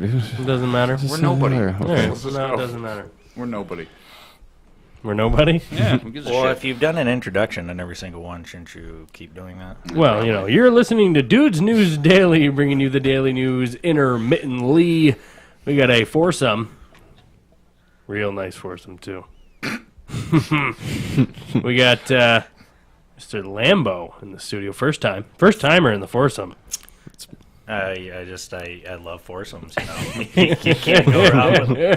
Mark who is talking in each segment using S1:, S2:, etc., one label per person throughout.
S1: matter, dude?
S2: It doesn't matter.
S3: We're nobody.
S1: Okay.
S2: All right.
S3: Let's just
S2: No,
S3: go.
S2: it doesn't matter.
S3: We're nobody.
S2: We're nobody?
S3: Yeah, who gives a
S4: Well,
S3: shit?
S4: if you've done an introduction in every single one, shouldn't you keep doing that?
S2: Well, you're listening to Dudes News Daily, bringing you the daily news intermittently. We got a foursome. Real nice foursome, too. We got Mr. Lambo in the studio. First timer in the foursome.
S4: I love foursomes, you know. You can't go wrong with them.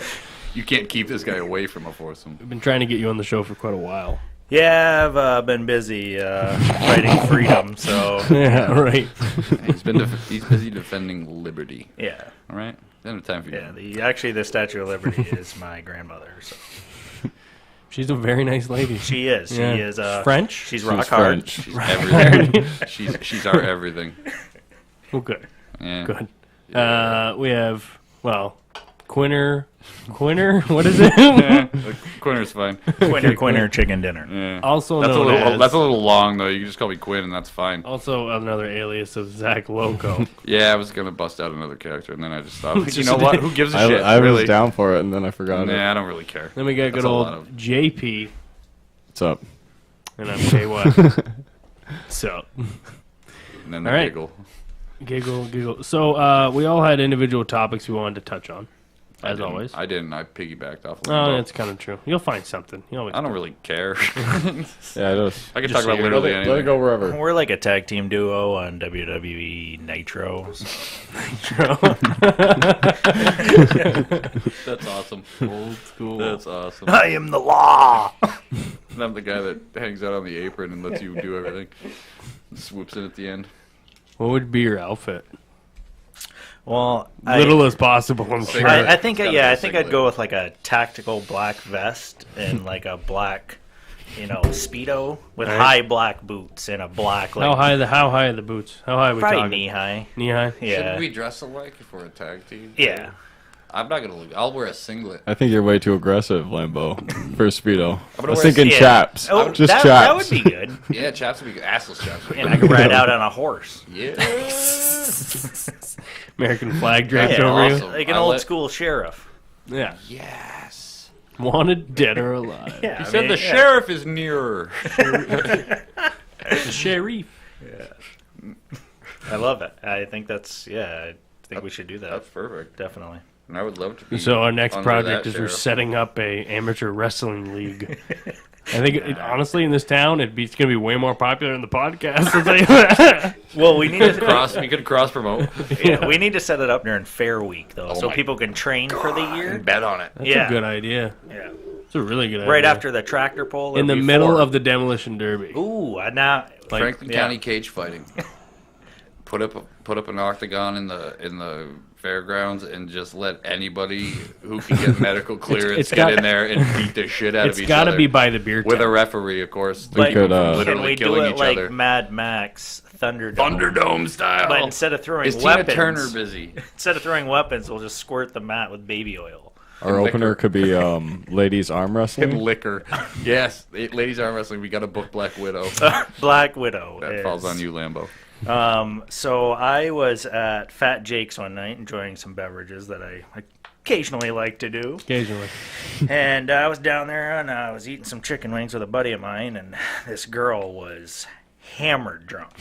S3: You can't keep this guy away from a foursome.
S2: We've been trying to get you on the show for quite a while.
S4: Yeah, I've been busy fighting freedom, so...
S2: Yeah, right.
S3: He's busy defending liberty.
S4: Yeah.
S3: All right? Doesn't have time for you.
S4: Yeah, actually, the Statue of Liberty is my grandmother, so...
S2: She's a very nice lady.
S4: She is.
S2: Yeah.
S4: She is...
S2: French?
S4: She's rock hard.
S3: She's everything. she's our everything.
S2: Okay.
S3: Yeah.
S2: Good. We have, Quinner, what is it?
S3: Yeah, Quinner's fine.
S4: Quinner chicken dinner.
S3: Yeah.
S2: Also
S3: That's
S2: known as...
S3: that's a little long though. You can just call me Quinn, and that's fine.
S2: Also another alias of Zach Loco.
S3: Yeah, I was gonna bust out another character, and then I just thought, you know what? Who gives a shit?
S1: I
S3: really?
S1: was down for it, and then I forgot it.
S3: Nah, I don't really care.
S2: Then we got
S3: That's
S2: good
S3: a
S2: old
S3: lot of-
S2: JP,
S1: What's up?
S2: and I'm KY. So,
S3: And then
S2: All
S3: the
S2: right.
S3: giggle.
S2: So we all had individual topics we wanted to touch on, as always.
S3: I didn't. I piggybacked off.
S2: Oh,
S3: Lambo.
S2: that's kind of true. You'll find something. You always
S3: I don't really care.
S1: Yeah, it is.
S3: I can
S2: Just
S3: talk about
S2: here.
S3: literally
S1: Let it
S3: anything.
S1: go wherever.
S4: We're like a tag team duo on WWE Nitro.
S3: That's awesome.
S2: old school.
S3: That's awesome.
S4: I am the law!
S3: And I'm the guy that hangs out on the apron and lets you do everything. Swoops in at the end.
S2: What would be your outfit?
S4: Well,
S2: Little as possible, I'm sure.
S3: Cigarette.
S4: I think,
S3: It's gotta be a
S4: I think I'd
S3: singlet.
S4: go with like a tactical black vest and like a black, Speedo with
S2: Right.
S4: high black boots and a black,
S2: How high are the boots? How high are we
S4: probably
S2: talking?
S4: knee high.
S2: Knee high?
S4: Yeah.
S3: Shouldn't we dress alike if we're a tag team?
S4: Yeah.
S3: I'm not gonna. I'll wear a singlet.
S1: I think you're way too aggressive, Lambo, for a Speedo. I
S3: gonna
S1: was
S3: wear
S1: thinking
S4: Yeah.
S1: chaps.
S4: Oh,
S1: Just
S4: that,
S1: chaps.
S4: that would be good.
S3: Yeah, chaps would be good. Assless chaps would be
S4: And I
S3: good.
S4: could ride out on a horse.
S3: Yeah.
S2: American flag draped
S4: Yeah,
S2: over
S3: awesome.
S4: Like an
S3: I
S4: old
S3: let-
S4: school sheriff.
S2: you? Yeah.
S3: Yes.
S2: Wanted, dead or alive.
S4: Yeah,
S3: He said the sheriff is nearer.
S2: The sheriff.
S4: I love it. I think I think we should do that.
S3: That's perfect.
S4: Definitely.
S3: And I would love to be.
S2: So our next
S3: under
S2: project
S3: that
S2: is we're
S3: sheriff.
S2: setting up a amateur wrestling league. I think, honestly, in this town, it's going to be way more popular than the podcast. I'll tell you that.
S4: Well, we need to
S3: We could cross promote.
S4: we need to set it up during Fair Week though, so
S3: my
S4: people can train for the year.
S3: And bet on it.
S2: That's
S4: Yeah.
S2: a good idea.
S4: Yeah.
S2: It's a really good idea.
S4: Right after the tractor pull. or
S2: in the
S4: before?
S2: middle of the demolition derby.
S4: Ooh, now.
S2: Like,
S3: Franklin
S4: yeah.
S3: County cage fighting. Put up an octagon in the fairgrounds and just let anybody who can get medical clearance
S2: it's
S3: get
S2: got-
S3: in there and beat the shit out
S2: It's
S3: of each
S2: got
S3: other.
S2: to be by the beer
S3: with
S2: tent.
S3: a referee, of course.
S1: We could,
S4: Can
S3: literally
S4: we do
S3: killing
S4: it
S3: each
S4: like
S3: other.
S4: Mad Max Thunderdome?
S3: Thunderdome style.
S4: But instead of throwing
S3: Is Tina
S4: weapons,
S3: Turner busy?
S4: instead of throwing weapons, we'll just squirt the mat with baby oil.
S1: Our opener could be ladies arm
S3: And
S1: wrestling.
S3: liquor. Yes, ladies arm wrestling. We got to book Black Widow.
S4: Black Widow.
S3: That falls on you, Lambo.
S4: So I was at Fat Jake's one night enjoying some beverages that I occasionally like to do.
S2: Occasionally.
S4: And I was down there and I was eating some chicken wings with a buddy of mine, and this girl was hammered drunk.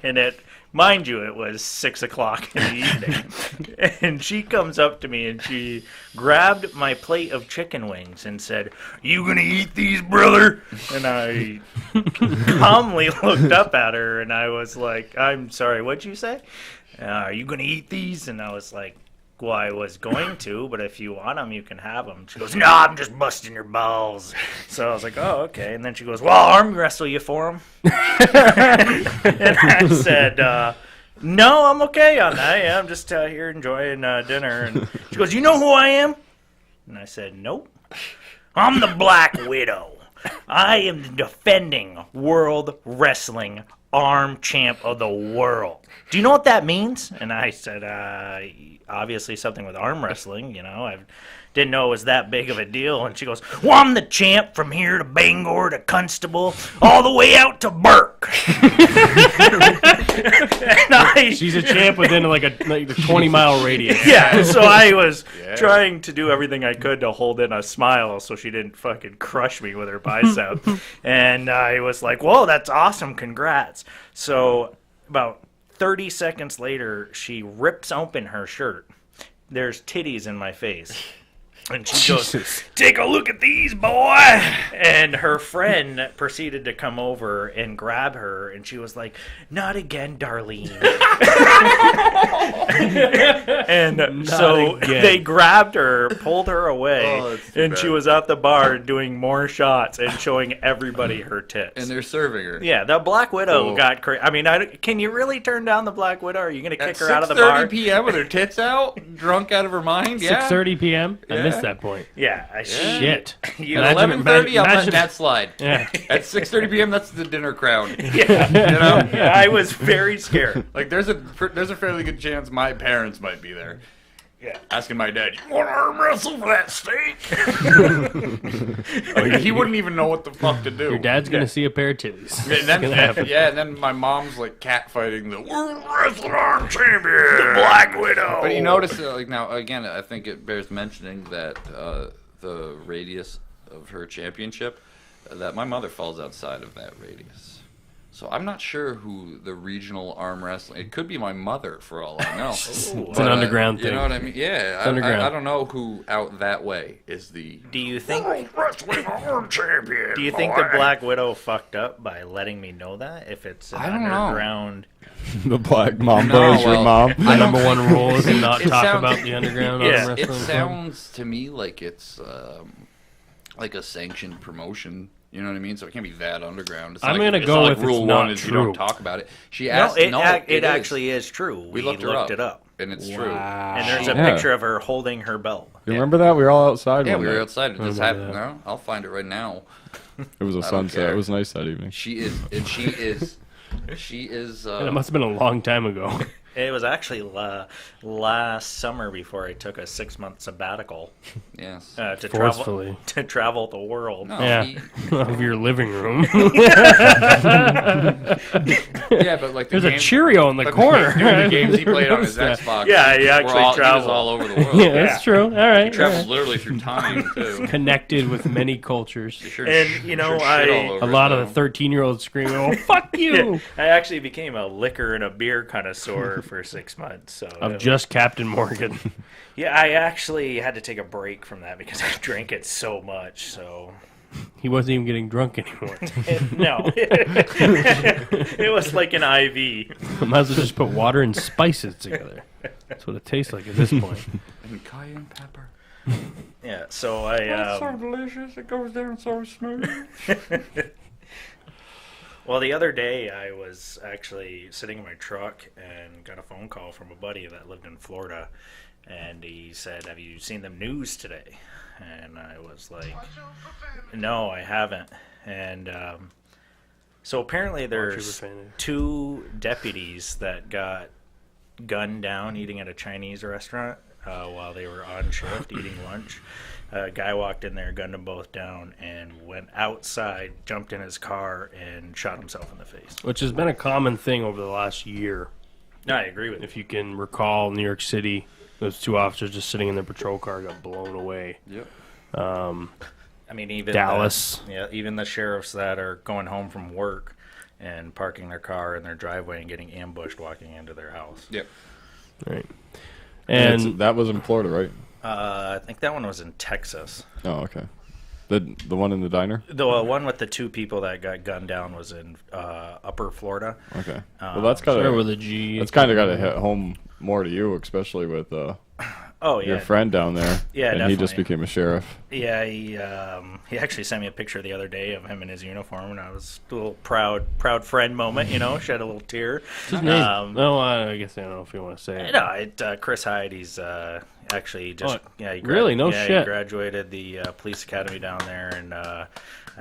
S4: And mind you, it was 6 o'clock in the evening. And she comes up to me and she grabbed my plate of chicken wings and said, "You gonna eat these, brother?" And I calmly looked up at her and I was like, "I'm sorry, what'd you say? Are you gonna eat these?" And I was like, "Well, I was going to, but if you want them, you can have them." She goes, "No, I'm just busting your balls." So I was like, "Oh, okay." And then she goes, "Well, I'll arm wrestle you for them." And I said, "No, I'm okay on that. Yeah, I'm just here enjoying dinner." And she goes, "You know who I am?" And I said, "Nope. I'm the Black Widow. I am the defending World Wrestling Arm Champ of the world. Do you know what that means?" And I said, "Obviously something with arm wrestling, I didn't know it was that big of a deal." And she goes, "Well, I'm the champ from here to Bangor to Constable, all the way out to Burt." work. And
S2: She's a champ within like a 20-mile radius.
S4: yeah, so I was trying to do everything I could to hold in a smile so she didn't fucking crush me with her bicep. And I was like, whoa, that's awesome, congrats. So about 30 seconds later, she rips open her shirt. There's titties in my face. And she goes, take a look at these, boy. And her friend proceeded to come over and grab her. And she was like, not again, Darlene. And so they grabbed her, pulled her away. And she was at the bar doing more shots and showing everybody her tits.
S3: And they're serving her.
S4: Yeah, the Black Widow got crazy. I mean, can you really turn down the Black Widow? Are you going to kick her out of the bar?
S3: 6:30 p.m. with her tits out, drunk out of her mind? Yeah.
S2: 6:30 p.m.? I missed that point.
S4: Yeah.
S2: Shit.
S3: 11:30, I'll let that slide.
S2: Yeah.
S3: At 6:30 p.m., that's the dinner crowd.
S4: Yeah.
S3: You know?
S4: Yeah, I was very scared.
S3: Like, there's a fairly good chance my parents might be there.
S4: Yeah.
S3: Asking my dad, you want to arm wrestle for that steak? Like, he wouldn't even know what the fuck to do.
S2: Your dad's going to see a pair of titties.
S3: And then, and then my mom's like catfighting the World Wrestling Arm Champion, the Black Widow. But you notice, like, now, again, I think it bears mentioning that the radius of her championship, that my mother falls outside of that radius. So I'm not sure who the regional arm wrestling. It could be my mother, for all I know.
S2: It's an underground thing.
S3: You know what I mean? Yeah, I don't know who out that way is the.
S4: Do you think
S3: Wrestling Arm Champion?
S4: Do you think the Black Widow fucked up by letting me know that? If it's an
S3: I don't know.
S4: underground.
S1: The Black Mamba is your mom.
S2: The number one rule is to not talk
S3: sounds-
S2: about the underground
S4: Yeah.
S2: arm
S3: It
S2: wrestling.
S3: sounds to me like it's like a sanctioned promotion. You know what I mean? So it can't be that underground. It's
S2: I'm
S3: not
S2: gonna
S3: it's
S2: go
S3: not
S2: with
S3: like rule
S2: it's not
S3: one is you don't
S2: true.
S3: talk about it. She
S4: No,
S3: asked.
S4: it
S3: is.
S4: actually is true. We
S3: looked
S4: it up.
S3: and it's true.
S4: And there's a
S1: Yeah.
S4: picture of her holding her belt.
S1: You remember that? We were all outside.
S3: Yeah,
S1: one
S3: we were
S1: night.
S3: outside. It just
S2: remember
S3: happened.
S2: that.
S3: No, I'll find it right now.
S1: It was a
S3: don't
S1: sunset.
S3: care.
S1: It was nice that evening.
S3: She is, and she is.
S2: And it must have been a long time ago.
S4: It was actually last summer before I took a 6-month sabbatical
S3: Yes.
S4: to
S2: Forcefully.
S4: travel the world.
S3: No,
S2: Yeah.
S3: he-
S2: Of your living room.
S3: yeah, but like the
S2: There's a
S3: games,
S2: Cheerio in the corner.
S3: the games he played on his
S2: Noticed
S3: Xbox.
S4: Yeah, he actually
S3: he was
S4: traveled.
S3: all over the world.
S2: Yeah, that's true. All right.
S3: He traveled literally through time too.
S2: Connected with many cultures.
S3: Sure,
S4: And, you know,
S2: A lot of the 13-year-olds screaming, "Oh, fuck you!"
S4: I actually became a liquor and a beer connoisseur for 6 months. So
S2: Of just Captain Morgan.
S4: yeah, I actually had to take a break from that because I drank it so much. So
S2: He wasn't even getting drunk anymore.
S4: no, it was like an IV.
S2: Might as well just put water and spices together. That's what it tastes like at this point.
S3: and cayenne pepper.
S4: Yeah, so I.
S3: so delicious. It goes down so smooth.
S4: Well, the other day I was actually sitting in my truck and got a phone call from a buddy that lived in Florida, and he said, "Have you seen the news today?" And I was like, "No, I haven't." And so apparently there's
S2: profanity.
S4: 2 deputies that got gunned down eating at a Chinese restaurant while they were on shift eating lunch. A guy walked in there, gunned them both down, and went outside, jumped in his car, and shot himself in the face.
S2: Which has been a common thing over the last year.
S4: No, I agree with you.
S2: If you can recall, New York City, those 2 officers just sitting in their patrol car got blown away.
S3: Yep.
S4: I mean, even
S2: Dallas.
S4: even the sheriffs that are going home from work and parking their car in their driveway and getting ambushed walking into their house.
S3: Yep.
S2: Right.
S1: And that was in Florida, right?
S4: I think that one was in Texas.
S1: Oh, okay. The one in the diner?
S4: The one with the 2 people that got gunned down was in Upper Florida.
S1: Okay. Well, that's kind
S2: Start
S1: of
S2: with a G.
S1: that's kind of got to hit home more to you, especially with
S4: Oh yeah,
S1: your friend down there.
S4: Yeah,
S1: and he just
S4: definitely.
S1: became a sheriff.
S4: Yeah, he actually sent me a picture the other day of him in his uniform, and I was a little proud friend moment, you know, shed a little tear.
S2: His name? No, I guess I don't know if you want to say it.
S4: No, Chris Hyde. He's actually just he
S2: really? No
S4: He
S2: shit.
S4: graduated the police academy down there, and I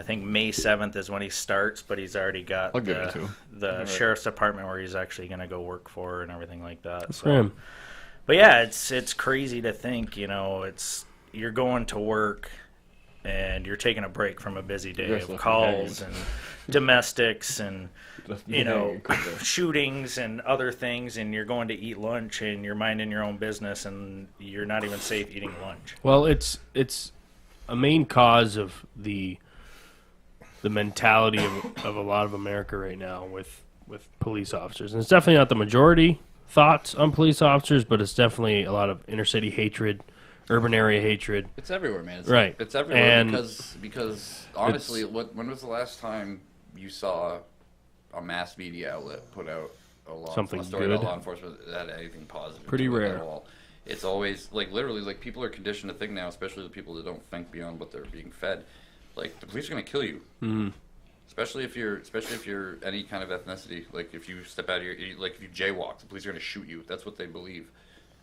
S4: think May 7th is when he starts, but he's already got
S1: I'll give it to him.
S4: the sheriff's department where he's actually going to go work for and everything like that.
S2: Good for him.
S4: But yeah, it's crazy to think, you know, you're going to work and you're taking a break from a busy day
S1: Yes,
S4: of
S1: left
S4: calls
S1: me
S4: and domestics and
S1: Left me
S4: you know
S1: hanging, couldn't I?
S4: shootings and other things, and you're going to eat lunch and you're minding your own business and you're not even safe eating lunch.
S2: Well, it's a main cause of the mentality of a lot of America right now with police officers. And it's definitely not the majority thoughts on police officers, but it's definitely a lot of inner city hatred, urban area hatred.
S3: It's everywhere, man. It's
S2: Right.
S3: It's everywhere
S2: And
S3: because honestly, when was the last time you saw a mass media outlet put out a story about law enforcement that had anything positive?
S2: Pretty
S3: to it
S2: rare.
S3: At all? It's always like literally like people are conditioned to think now, especially the people that don't think beyond what they're being fed. Like the police are going to kill you.
S2: Mm-hmm.
S3: Especially if you're any kind of ethnicity, like if you step out of like if you jaywalk, the police are going to shoot you. That's what they believe,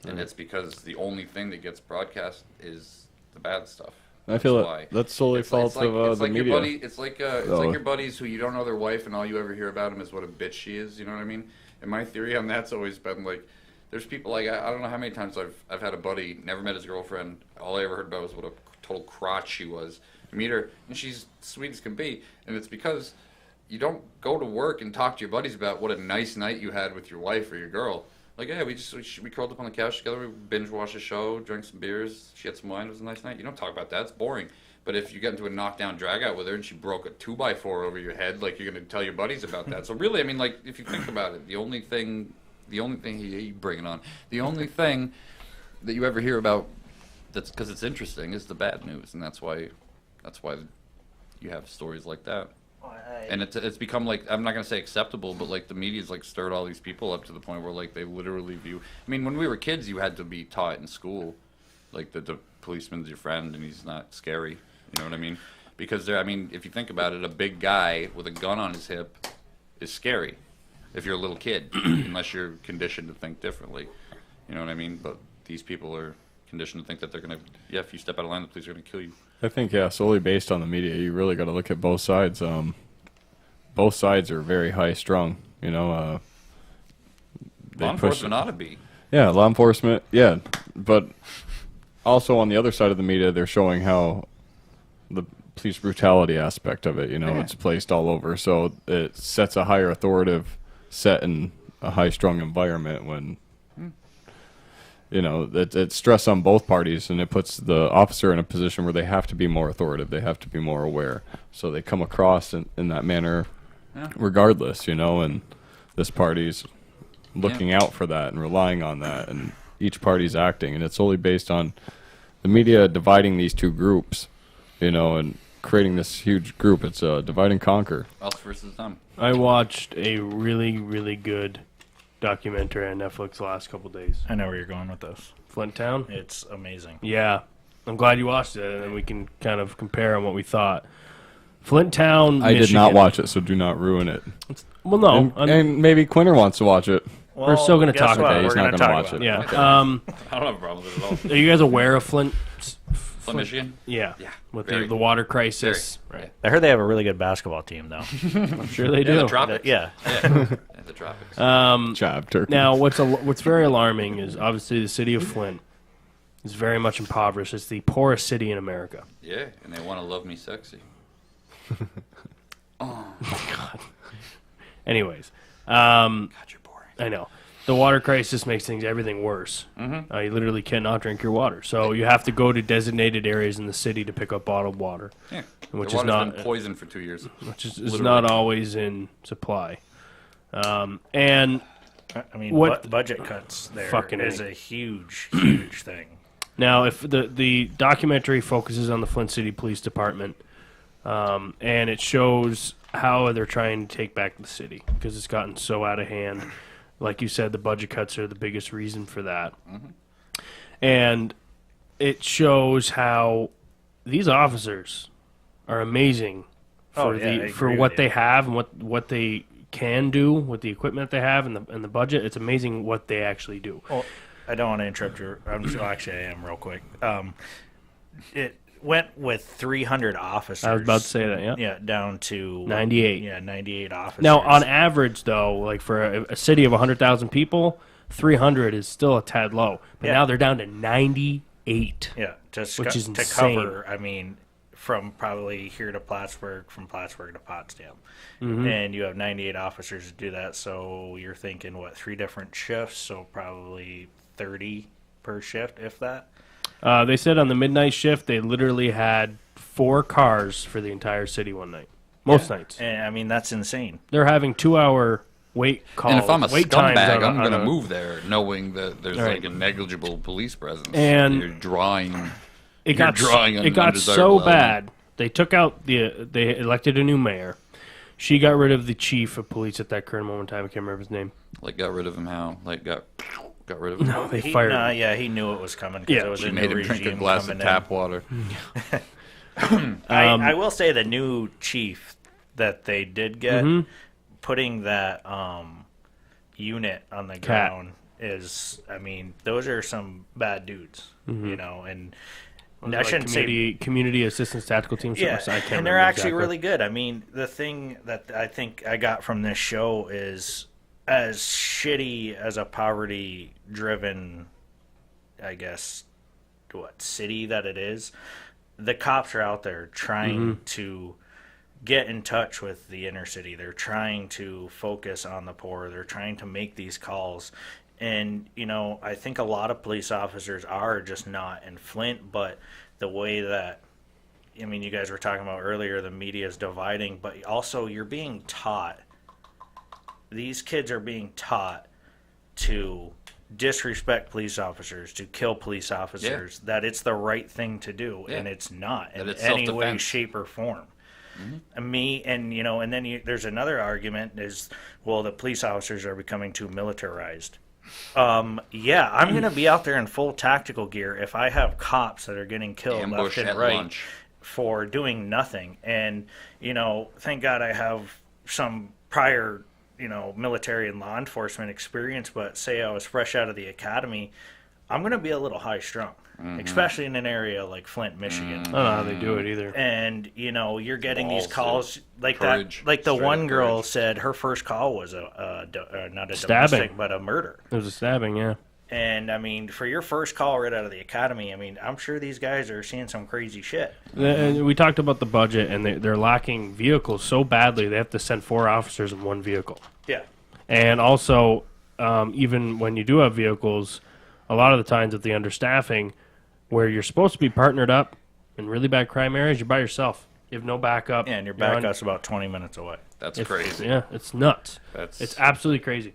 S3: and it's because the only thing that gets broadcast is the bad stuff.
S1: I feel that's solely fault of the media.
S3: It's like your buddies who you don't know their wife, and all you ever hear about them is what a bitch she is. You know what I mean? And my theory on that's always been like, there's people like I don't know how many times I've had a buddy, never met his girlfriend. All I ever heard about was what a total crotch she was. Meet her, and she's sweet as can be, and it's because you don't go to work and talk to your buddies about what a nice night you had with your wife or your girl. Like, yeah, we curled up on the couch together, we binge watched a show, drank some beers, she had some wine, it was a nice night. You don't talk about that, it's boring. But if you get into a knockdown drag out with her and she broke a 2x4 over your head, like, you're going to tell your buddies about that. So really, I mean, like, if you think about it, the only thing he bringing on, the only thing that you ever hear about that's because it's interesting is the bad news, and that's why you have stories like that. And it's become like, I'm not going to say acceptable, but like the media's like stirred all these people up to the point where like they literally view, I mean, when we were kids, you had to be taught in school, like the policeman's your friend and he's not scary. You know what I mean? Because I mean, if you think about it, a big guy with a gun on his hip is scary if you're a little kid, unless you're conditioned to think differently. You know what I mean? But these people are conditioned to think that they're going to, if you step out of line, the police are going to kill you.
S1: I think, solely based on the media, you really got to look at both sides. Both sides are very high strung, you know.
S3: Law enforcement ought to be.
S1: Yeah, law enforcement, yeah. But also on the other side of the media, they're showing how the police brutality aspect of it, you know, it's placed all over. So it sets a higher authoritative set in a high-strung environment when... You know, it's stress on both parties, and it puts the officer in a position where they have to be more authoritative. They have to be more aware. So they come across in that manner regardless, you know, and this party's looking out for that and relying on that, and each party's acting. And it's solely based on the media dividing these two groups, you know, and creating this huge group. It's a divide and conquer.
S3: Us versus them.
S2: I watched a really, really good documentary on Netflix the last couple days.
S4: I know where you're going with this.
S2: Flint Town?
S4: It's amazing.
S2: Yeah. I'm glad you watched it, and then we can kind of compare on what we thought. Flint Town,
S1: I did not watch it, so do not ruin it.
S2: Well, no.
S1: And maybe Quinter wants to watch it.
S2: We're still going to
S4: guess
S2: talk
S4: what?
S2: about it.
S1: He's not
S4: gonna
S1: going to
S4: talk
S1: watch
S4: about
S1: it.
S2: Yeah.
S3: I don't have a problem with it at all.
S2: Are you guys aware of Flint?
S3: Flint, Michigan?
S2: Yeah.
S3: Yeah.
S2: With
S3: Very.
S2: the water crisis.
S3: Very.
S2: Right.
S4: I heard they have a really good basketball team, though.
S2: I'm sure they do.
S3: Yeah, the tropics.
S4: Yeah.
S3: The tropics.
S1: Job, turkey.
S2: Now, what's very alarming is obviously the city of Flint is very much impoverished. It's the poorest city in America.
S3: Yeah, and they want to love me sexy.
S2: Anyways,
S3: God, you're boring.
S2: I know. The water crisis makes everything worse.
S3: Mm-hmm.
S2: You literally cannot drink your water. So you have to go to designated areas in the city to pick up bottled water.
S3: Yeah.
S2: Which
S3: Their
S2: is
S3: water's
S2: not
S3: been poisoned for 2 years.
S2: Which is not always in supply. And
S4: I mean,
S2: What-
S4: budget cuts there
S2: Fucking
S4: is
S2: A.
S4: a huge, huge thing.
S2: now, if the documentary focuses on the Flint City Police Department, and it shows how they're trying to take back the city because it's gotten so out of hand. Like you said, the budget cuts are the biggest reason for that. Mm-hmm. And it shows how these officers are amazing for what they have and what they can do with the equipment they have and the budget. It's amazing what they actually do.
S4: Well, I don't want to interrupt your. Actually, I am real quick. It went with 300 officers.
S2: I was about to say that. Yeah.
S4: Yeah, down to
S2: 98.
S4: Yeah, 98 officers.
S2: Now, on average, though, like for a city of 100,000 people, 300 is still a tad low. But
S4: Yeah.
S2: now they're down to 98.
S4: Yeah, just
S2: Which is
S4: to
S2: insane.
S4: cover. I mean, from probably here to Plattsburgh, from Plattsburgh to Potsdam. And you have 98 officers to do that, so you're thinking, 3 different shifts, so probably 30 per shift, if that?
S2: They said on the midnight shift, they literally had 4 cars for the entire city one night. Most nights.
S4: And, I mean, that's insane.
S2: They're having 2-hour wait calls.
S3: And if I'm a
S2: wait times
S3: scumbag, I'm
S2: on
S3: going to move there knowing that there's
S2: Right.
S3: like a negligible police presence.
S2: And
S3: you're drawing...
S2: It got
S3: drawing
S2: it got
S3: undesirable
S2: so
S3: element.
S2: bad. They took out they elected a new mayor. She got rid of the chief of police at that current moment in time. I can't remember his name.
S3: Like, got rid of him how? Like, got rid of him?
S2: No, they fired him.
S4: Yeah, he knew it was coming because
S2: Yeah.
S4: it was
S3: She
S4: a
S3: made
S4: new
S3: him drink a
S4: regime
S3: glass of
S4: coming
S3: tap water.
S4: I will say the new chief that they did get, putting that unit on the ground is, I mean, those are some bad dudes, you know, and I shouldn't say
S2: community assistance tactical teams.
S4: yeah,
S2: I can't
S4: and
S2: remember
S4: they're actually
S2: exactly.
S4: really good. I mean, the thing that I think I got from this show is as shitty as a poverty-driven, I guess, city that it is, the cops are out there trying to get in touch with the inner city. They're trying to focus on the poor. They're trying to make these calls. And, you know, I think a lot of police officers are just not in Flint, but the way that, I mean, you guys were talking about earlier, the media is dividing, but also you're being taught, these kids are being taught to disrespect police officers, to kill police officers, that it's the right thing to do, and it's not in any way, shape, or form. And you know, and then there's another argument is, well, the police officers are becoming too militarized. Yeah, I'm going to be out there in full tactical gear if I have cops that are getting killed left and right for doing nothing. And, you know, thank God I have some prior, you know, military and law enforcement experience, but say I was fresh out of the academy, I'm going to be a little high strung, especially in an area like Flint, Michigan.
S2: I don't know how they do it either.
S4: And, you know, you're getting these
S3: Balls,
S4: calls like
S3: courage,
S4: that. Like the
S3: straight
S4: one
S3: up
S4: girl
S3: courage.
S4: said her first call was not a
S2: Stabbing.
S4: domestic, but a murder.
S2: It was a stabbing, yeah.
S4: And, I mean, for your first call right out of the academy, I mean, I'm sure these guys are seeing some crazy shit.
S2: And we talked about the budget, and they're lacking vehicles so badly they have to send 4 officers in one vehicle.
S4: Yeah.
S2: And also, even when you do have vehicles, a lot of the times with the understaffing, where you're supposed to be partnered up in really bad crime areas, you're by yourself. You have no backup.
S4: Yeah, and your
S2: You're on-
S4: backup's about 20 minutes away.
S3: That's
S2: it's
S3: crazy.
S2: Yeah, it's nuts.
S3: That's
S2: It's absolutely crazy.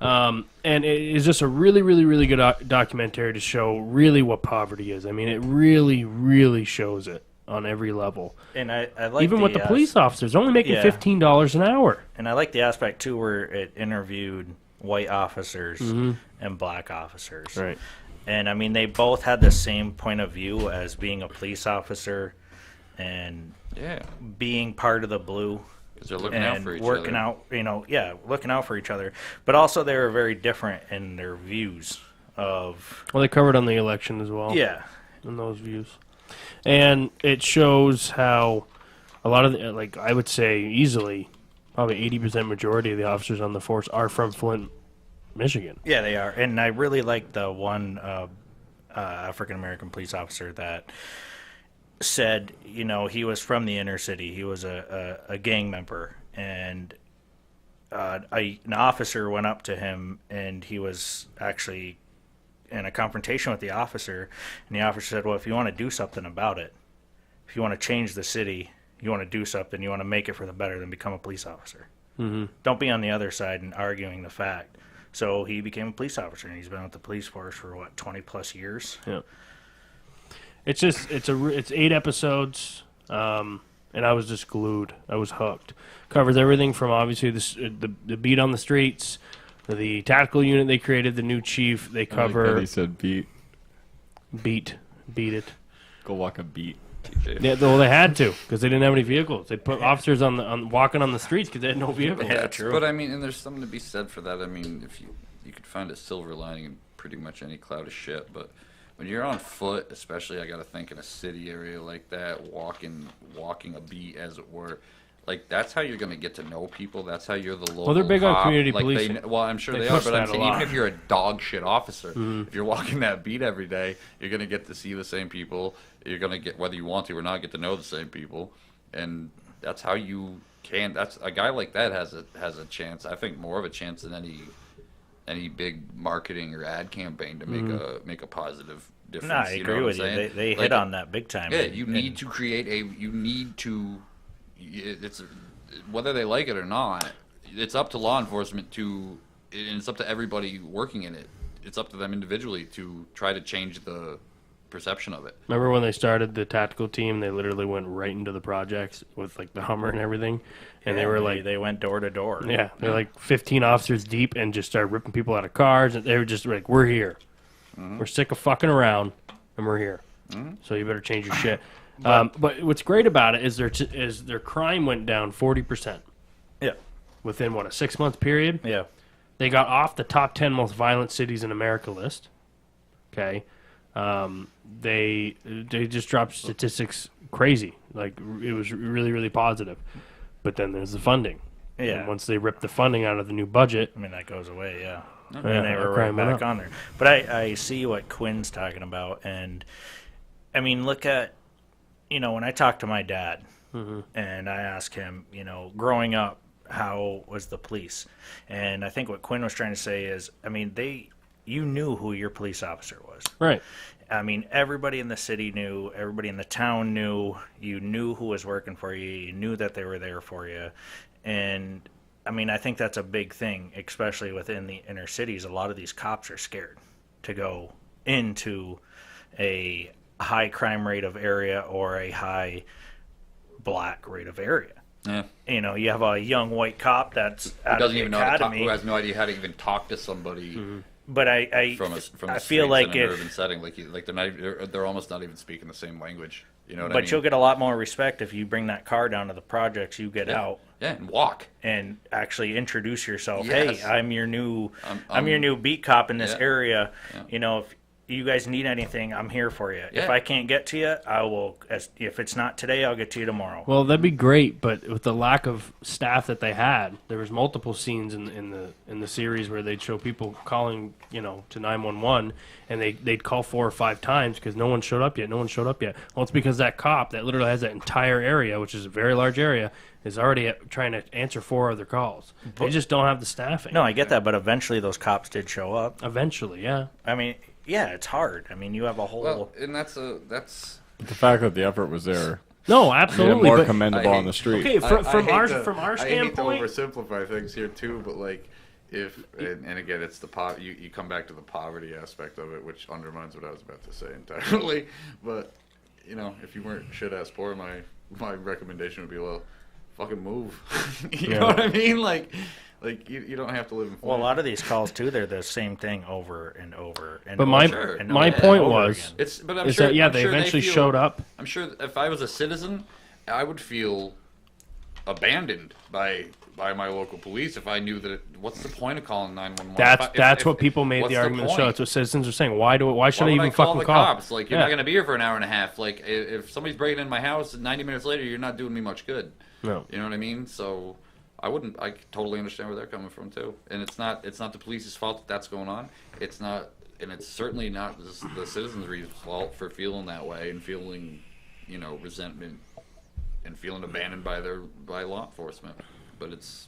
S2: And it is just a really, really, really good documentary to show really what poverty is. I mean, it really, really shows it on every level.
S4: And I like
S2: Even with the police officers, only making
S4: yeah.
S2: $15 an hour.
S4: And I like the aspect, too, where it interviewed white officers and black officers.
S2: Right.
S4: And, I mean, they both had the same point of view as being a police officer and being part of the blue.
S3: Because they're looking out for each
S4: working
S3: other.
S4: out, you know, looking out for each other. But also they were very different in their views of...
S2: Well, they covered on the election as well.
S4: Yeah.
S2: In those views. And it shows how a lot of, like, I would say easily, probably 80% majority of the officers on the force are from Flint, Michigan.
S4: Yeah, they are. And I really like the one African-American police officer that said, you know, he was from the inner city. He was a gang member. And an officer went up to him, and he was actually in a confrontation with the officer. And the officer said, well, if you want to do something about it, if you want to change the city, you want to do something, you want to make it for the better, then become a police officer. Don't be on the other side and arguing the fact. So he became a police officer, and he's been with the police force for, 20-plus years?
S2: Yeah. It's just it's 8 episodes, and I was just glued. I was hooked. Covers everything from obviously the beat on the streets, the tactical unit they created, the new chief. They cover
S1: He said beat.
S2: beat it.
S1: Go walk a beat.
S2: Yeah, well, they had to because they didn't have any vehicles. They put officers on walking on the streets because they had no vehicles.
S4: Yeah, true.
S3: But I mean, and there's something to be said for that. I mean, if you could find a silver lining in pretty much any cloud of shit, but when you're on foot, especially, I got to think in a city area like that, walking a beat, as it were, like that's how you're going to get to know people. That's how you're the local.
S2: Well, they're big on
S3: cop.
S2: community
S3: like
S2: policing.
S3: Well, I'm sure
S2: They
S3: they are,
S2: push
S3: but I'm
S2: that a
S3: saying
S2: lot.
S3: even if you're a dog shit officer, if you're walking that beat every day, you're going to get to see the same people. You're going to get, whether you want to or not, get to know the same people, and that's how you can. That's a guy like that has a chance. I think more of a chance than any big marketing or ad campaign to make a positive difference.
S4: No, I
S3: you know
S4: agree
S3: what
S4: with
S3: I'm
S4: you.
S3: saying?
S4: They
S3: Like,
S4: hit on that big time.
S3: Yeah, you need to create it's whether they like it or not, it's up to law enforcement and it's up to everybody working in it. It's up to them individually to try to change the perception of it.
S2: Remember when they started the tactical team? They literally went right into the projects with like the Hummer and everything, and they were like,
S4: they went door to door.
S2: yeah, they're like 15 officers deep and just started ripping people out of cars. And they were just like, we're here, we're sick of fucking around, and we're here. So you better change your shit. But what's great about it is their crime went down 40%.
S4: Yeah.
S2: Within what, a 6-month period?
S4: Yeah.
S2: They got off the top 10 most violent cities in America list. Okay. They just dropped statistics crazy. Like it was really, really positive. But then there's the funding.
S4: Yeah.
S2: And once they ripped the funding out of the new budget,
S4: I mean, that goes away, yeah.
S2: Yeah,
S4: And they were right
S2: crime went
S4: back
S2: up.
S4: on there. But I see what Quinn's talking about. And, I mean, look at, when I talk to my dad and I ask him, growing up, how was the police? And I think what Quinn was trying to say is, I mean, you knew who your police officer was.
S2: right?
S4: I mean, everybody in the city knew, everybody in the town knew, you knew who was working for you, you knew that they were there for you. And, I mean, I think that's a big thing, especially within the inner cities. A lot of these cops are scared to go into a high crime rate of area or a high black rate of area.
S3: Yeah.
S4: You have a young white cop that's out of the academy.
S3: Who has no idea how to even talk to somebody
S4: But I
S3: from
S4: feel like
S3: in an
S4: if
S3: urban setting, they're almost not even speaking the same language. You know what I
S4: but
S3: mean?
S4: you'll get a lot more respect if you bring that car down to the projects, you get out
S3: Yeah, and walk.
S4: and actually introduce yourself.
S3: Yes.
S4: Hey, I'm your new
S3: I'm
S4: your new beat cop in this
S3: Yeah.
S4: area.
S3: Yeah.
S4: If you guys need anything, I'm here for you.
S3: Yeah.
S4: If I can't get to you, I will. If it's not today, I'll get to you tomorrow.
S2: Well, that'd be great, but with the lack of staff that they had, there was multiple scenes in the series where they'd show people calling, to 911, and they'd call 4 or 5 times because no one showed up yet. Well, it's because that cop that literally has that entire area, which is a very large area, is already trying to answer 4 other calls. They just don't have the staffing.
S4: No, I get that, but eventually those cops did show up.
S2: Eventually, yeah.
S4: I mean, yeah, it's hard. I mean, you have a whole.
S3: Well, and that's
S1: The fact that the effort was there,
S2: No,
S1: made it
S2: absolutely.
S1: more
S2: but,
S1: commendable
S3: I
S1: on the street.
S2: okay, from
S5: I
S2: our
S5: hate to-
S2: from our
S5: I hate to
S2: standpoint,
S5: oversimplify things here too, but like if and again it's you come back to the poverty aspect of it, which undermines what I was about to say entirely. But if you weren't shit ass poor, my recommendation would be, well, fucking move. You know what I mean? Like you don't have to live in.
S4: Well, a lot of these calls too, they're the same thing over and over and
S2: But
S4: over.
S2: my
S4: and
S2: my
S4: over
S2: point
S4: and over
S2: was
S4: again.
S3: But I'm
S2: is
S3: sure
S2: that
S3: I'm
S2: they
S3: sure
S2: eventually
S3: feel-
S2: showed up.
S3: I'm sure if I was a citizen, I would feel abandoned by my local police if I knew that. What's the point of calling 911?
S2: That's what people made
S3: what's
S2: the argument in the show.
S3: point?
S2: That's what citizens are saying. Why should
S3: Why
S2: I
S3: would
S2: even
S3: I call
S2: fucking
S3: the
S2: call?
S3: cops? Like, you're
S2: Yeah.
S3: not going to be here for an hour and a half. Like, if somebody's breaking in my house, 90 minutes later, you're not doing me much good.
S2: No.
S3: You know what I mean? So I totally understand where they're coming from too. And it's not the police's fault that that's going on. It's not, and it's certainly not the citizens' fault for feeling that way and feeling, resentment and feeling abandoned by law enforcement. But it's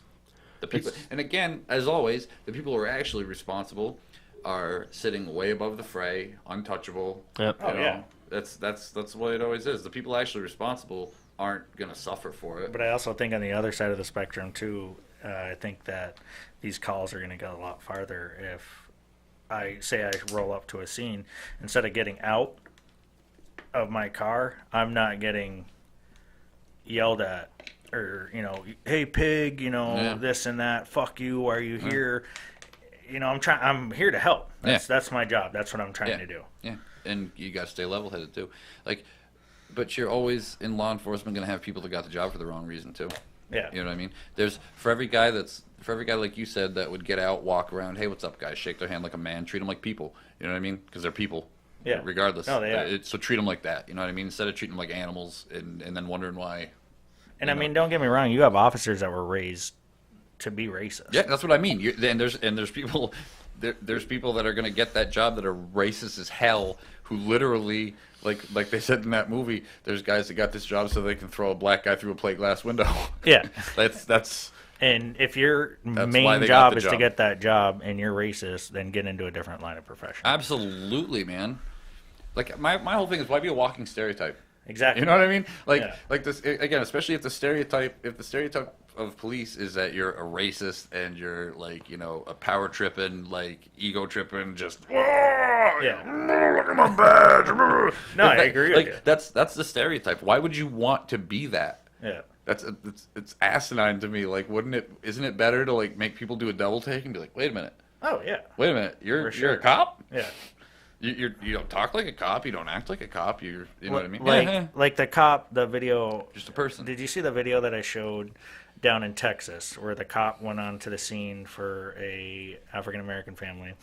S3: the people. And again, as always, the people who are actually responsible are sitting way above the fray, untouchable.
S2: Yep.
S3: You know?
S4: yeah.
S3: That's what it always is. The people actually responsible aren't going to suffer for it.
S4: But I also think on the other side of the spectrum too, I think that these calls are going to go a lot farther if I roll up to a scene, instead of getting out of my car, I'm not getting yelled at or, hey pig,
S3: Yeah.
S4: this and that, fuck you, why are you here? I'm here to help. That's my job. That's what I'm trying to do.
S3: Yeah, and you got to stay level-headed too. But you're always in law enforcement going to have people that got the job for the wrong reason too.
S4: Yeah.
S3: You know what I mean? There's for every guy like you said that would get out, walk around, hey, what's up, guys? Shake their hand like a man, treat them like people. You know what I mean? Because they're people.
S4: Yeah.
S3: Regardless.
S4: No, they are.
S3: So treat them like that. You know what I mean? Instead of treating them like animals and then wondering why
S4: And I mean, don't get me wrong, you have officers that were raised to be racist.
S3: Yeah, that's what I mean. There's people there's people that are going to get that job that are racist as hell, who literally, like they said in that movie, there's guys that got this job so they can throw a black guy through a plate glass window.
S4: Yeah.
S3: that's
S4: And if your main job is to get that job and you're racist, then get into a different line of profession.
S3: Absolutely, man. Like my whole thing is, why be a walking stereotype?
S4: Exactly.
S3: You know what I mean? Like this again, especially if the stereotype of police is that you're a racist and you're like, you know, a power tripping, like ego tripping, just look at my badge.
S4: No, I agree with you.
S3: That's the stereotype. Why would you want to be that?
S4: Yeah.
S3: It's asinine to me. Like, isn't it better to like make people do a double take and be like, wait a minute.
S4: Oh yeah.
S3: Wait a minute. You're a cop?
S4: Yeah.
S3: You don't talk like a cop. You don't act like a cop. You know what I mean?
S4: Like the cop, the video.
S3: Just a person.
S4: Did you see the video that I showed down in Texas, where the cop went onto the scene for a African American family,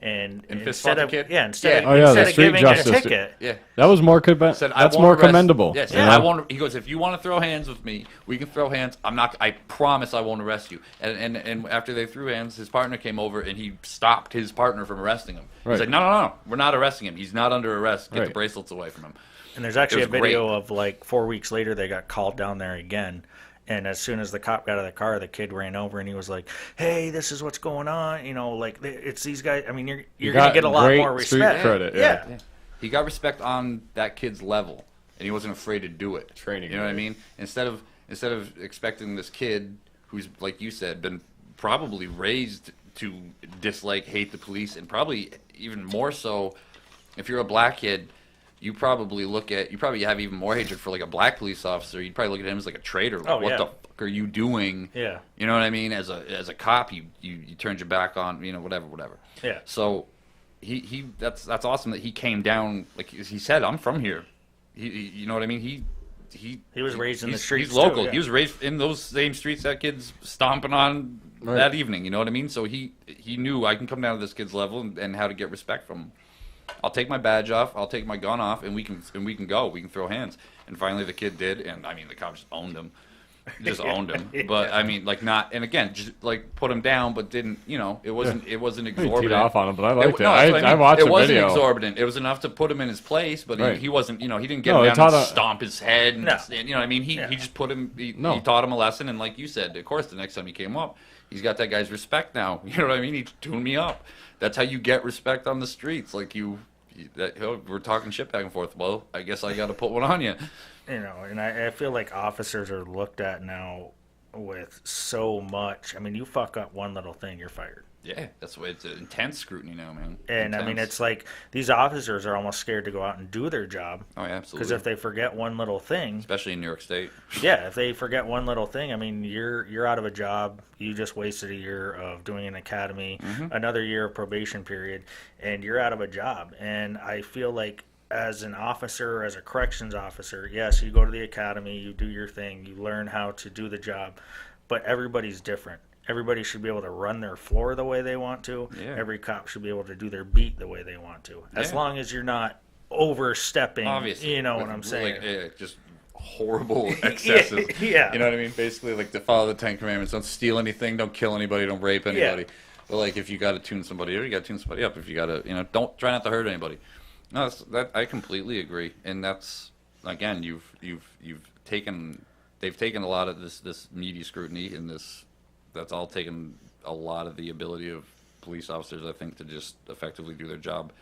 S4: and instead of giving a ticket,
S1: that was more that's more commendable.
S3: Yes, I won't. He goes, if you want to throw hands with me, we can throw hands. I promise I won't arrest you. And after they threw hands, his partner came over and he stopped his partner from arresting him. He's like, no, we're not arresting him. He's not under arrest. Get the bracelets away from him.
S4: And there's actually a video of like 4 weeks later, they got called down there again. And as soon as the cop got out of the car, the kid ran over and he was like, "Hey, this is what's going on. You know, like it's these guys. I mean, you're going to get a lot more respect."
S1: Street credit, yeah.
S3: He got respect on that kid's level, and he wasn't afraid to do it.
S1: Training,
S3: you know what I mean? Instead of expecting this kid who's, like you said, been probably raised to dislike, hate the police, and probably even more so, if you're a black kid. You probably have even more hatred for like a black police officer. You'd probably look at him as like a traitor. Like, what the fuck are you doing?
S4: Yeah.
S3: You know what I mean? As a cop, you turned your back on, you know, whatever.
S4: Yeah.
S3: So that's awesome that he came down. Like he said, I'm from here. You know what I mean? He
S4: was raised in the streets.
S3: He's local.
S4: Too,
S3: He was raised in those same streets that kid's stomping on that evening. You know what I mean? So he knew I can come down to this kid's level and how to get respect from him. I'll take my badge off, I'll take my gun off, and we can go. We can throw hands. And finally, the kid did, and I mean, the cop just owned him, owned him. But I mean, like not, and again, just like put him down, but didn't, you know, it wasn't exorbitant.
S1: Teed off on him, but I liked it.
S3: I
S1: watched the video. It
S3: wasn't exorbitant. It was enough to put him in his place, but he wasn't, you know, he didn't get him down and stomp his head. And, you know what I mean? He just put him. He taught him a lesson, and like you said, of course, the next time he came up, he's got that guy's respect now. You know what I mean? He tuned me up. That's how you get respect on the streets. Like we're talking shit back and forth. Well, I guess I got to put one on you.
S4: You know, and I feel like officers are looked at now with so much. I mean, you fuck up one little thing, you're fired.
S3: Yeah, that's why it's intense scrutiny now, man.
S4: And I mean, it's like these officers are almost scared to go out and do their job.
S3: Oh, yeah, absolutely.
S4: Because if they forget one little thing,
S3: especially in New York State.
S4: Yeah, if they forget one little thing, I mean, you're out of a job. You just wasted a year of doing an academy, another year of probation period, and you're out of a job. And I feel like as an officer, as a corrections officer, yes, you go to the academy, you do your thing, you learn how to do the job, but everybody's different. Everybody should be able to run their floor the way they want to. Yeah. Every cop should be able to do their beat the way they want to. As long as you're not overstepping, obviously, you know what I'm saying?
S3: Like, just horrible excesses.
S4: Yeah.
S3: You know what I mean? Basically, like to follow the 10 Commandments. Don't steal anything. Don't kill anybody. Don't rape anybody. Yeah. But like if you got to tune somebody up, you got to tune somebody up. If you got to, you know, don't try not to hurt anybody. No, I completely agree. And that's, again, they've taken a lot of this media scrutiny and this. That's all taken a lot of the ability of police officers, I think, to just effectively do their job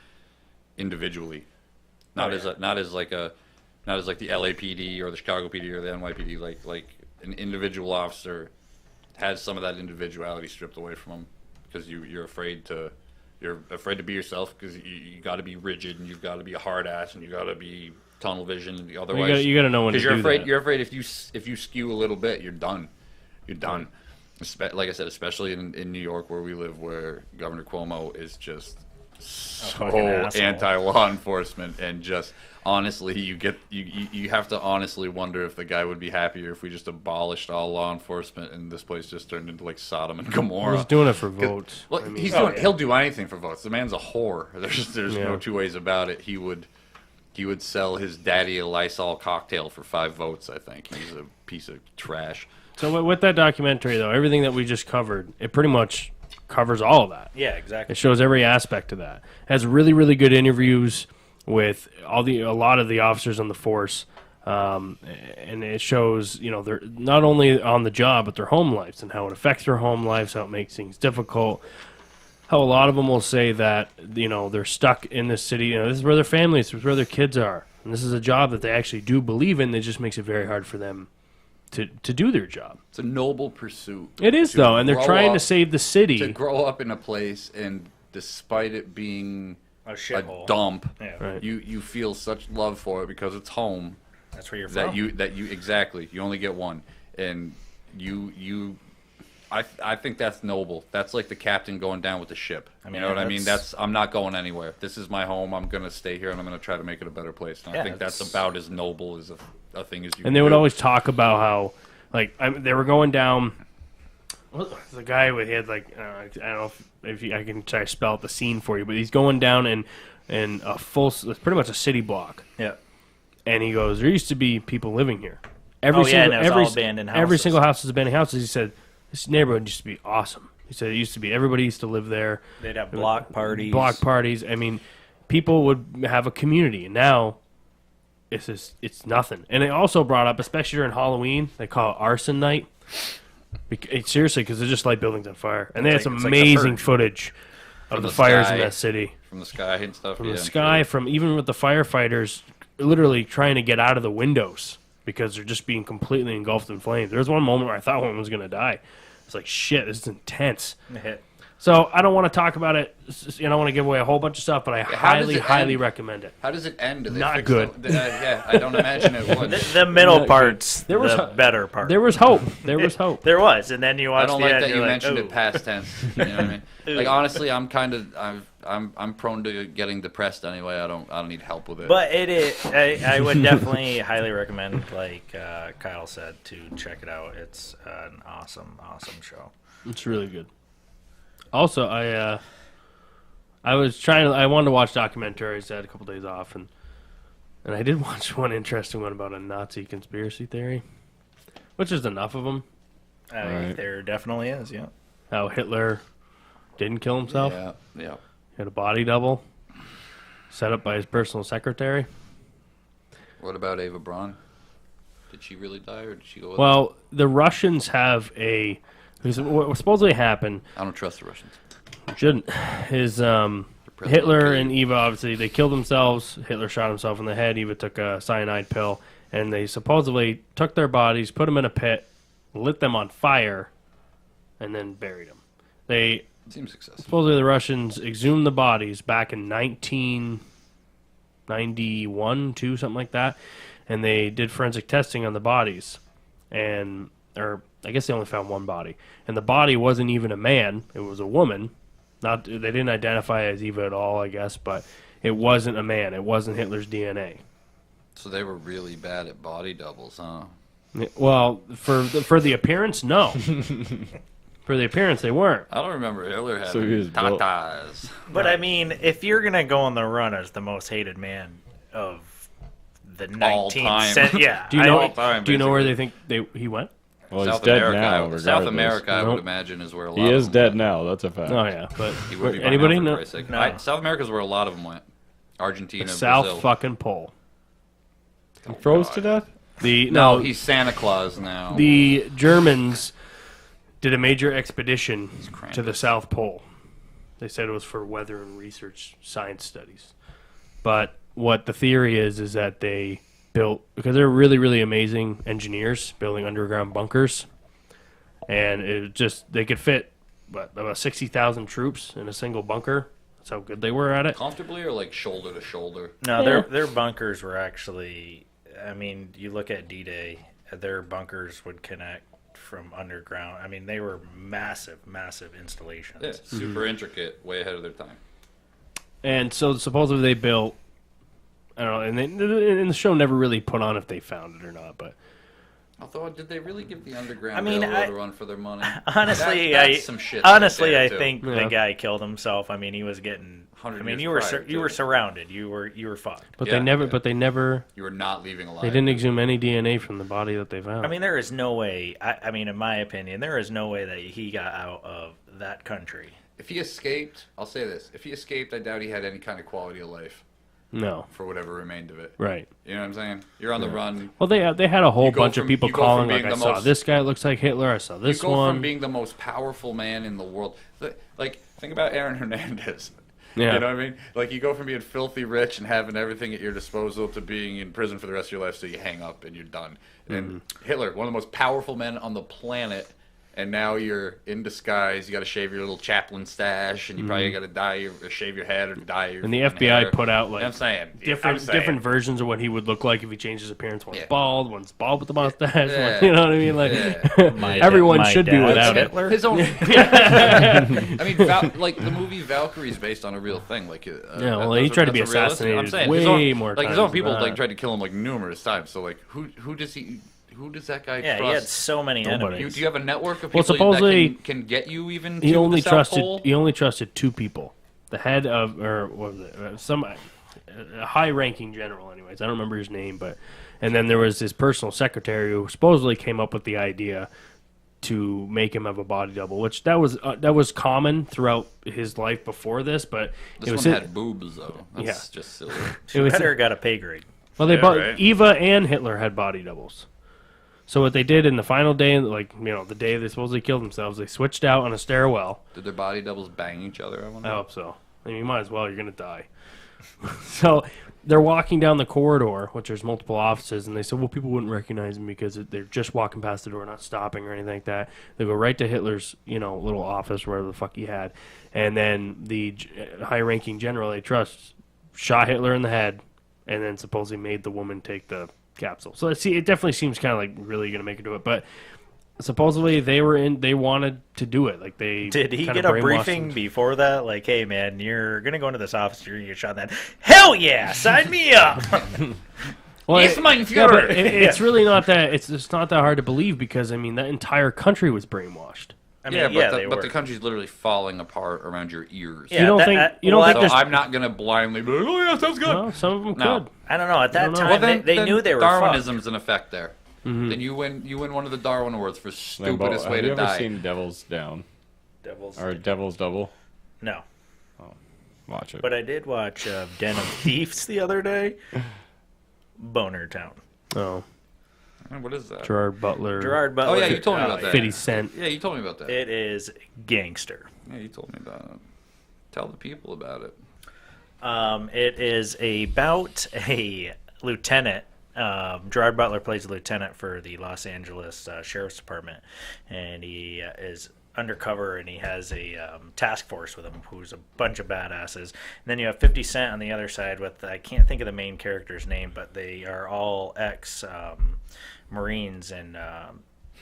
S3: individually, not as like the LAPD or the Chicago PD or the NYPD. Like an individual officer has some of that individuality stripped away from them because you're afraid to be yourself because you got to be rigid and you've got to be a hard ass and you got to be tunnel vision. Otherwise,
S2: you got to know when to do that.
S3: You're afraid if you skew a little bit, you're done. You're done. Like I said, especially in New York where we live, where Governor Cuomo is just so anti-law enforcement, and just honestly, you have to honestly wonder if the guy would be happier if we just abolished all law enforcement and this place just turned into like Sodom and Gomorrah.
S2: He's doing it for votes.
S3: Well, he'll do anything for votes. The man's a whore. There's no two ways about it. He would he would sell his daddy a Lysol cocktail for 5 votes, I think. He's a piece of trash.
S2: So with that documentary, though, everything that we just covered, it pretty much covers all of that.
S4: Yeah, exactly.
S2: It shows every aspect of that. It has really, really good interviews with a lot of the officers on the force, and it shows they're not only on the job but their home lives and how it affects their home lives, how it makes things difficult. How a lot of them will say that they're stuck in this city. This is where their families, this is where their kids are, and this is a job that they actually do believe in. It just makes it very hard for them to do their job.
S3: It's a noble pursuit.
S2: It is, though, and they're trying to save the city.
S3: To grow up in a place, and despite it being
S4: A shithole.
S3: dump,
S4: Yeah.
S2: Right.
S3: you feel such love for it because it's home.
S4: That's where you're
S3: That
S4: from.
S3: you exactly. You only get one, and I think that's noble. That's like the captain going down with the ship.
S4: I mean,
S3: you know what I mean?
S4: that's-
S3: I'm not going anywhere. This is my home. I'm gonna stay here, and I'm gonna try to make it a better place. And I
S4: Yeah,
S3: think that's
S4: it's-
S3: about as noble as a thing as you.
S2: And
S3: can
S2: they would
S3: do.
S2: always talk about how, they were going down. The guy who had I don't know if I can try to spell out the scene for you, but he's going down in a it's pretty much a city block,
S4: Yeah.
S2: and he goes, "There used to be people living here.
S4: And it was all abandoned
S2: every
S4: houses.
S2: single house is abandoned houses." He said, "This neighborhood used to be awesome." He said, "It used to be everybody used to live there.
S4: They'd have block parties.
S2: Block parties. I mean, people would have a community, and now." It's nothing. And they also brought up, especially during Halloween, they call it arson night. Seriously, because they just light buildings on fire. And they had some
S4: it's like the
S2: amazing
S4: purge.
S2: footage of
S3: the
S2: the fires
S3: sky.
S2: in that city.
S3: from the sky and stuff.
S2: From
S3: yeah,
S2: the
S3: I'm
S2: sky,
S3: sure.
S2: from even with the firefighters literally trying to get out of the windows because they're just being completely engulfed in flames. There was one moment where I thought one was going to die. It's like, shit, this is intense. So I don't want to talk about it. I don't want to give away a whole bunch of stuff, but I
S3: how does it
S2: highly
S3: end?
S2: recommend it.
S3: How does it end? Do they
S2: Not
S3: fix
S2: good.
S3: Yeah, I don't imagine it would.
S4: The middle part's
S2: There was
S4: the better part.
S2: There was hope. There was hope.
S4: There was, and then you watch
S3: I don't
S4: the
S3: like
S4: end,
S3: that
S4: you're
S3: you
S4: like,
S3: mentioned
S4: "Ooh."
S3: it past tense. You know what I mean? Like honestly, I'm prone to getting depressed anyway. I don't need help with it.
S4: But it is. I would definitely highly recommend, like Kyle said, to check it out. It's an awesome show.
S2: It's really good. Also, I wanted to watch documentaries. I had a couple days off, and I did watch one interesting one about a Nazi conspiracy theory, which is enough of them.
S1: Right.
S4: There definitely is, yeah.
S2: How Hitler didn't kill himself.
S3: yeah.
S2: He had a body double set up by his personal secretary.
S3: What about Ava Braun? Did she really die, or did she go? With
S2: Well, the Russians have because what supposedly happened,
S3: I don't trust the Russians.
S2: shouldn't, is
S3: President
S2: Hitler
S3: will kill
S2: and
S3: you.
S2: Eva, obviously, they killed themselves. Hitler shot himself in the head. Eva took a cyanide pill. And they supposedly took their bodies, put them in a pit, lit them on fire, and then buried them.
S3: Seems successful.
S2: Supposedly the Russians exhumed the bodies back in 1991, 2, something like that. And they did forensic testing on the bodies. Or I guess they only found one body. And the body wasn't even a man. It was a woman. They didn't identify as Eva at all, I guess, but it wasn't a man. It wasn't Hitler's DNA.
S3: So they were really bad at body doubles, huh?
S2: Well, for the appearance, no. For the appearance, they weren't.
S3: I don't remember Hitler
S1: So he was
S3: having
S1: built-
S3: tatas.
S4: But I mean, if you're gonna go on the run as the most hated man of the
S3: All
S4: 19th
S3: time.
S4: century, yeah.
S2: Do you know?
S3: all time,
S2: do you know where
S3: basically.
S2: they think he went?
S1: Well, he's
S3: South
S1: dead
S3: America,
S1: now.
S3: South
S1: regardless.
S3: America, I
S2: Nope.
S3: would imagine, is where a lot
S1: He
S3: of
S1: is
S3: them
S1: dead
S3: went.
S1: now. That's a fact.
S2: Oh yeah, but
S3: He would be by
S2: anybody
S3: now, for
S2: know?
S3: Christ's sake.
S4: No.
S3: South America is where a lot of them went. Argentina,
S2: South
S3: Brazil.
S2: fucking pole.
S1: He froze to death.
S3: No, he's Santa Claus now.
S2: The Germans did a major expedition
S3: Krampus.
S2: to the South Pole. They said it was for weather and research science studies. But what the theory is that they built, because they're really, really amazing engineers building underground bunkers, and they could fit about 60,000 troops in a single bunker. That's how good they were at it.
S3: Comfortably or like shoulder to shoulder?
S4: No,
S2: Yeah.
S4: their bunkers were actually. I mean, you look at D-Day, their bunkers would connect from underground. I mean, they were massive installations.
S3: Yeah, super intricate, way ahead of their time.
S2: And so supposedly they built, I don't know, and the show never really put on if they found it or not, but
S3: Although, did they really give the underground
S4: I mean,
S3: railroad a run for their money?
S4: Honestly,
S3: That's some shit.
S4: Honestly,
S3: right
S4: I
S3: there,
S4: think
S2: Yeah.
S4: the guy killed himself. I mean, he was getting.
S3: 100
S4: I mean,
S3: years
S4: you
S3: prior,
S4: were
S3: too.
S4: surrounded. You were fucked.
S2: But
S3: Yeah,
S2: they never.
S3: You were not leaving alive.
S2: They didn't exhume any DNA from the body that they found.
S4: I mean, there is no way. I mean, in my opinion, there is no way that he got out of that country.
S3: If he escaped, I'll say this: if he escaped, I doubt he had any kind of quality of life
S2: no.
S3: for whatever remained of it.
S2: Right.
S3: You know what I'm saying? You're on the run.
S2: Well, they had a whole
S3: You go
S2: bunch
S3: from-
S2: of people
S3: you go from
S2: calling
S3: being
S2: like, I
S3: the
S2: saw
S3: most-
S2: this guy looks like Hitler. I saw
S3: You
S2: this
S3: go
S2: one.
S3: from being the most powerful man in the world. Like, think about Aaron Hernandez.
S2: Yeah.
S3: You know what I mean? Like, you go from being filthy rich and having everything at your disposal to being in prison for the rest of your life, so you hang up and you're done. And Hitler, one of the most powerful men on the planet, and now you're in disguise. You got to shave your little chaplain stash, and you probably got to dye or shave your head or dye your.
S2: And the
S3: fucking
S2: FBI
S3: hair.
S2: put out
S3: You know
S2: like
S3: what I'm saying
S2: different versions of what he would look like if he changed his appearance. One's
S3: Yeah.
S2: bald with the mustache.
S3: Yeah.
S2: One, you know what I mean? Like
S3: Yeah.
S2: everyone
S4: My
S2: should be
S4: dad's
S2: without it.
S4: Hitler.
S3: His own. I mean, like the movie Valkyrie is based on a real thing. Like,
S2: Yeah, well, he tried to be assassinated
S3: I'm saying
S2: way
S3: his own,
S2: more
S3: like his
S2: times
S3: own people
S2: than
S3: like
S2: that.
S3: tried to kill him like numerous times. So like, who does that guy
S4: Yeah,
S3: trust?
S4: he had so many
S2: Nobody.
S4: enemies.
S3: Do you have a network of
S2: Well,
S3: people
S2: supposedly,
S3: that can get you even
S2: He
S3: to
S2: only
S3: the South
S2: trusted
S3: Pole?
S2: he only trusted two people. The head of or what was it? Some a high-ranking general. Anyways, I don't remember his name, but and then there was his personal secretary who supposedly came up with the idea to make him have a body double, which that was common throughout his life before this, but
S3: This
S2: it was
S3: one had boobs though. That's just silly.
S2: it was
S4: Better got a pay grade.
S2: well they
S5: Yeah,
S2: both
S5: right.
S2: Eva and Hitler had body doubles. So what they did in the final day, like the day they supposedly killed themselves, they switched out on a stairwell.
S3: Did their body doubles bang each other? I wonder.
S2: I hope so. I mean, you might as well. You're gonna die. So they're walking down the corridor, which there's multiple offices, and they said, well, people wouldn't recognize them because they're just walking past the door, not stopping or anything like that. They go right to Hitler's, little office, wherever the fuck he had, and then the high-ranking general they trust shot Hitler in the head, and then supposedly made the woman take the capsule. So it definitely seems kind of like really gonna make it to it, but. Supposedly they wanted to do it. Like they
S4: Did he
S2: kinda
S4: get a
S2: brainwashed
S4: briefing
S2: them.
S4: before that? Like, hey man, you're gonna go into this office, you're gonna get shot. Then, hell yeah, sign me up.
S2: Well,
S3: Yes, mein
S2: yeah,
S3: Führer.
S2: but it's really not that. It's not that hard to believe because I mean that entire country was brainwashed.
S4: I mean,
S3: Yeah, but,
S4: they
S3: but
S4: were.
S3: the country's literally falling apart around your ears.
S4: Yeah,
S2: You don't think
S3: So
S2: there's
S3: I'm not gonna blindly be like, oh yeah, sounds good.
S2: no, some of them
S3: No.
S2: could.
S4: I don't know. At that
S2: don't know.
S4: time,
S3: Well, then,
S4: they
S3: then
S4: knew they were
S3: Darwinism's in effect there.
S2: Mm-hmm.
S3: Then you win one of the Darwin Awards for
S1: Lambo,
S3: stupidest way
S1: have
S3: to
S1: you ever
S3: die.
S1: seen Devil's Down
S4: Devils.
S1: or Devil's Double?
S4: No,
S1: Watch it.
S4: but I did watch Den of Thieves the other day. Boner Town.
S2: Oh,
S3: What is that?
S2: Gerard Butler,
S4: Gerard Butler.
S3: Oh yeah, you told me about that.
S2: 50 Cent.
S3: Yeah, you told me about that.
S4: It is gangster.
S3: Yeah, you told me about it. Tell the people about it.
S4: It is about a lieutenant. Gerard Butler plays a lieutenant for the Los Angeles Sheriff's Department, and he is undercover, and he has a task force with him who's a bunch of badasses. And then you have 50 Cent on the other side with, I can't think of the main character's name, but they are all ex-Marines and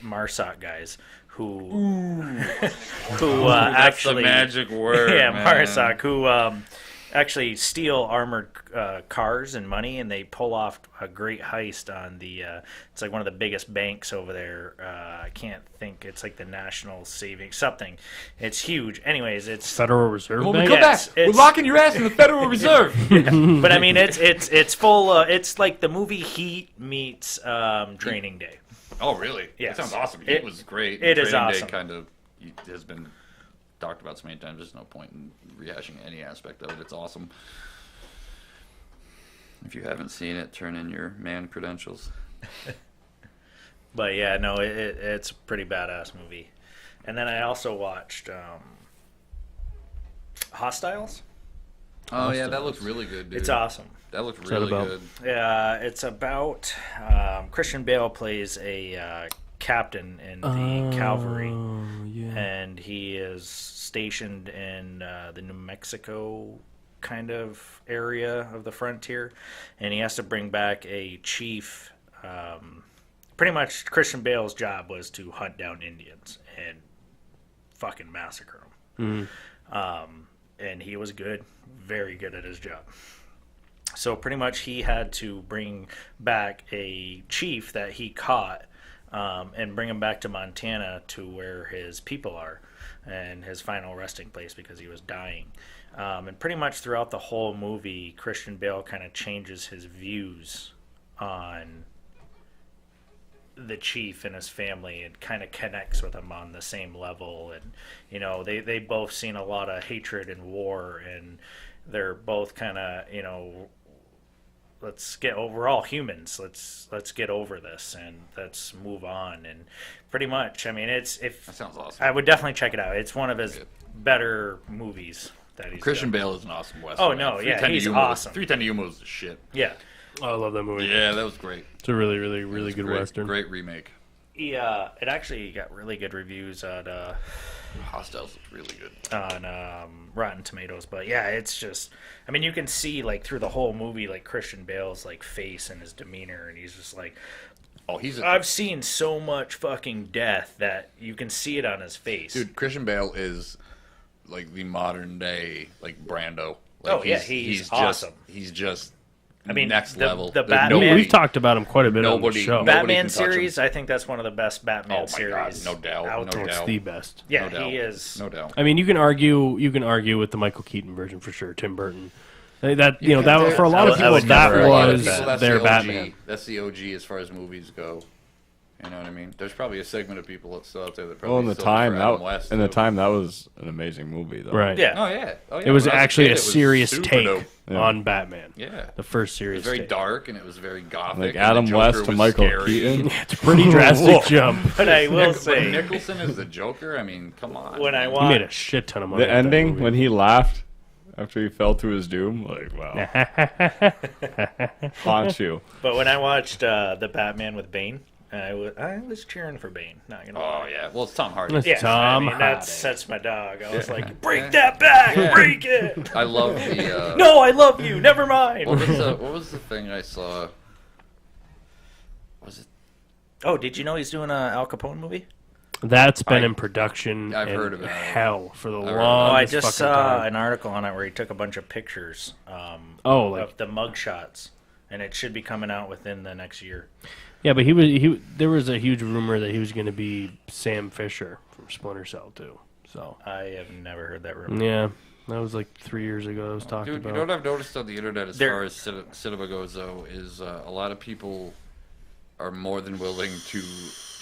S4: MARSOC guys who
S3: That's
S4: actually...
S3: the magic word.
S4: yeah,
S3: man.
S4: MARSOC, who actually steal armored cars and money, and they pull off a great heist on the it's like one of the biggest banks over there. I can't think, it's like the National Savings something. It's huge. Anyways, it's
S2: Federal Reserve
S3: When we
S2: Bank.
S3: come
S4: Yes,
S3: back, we're
S4: it's-
S3: locking your ass in the Federal Reserve.
S4: but I mean it's full it's like the movie Heat meets Training Day.
S3: Oh, really?
S4: Yes.
S3: That sounds awesome.
S4: It-
S3: It was great.
S4: it is
S3: Training
S4: awesome.
S3: Day kind of has been talked about so many times. There's no point in rehashing any aspect of it. It's awesome. If you haven't seen it, turn in your man credentials.
S4: But yeah, no, it's a pretty badass movie. And then I also watched Hostiles.
S3: Oh yeah, that looks really good, dude.
S4: It's awesome.
S3: That looks
S2: that
S3: really
S2: about?
S3: good.
S4: It's about Christian Bale plays a captain in the cavalry,
S2: Oh, yeah.
S4: and he is stationed in the New Mexico kind of area of the frontier, and he has to bring back a chief. Pretty much, Christian Bale's job was to hunt down Indians and fucking massacre them. And he was good, very good at his job. So pretty much he had to bring back a chief that he caught and bring him back to Montana to where his people are and his final resting place because he was dying. And pretty much throughout the whole movie, Christian Bale kind of changes his views on the chief and his family and kind of connects with him on the same level. And, you know, they both seen a lot of hatred and war, and they're both kind of, you know, we're all humans. Let's get over this and let's move on. And pretty much, I mean,
S3: That sounds awesome.
S4: I would definitely check it out. It's one of his better movies that he's
S3: Christian
S4: done.
S3: Bale is an awesome Western.
S4: Oh, no,
S3: man.
S4: yeah,
S3: 310 to
S4: he's
S3: Yuma
S4: awesome.
S3: 310 to Yuma was the shit.
S4: Yeah.
S2: Oh, I love that movie.
S3: Yeah, that was great.
S2: It's a really, really, really good
S3: Great,
S2: Western.
S3: Great remake.
S4: It actually got really good reviews
S3: Hostiles was really good.
S4: on Rotten Tomatoes. But yeah, it's just, I mean, you can see like through the whole movie, like Christian Bale's like face and his demeanor, and he's just like,
S3: Oh,
S4: I've seen so much fucking death that you can see it on his face.
S3: dude. Christian Bale is like the modern day like Brando. Like,
S4: Oh, yeah, he's awesome.
S3: He's just.
S4: I mean,
S3: next
S4: the
S3: level.
S4: the
S3: There's
S4: Batman-
S3: nobody-
S2: We've talked about him quite a bit on the
S3: Nobody-
S2: show.
S3: Bat-
S4: Batman
S3: can touch him.
S4: series, I think that's one of the best Batman
S3: Oh my
S4: series.
S3: God, no doubt,
S4: out
S3: no
S4: there.
S2: It's
S3: doubt.
S2: the best.
S4: Yeah,
S3: No doubt.
S4: he is.
S3: No doubt.
S2: I mean, you can argue with the Michael Keaton version for sure. Tim Burton. That you know that for a lot of
S4: I
S2: people
S4: would
S2: that
S4: never argue
S2: was
S4: with that.
S3: That's
S2: their
S3: the OG.
S2: Batman.
S3: That's the OG as far as movies go. You know what I mean? There's probably a segment of people that still out there that probably.
S1: Well, in the
S3: still
S1: time
S3: prefer Adam
S1: that
S3: West,
S1: in the
S3: too.
S1: time that was an amazing movie though.
S2: Right.
S4: Yeah.
S3: Oh yeah. Oh yeah.
S2: It was
S3: When I
S2: actually
S3: kid,
S2: a
S3: it was
S2: serious
S3: super
S2: take
S3: dope.
S1: Yeah.
S2: on Batman.
S3: Yeah.
S2: The first
S3: It
S2: serious
S3: was very
S2: take.
S3: dark and it was very gothic.
S1: Like
S3: and
S1: Adam
S3: the Joker
S1: West to
S3: was
S1: Michael
S3: scary.
S1: Keaton.
S2: It's a pretty drastic jump.
S4: But I will
S3: But
S4: say,
S3: Nicholson is the Joker. I mean, come on.
S4: when I
S2: He made a
S4: watched,
S2: shit ton of money.
S1: The
S2: with that
S1: ending
S2: movie.
S1: when he laughed after he fell to his doom, like wow, haunt you.
S4: but when I watched the Batman with Bane, I was cheering for Bane. Not gonna
S3: Oh
S4: lie.
S3: yeah. Well, it's Tom Hardy.
S2: That's
S4: Yeah,
S2: Tom
S4: I mean,
S2: Hardy.
S4: that's my dog. I was like, break that back, break it.
S3: I love the.
S4: No, I love you. Never mind.
S3: What was the thing I saw? Was it?
S4: Oh, did you know he's doing a Al Capone movie?
S2: That's been in production.
S3: I've
S2: in
S3: heard about it.
S2: hell for the
S3: heard about it.
S4: Oh,
S2: longest
S4: I just
S2: fucking
S4: saw
S2: time.
S4: an article on it where he took a bunch of pictures
S2: Like
S4: of the mug shots, and it should be coming out within the next year.
S2: yeah, but he there was a huge rumor that he was going to be Sam Fisher from Splinter Cell too. So
S4: I have never heard that rumor.
S2: yeah, that was like 3 years ago. It was talked
S3: Dude,
S2: about.
S3: you know what I've noticed on the internet as
S4: There-
S3: far as cinema goes, though, is a lot of people are more than willing to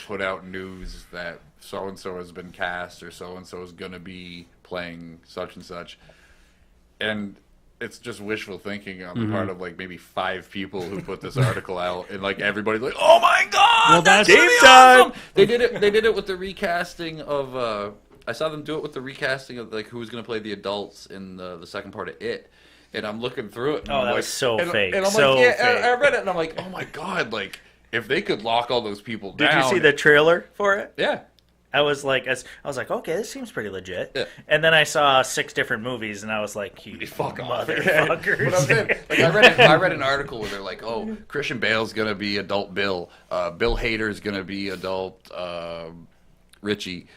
S3: put out news that so-and-so has been cast or so-and-so is going to be playing such and such. And it's just wishful thinking on the part of, like, maybe 5 people who put this article out. And, like, everybody's like, oh, my God,
S2: Well,
S3: that's
S2: that's-
S3: gonna be
S4: Game time!
S3: awesome! They did it with the recasting of... I saw them do it with the recasting of like who's going to play the adults in the second part of It, and I'm looking through it. And
S4: Oh,
S3: I'm
S4: that
S3: like,
S4: was so
S3: and,
S4: fake,
S3: And I'm
S4: so
S3: like, yeah,
S4: fake.
S3: I read it, and I'm like, oh my God, like if they could lock all those people
S4: Did
S3: down.
S4: you see the trailer for it?
S3: Yeah.
S4: I was like, okay, this seems pretty legit.
S3: Yeah.
S4: And then I saw 6 different movies, and I was like, you
S3: Fuck off.
S4: motherfuckers.
S3: But I'm saying, like, I read an article where they're like, oh, Christian Bale's going to be adult Bill. Bill Hader's going to be adult Richie.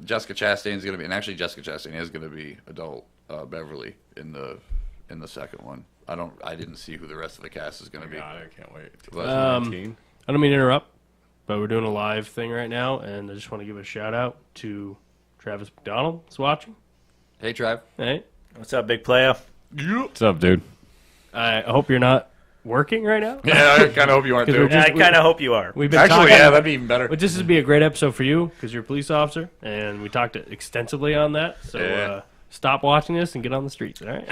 S3: Jessica Chastain's going to be, and actually Jessica Chastain is going to be adult Beverly in the second one. I didn't see who the rest of the cast is going to be.
S1: God, I can't wait.
S3: But-
S1: 2019.
S2: I don't mean to interrupt, but we're doing a live thing right now, and I just want to give a shout out to Travis McDonald. Who's watching?
S3: Hey, Trav.
S2: Hey,
S4: What's up, big player?
S1: What's up, dude?
S2: I hope you're not working right now.
S3: Yeah, I kind of hope you aren't
S2: 'Cause
S3: too.
S2: we're just-
S4: I kind of hope you are.
S2: We've been
S3: Actually,
S2: talking.
S3: yeah, that'd be even better.
S2: But this would be a great episode for you because you're a police officer, and we talked extensively on that. So
S3: Yeah.
S2: stop watching this and get on the streets. All right.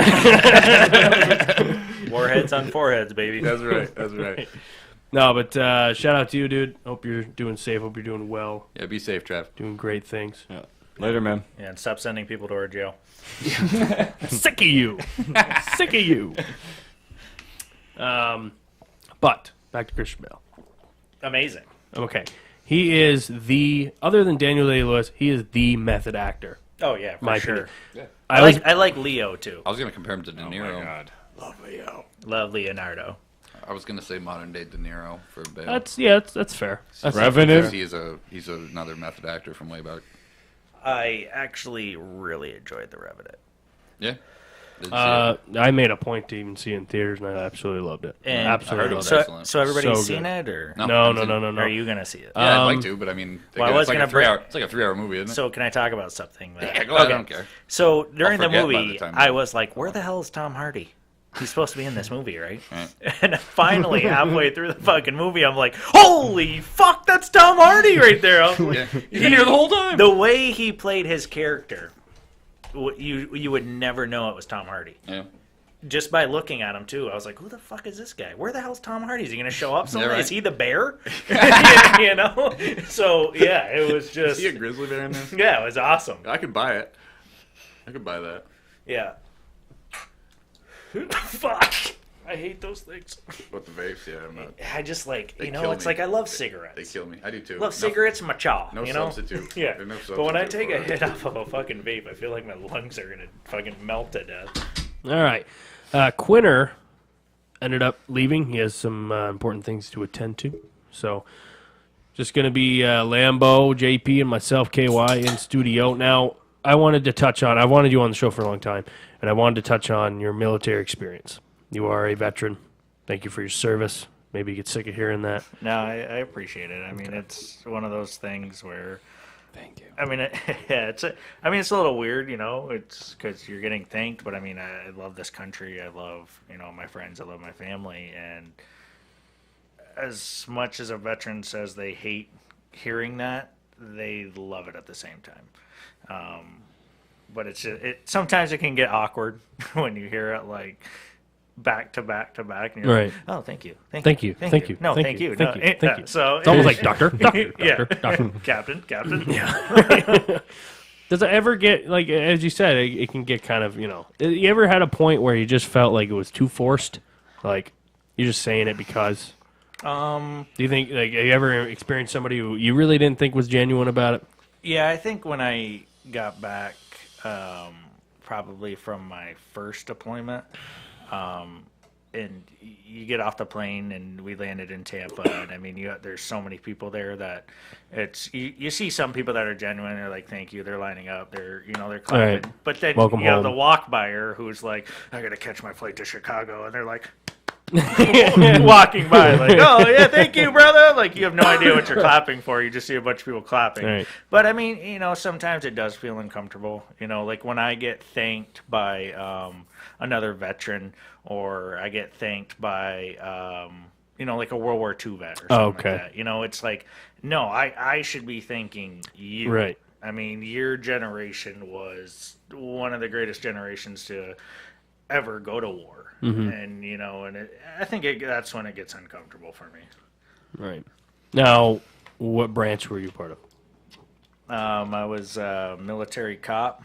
S4: Warheads on foreheads, baby.
S3: That's right. That's right.
S2: No, but shout out to you, dude. Hope you're doing safe. Hope you're doing well.
S3: Yeah, be safe, Trav.
S2: Doing great things.
S1: Yeah. Later, man.
S4: Yeah, and stop sending people to our jail.
S2: Sick of you. Sick of you. But back to Christian Bale.
S4: Amazing.
S2: Okay. He is other than Daniel Day-Lewis, he is the method actor.
S4: Oh yeah, for
S2: My
S4: sure.
S2: opinion.
S4: I like Leo too.
S3: I was gonna compare him to De
S1: Oh
S3: Niro.
S1: my God. Love Leo.
S4: Love Leonardo.
S3: I was gonna say modern day De Niro for Bale.
S2: That's fair. That's
S1: Revenant.
S3: He's another method actor from way back.
S4: I actually really enjoyed The Revenant.
S3: Yeah. Did you see it?
S2: I made a point to even see it in theaters, and I absolutely loved it.
S4: And
S2: Absolutely
S3: I heard it
S2: loved
S3: was
S2: it.
S3: excellent.
S4: So everybody's
S2: So
S4: seen
S2: good.
S4: it, or
S2: No.
S4: are you gonna see it?
S3: Yeah, I'd like to, but I mean,
S4: Well, I
S3: again,
S4: was
S3: it's like
S4: gonna
S3: a 3 hour. It's like a 3 hour movie, isn't it?
S4: So can I talk about something?
S3: Yeah, go ahead. I don't care.
S4: So during the
S3: forget by
S4: movie,
S3: the time
S4: I
S3: that-
S4: was like, "Where the hell is Tom Hardy? He's supposed to be in this movie, right?"
S3: Right.
S4: And finally, halfway through the fucking movie, I'm like, "Holy fuck, that's Tom Hardy right there!" I was like,
S3: Yeah. You've been here the whole time.
S4: the way he played his character, you would never know it was Tom Hardy.
S3: Yeah.
S4: Just by looking at him too, I was like, "Who the fuck is this guy? Where the hell's Tom Hardy? Is he gonna show up somewhere?
S3: right.
S4: Is he the bear?" You know. So yeah, it was just
S5: Is he a grizzly bear in this?
S4: yeah, it was awesome.
S5: I could buy it. I could buy that.
S4: Yeah. Fuck. I hate those things.
S5: But the vapes, yeah, I'm not.
S4: I just like,
S5: They
S4: you know,
S5: kill
S4: it's
S5: me.
S4: like I love
S5: They
S4: cigarettes.
S5: kill me. I do too.
S4: Love cigarettes, my chaw.
S5: No
S4: you know?
S5: substitute.
S4: Yeah.
S5: There's no
S4: But when I
S5: substitute
S4: take a
S5: for it.
S4: hit off of a fucking vape, I feel like my lungs are gonna fucking melt to death.
S2: All right. Quinner ended up leaving. He has some important things to attend to. So just going to be Lambo, JP, and myself, KY, in studio. Now, I wanted you on the show for a long time, and I wanted to touch on your military experience. You are a veteran. Thank you for your service. Maybe you get sick of hearing that.
S4: No, I appreciate it. I mean, it's one of those things where,
S2: Thank you.
S4: I mean, it's a little weird, you know. It's because you're getting thanked, but I mean, I love this country. I love, you know, my friends. I love my family, and as much as a veteran says they hate hearing that, they love it at the same time. But sometimes it can get awkward when you hear it like back to back to back, and you're
S2: Right.
S4: like, "Oh, thank you,
S2: Thank you.
S4: no,
S2: Thank
S4: thank
S2: you.
S4: you,
S2: Thank
S4: no,
S2: you. Thank you.
S4: So
S2: It's almost like doctor.
S4: yeah,
S2: Doctor.
S4: captain.
S2: Does it ever get, like, as you said, it can get kind of, you know, you ever had a point where you just felt like it was too forced? Like, you're just saying it because? Do you think, like, have you ever experienced somebody who you really didn't think was genuine about it?
S4: Yeah, I think when I got back, probably from my first deployment, and you get off the plane, and we landed in Tampa, and I mean, there's so many people there that it's you see some people that are genuine. They're like, "Thank you." They're lining up. They're clapping.
S2: Right.
S4: But then
S2: Welcome
S4: you have
S2: home.
S4: the walk buyer who's like, "I got to catch my flight to Chicago," and they're like. Walking by, like, "Oh yeah, thank you, brother." Like, you have no idea what you're clapping for. You just see a bunch of people clapping.
S2: Right.
S4: But I mean, you know, sometimes it does feel uncomfortable. You know, like when I get thanked by another veteran, or I get thanked by you know, like a World War II vet or something
S2: okay.
S4: like that. You know, it's like, no, I should be thanking you.
S2: Right.
S4: I mean, your generation was one of the greatest generations to ever go to war. And, you know, I think that's when it gets uncomfortable for me.
S2: Right. Now, what branch were you part of?
S4: I was a military cop,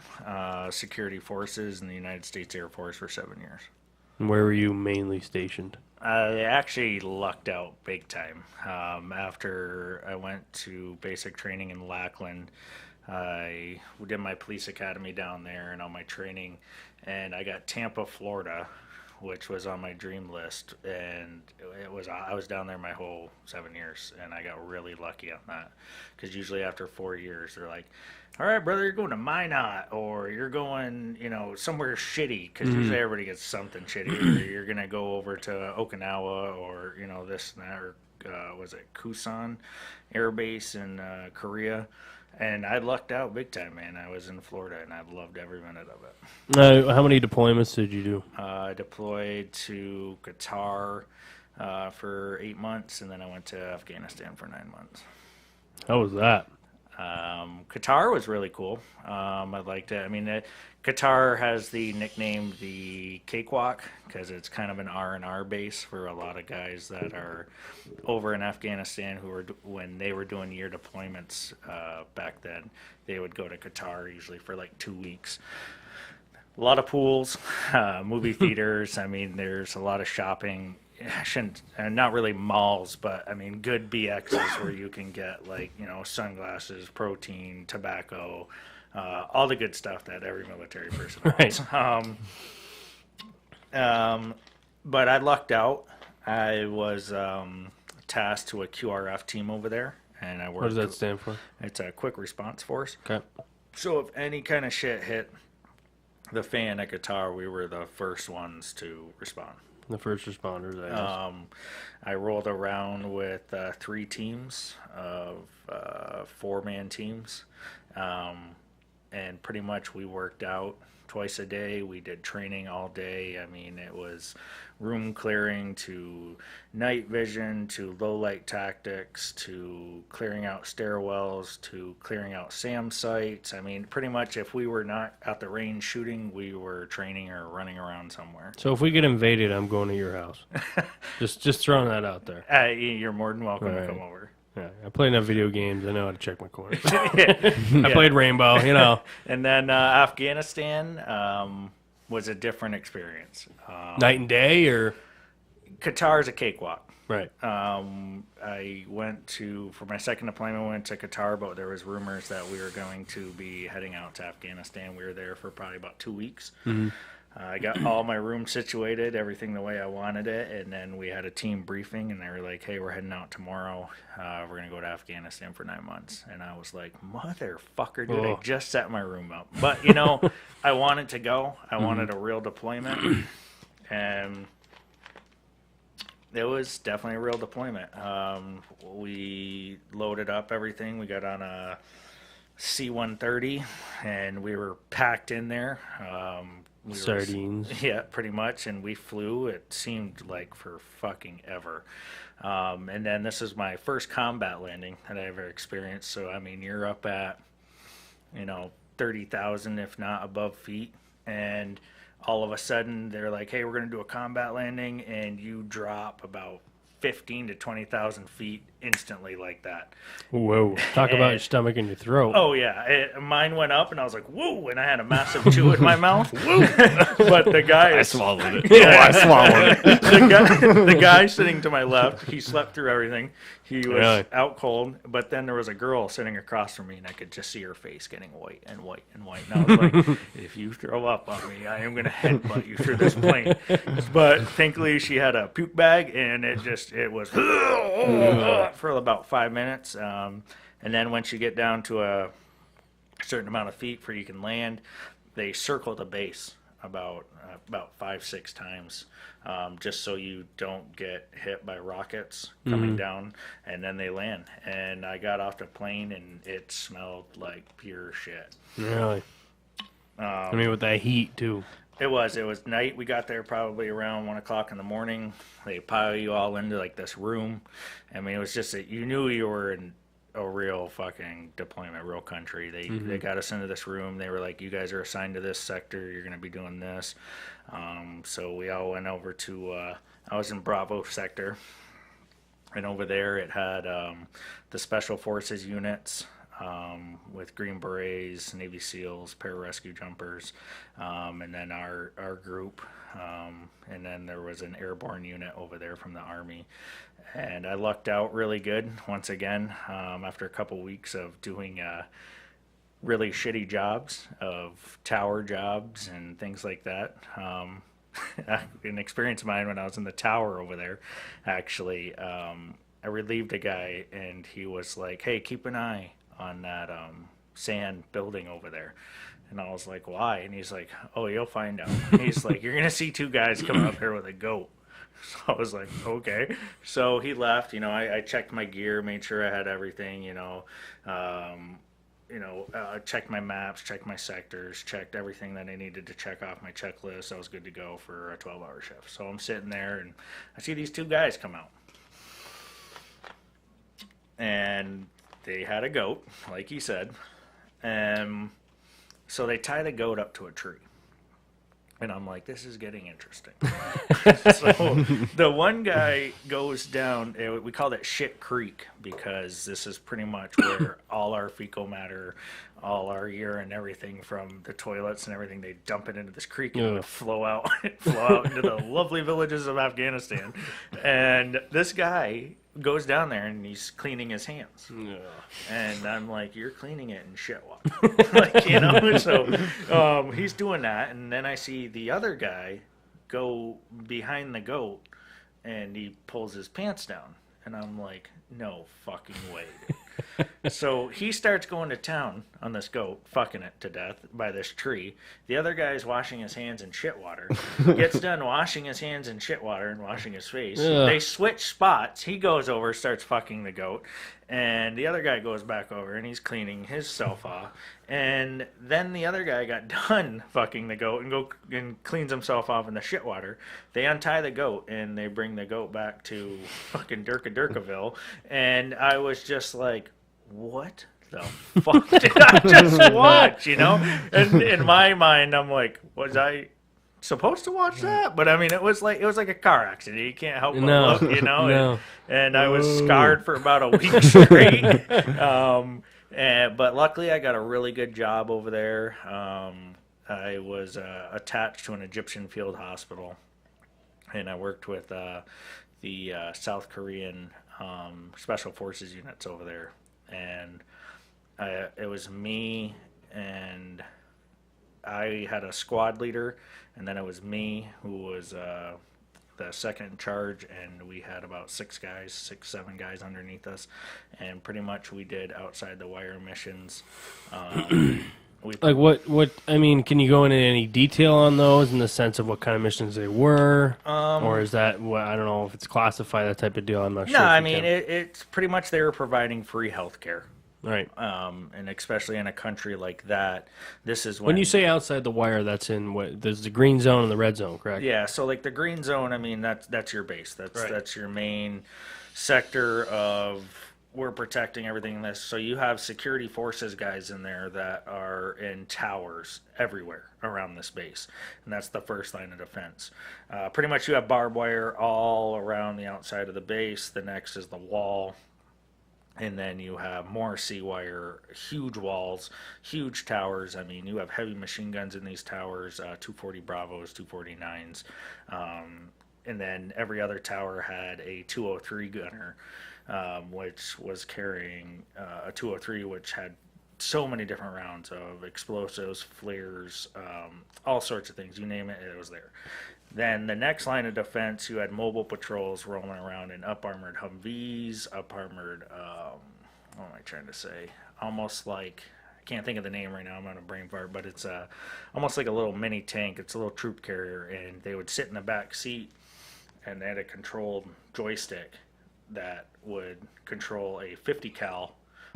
S4: security forces in the United States Air Force for 7 years.
S2: And where were you mainly stationed?
S4: I actually lucked out big time. After I went to basic training in Lackland, I did my police academy down there and all my training, and I got Tampa, Florida, which was on my dream list, and I was down there my whole 7 years, and I got really lucky on that, because usually after 4 years they're like, "All right, brother, you're going to Minot, or you're going, you know, somewhere shitty," because usually everybody gets something shitty. Or you're gonna go over to Okinawa, or, you know, this and that, or was it Kusan Air Base in Korea. And I lucked out big time, man. I was in Florida, and I've loved every minute of it.
S2: How many deployments did you do?
S4: I deployed to Qatar for 8 months, and then I went to Afghanistan for 9 months.
S2: How was that?
S4: Qatar was really cool. I liked it. I mean, Qatar has the nickname the Cakewalk because it's kind of an R&R base for a lot of guys that are over in Afghanistan who were, when they were doing year deployments back then, they would go to Qatar usually for like 2 weeks. A lot of pools, movie theaters. I mean, there's a lot of shopping. Not really malls, but I mean good BXs where you can get, like, you know, sunglasses, protein, tobacco, all the good stuff that every military person wants. But I lucked out. I was tasked to a QRF team over there, and I worked.
S2: What does that stand for?
S4: It's a quick response force.
S2: Okay.
S4: So if any kind of shit hit the fan at Qatar, we were the first ones to respond.
S2: The first responders, I guess.
S4: I rolled around with 3 teams of 4-man teams, and pretty much we worked out twice a day. We did training all day. I mean, it was room clearing to night vision to low light tactics to clearing out stairwells to clearing out SAM sites. I mean, pretty much if we were not at the range shooting, we were training or running around somewhere.
S2: So if we get invaded, I'm going to your house. just throwing that out there.
S4: You're more than welcome to come over.
S2: Yeah, I play enough video games. I know how to check my corners. I played Rainbow, you know.
S4: And then Afghanistan was a different experience.
S2: Night and day, or
S4: Qatar is a cakewalk.
S2: right?
S4: I went for my second deployment, went to Qatar, but there was rumors that we were going to be heading out to Afghanistan. We were there for probably about 2 weeks.
S2: Mm-hmm.
S4: I got all my room situated, everything the way I wanted it, and then we had a team briefing, and they were like, hey, we're heading out tomorrow. We're going to go to Afghanistan for 9 months. And I was like, motherfucker, dude, I just set my room up. But, you know, I wanted to go. I wanted a real deployment. And it was definitely a real deployment. We loaded up everything. We got on a C-130, and we were packed in there.
S2: Sardines.
S4: Yeah, pretty much. And we flew. It seemed like for fucking ever. And then this is my first combat landing that I ever experienced. So, I mean, you're up at, 30,000, if not above feet. And all of a sudden, they're like, hey, we're going to do a combat landing. And you drop about 15 to 20,000 feet instantly like that.
S2: Whoa. Talk about your stomach and your throat.
S4: Oh, yeah. Mine went up, and I was like, whoa, and I had a massive chew in my mouth. But the guy...
S1: I swallowed it.
S4: Yeah.
S1: I swallowed it.
S4: The guy sitting to my left, he slept through everything. He was
S2: Really?
S4: out cold, but then there was a girl sitting across from me, and I could just see her face getting white and white and white. And I was like, if you throw up on me, I am going to headbutt you through this plane. But thankfully, she had a puke bag, and it was for about 5 minutes. And then once you get down to a certain amount of feet where you can land, they circle the base about 5-6 times, just so you don't get hit by rockets coming down, and then they land. And I got off the plane, and it smelled like pure shit.
S2: Really? I mean, with that heat, too.
S4: It was night. We got there probably around 1 o'clock in the morning. They pile you all into like this room. I mean, it was just that you knew you were in a real fucking deployment, real country. They got us into this room. They were like, you guys are assigned to this sector. You're going to be doing this. So we all went over to, I was in Bravo sector. And over there it had the Special Forces units, with Green Berets, Navy SEALs, pararescue jumpers, and then our group. And then there was an airborne unit over there from the Army. And I lucked out really good once again after a couple weeks of doing really shitty jobs, of tower jobs and things like that. An experience of mine when I was in the tower over there, actually, I relieved a guy, and he was like, hey, keep an eye on that sand building over there. And I was like, why? And he's like, oh, you'll find out. He's like, you're going to see 2 guys coming up here with a goat. So I was like, okay. So he left. I checked my gear, made sure I had everything, checked my maps, checked my sectors, checked everything that I needed to check off my checklist. I was good to go for a 12-hour shift. So I'm sitting there, and I see these 2 guys come out. And they had a goat, like he said. And so they tie the goat up to a tree. And I'm like, this is getting interesting. So the one guy goes down, we call it Shit Creek, because this is pretty much where all our fecal matter, all our urine, everything from the toilets and everything, they dump it into this creek and it'll flow out into the lovely villages of Afghanistan. And this guy goes down there and he's cleaning his hands. Yeah. And I'm like, you're cleaning it in shit water. So he's doing that. And then I see the other guy go behind the goat and he pulls his pants down. And I'm like, no fucking way, dude. So he starts going to town on this goat, fucking it to death by this tree. The other guy's washing his hands in shit water. Gets done washing his hands in shit water and washing his face.
S2: Ugh.
S4: They switch spots. He goes over, starts fucking the goat. And the other guy goes back over and he's cleaning himself off. And then the other guy got done fucking the goat and cleans himself off in the shit water. They untie the goat and they bring the goat back to fucking Durkaville. And I was just like, what the fuck did I just watch? You know? And in my mind, I'm like, was I supposed to watch that? But I mean, it was like a car accident. You can't help but look, you know.
S2: No.
S4: And I was scarred for about a week straight. But luckily, I got a really good job over there. I was attached to an Egyptian field hospital, and I worked with the South Korean special forces units over there. And it was me, and I had a squad leader, and then it was me who was the second in charge, and we had about 7 guys underneath us, and pretty much we did outside the wire missions.
S2: Like what? I mean, can you go into any detail on those in the sense of what kind of missions they were, or is that I don't know if it's classified that type of deal. I'm not sure.
S4: No, I mean it's pretty much they were providing free health care.
S2: Right.
S4: And especially in a country like that, this is
S2: when you say outside the wire, that's in what? There's the green zone and the red zone, correct?
S4: Yeah. So like the green zone, I mean that's your base. That's your main sector of we're protecting everything in this. So you have security forces guys in there that are in towers everywhere around this base, and that's the first line of defense. Pretty much you have barbed wire all around the outside of the base. The next is the wall. And then you have more C-wire, huge walls, huge towers. I mean, you have heavy machine guns in these towers, 240 Bravos, 249s. And then every other tower had a 203 gunner, which was carrying a 203, which had so many different rounds of explosives, flares, all sorts of things. You name it, it was there. Then the next line of defense, you had mobile patrols rolling around in up-armored Humvees, up-armored, what am I trying to say? Almost like, I can't think of the name right now, I'm on a brain fart, but it's almost like a little mini tank. It's a little troop carrier, and they would sit in the back seat, and they had a controlled joystick that would control a 50 cal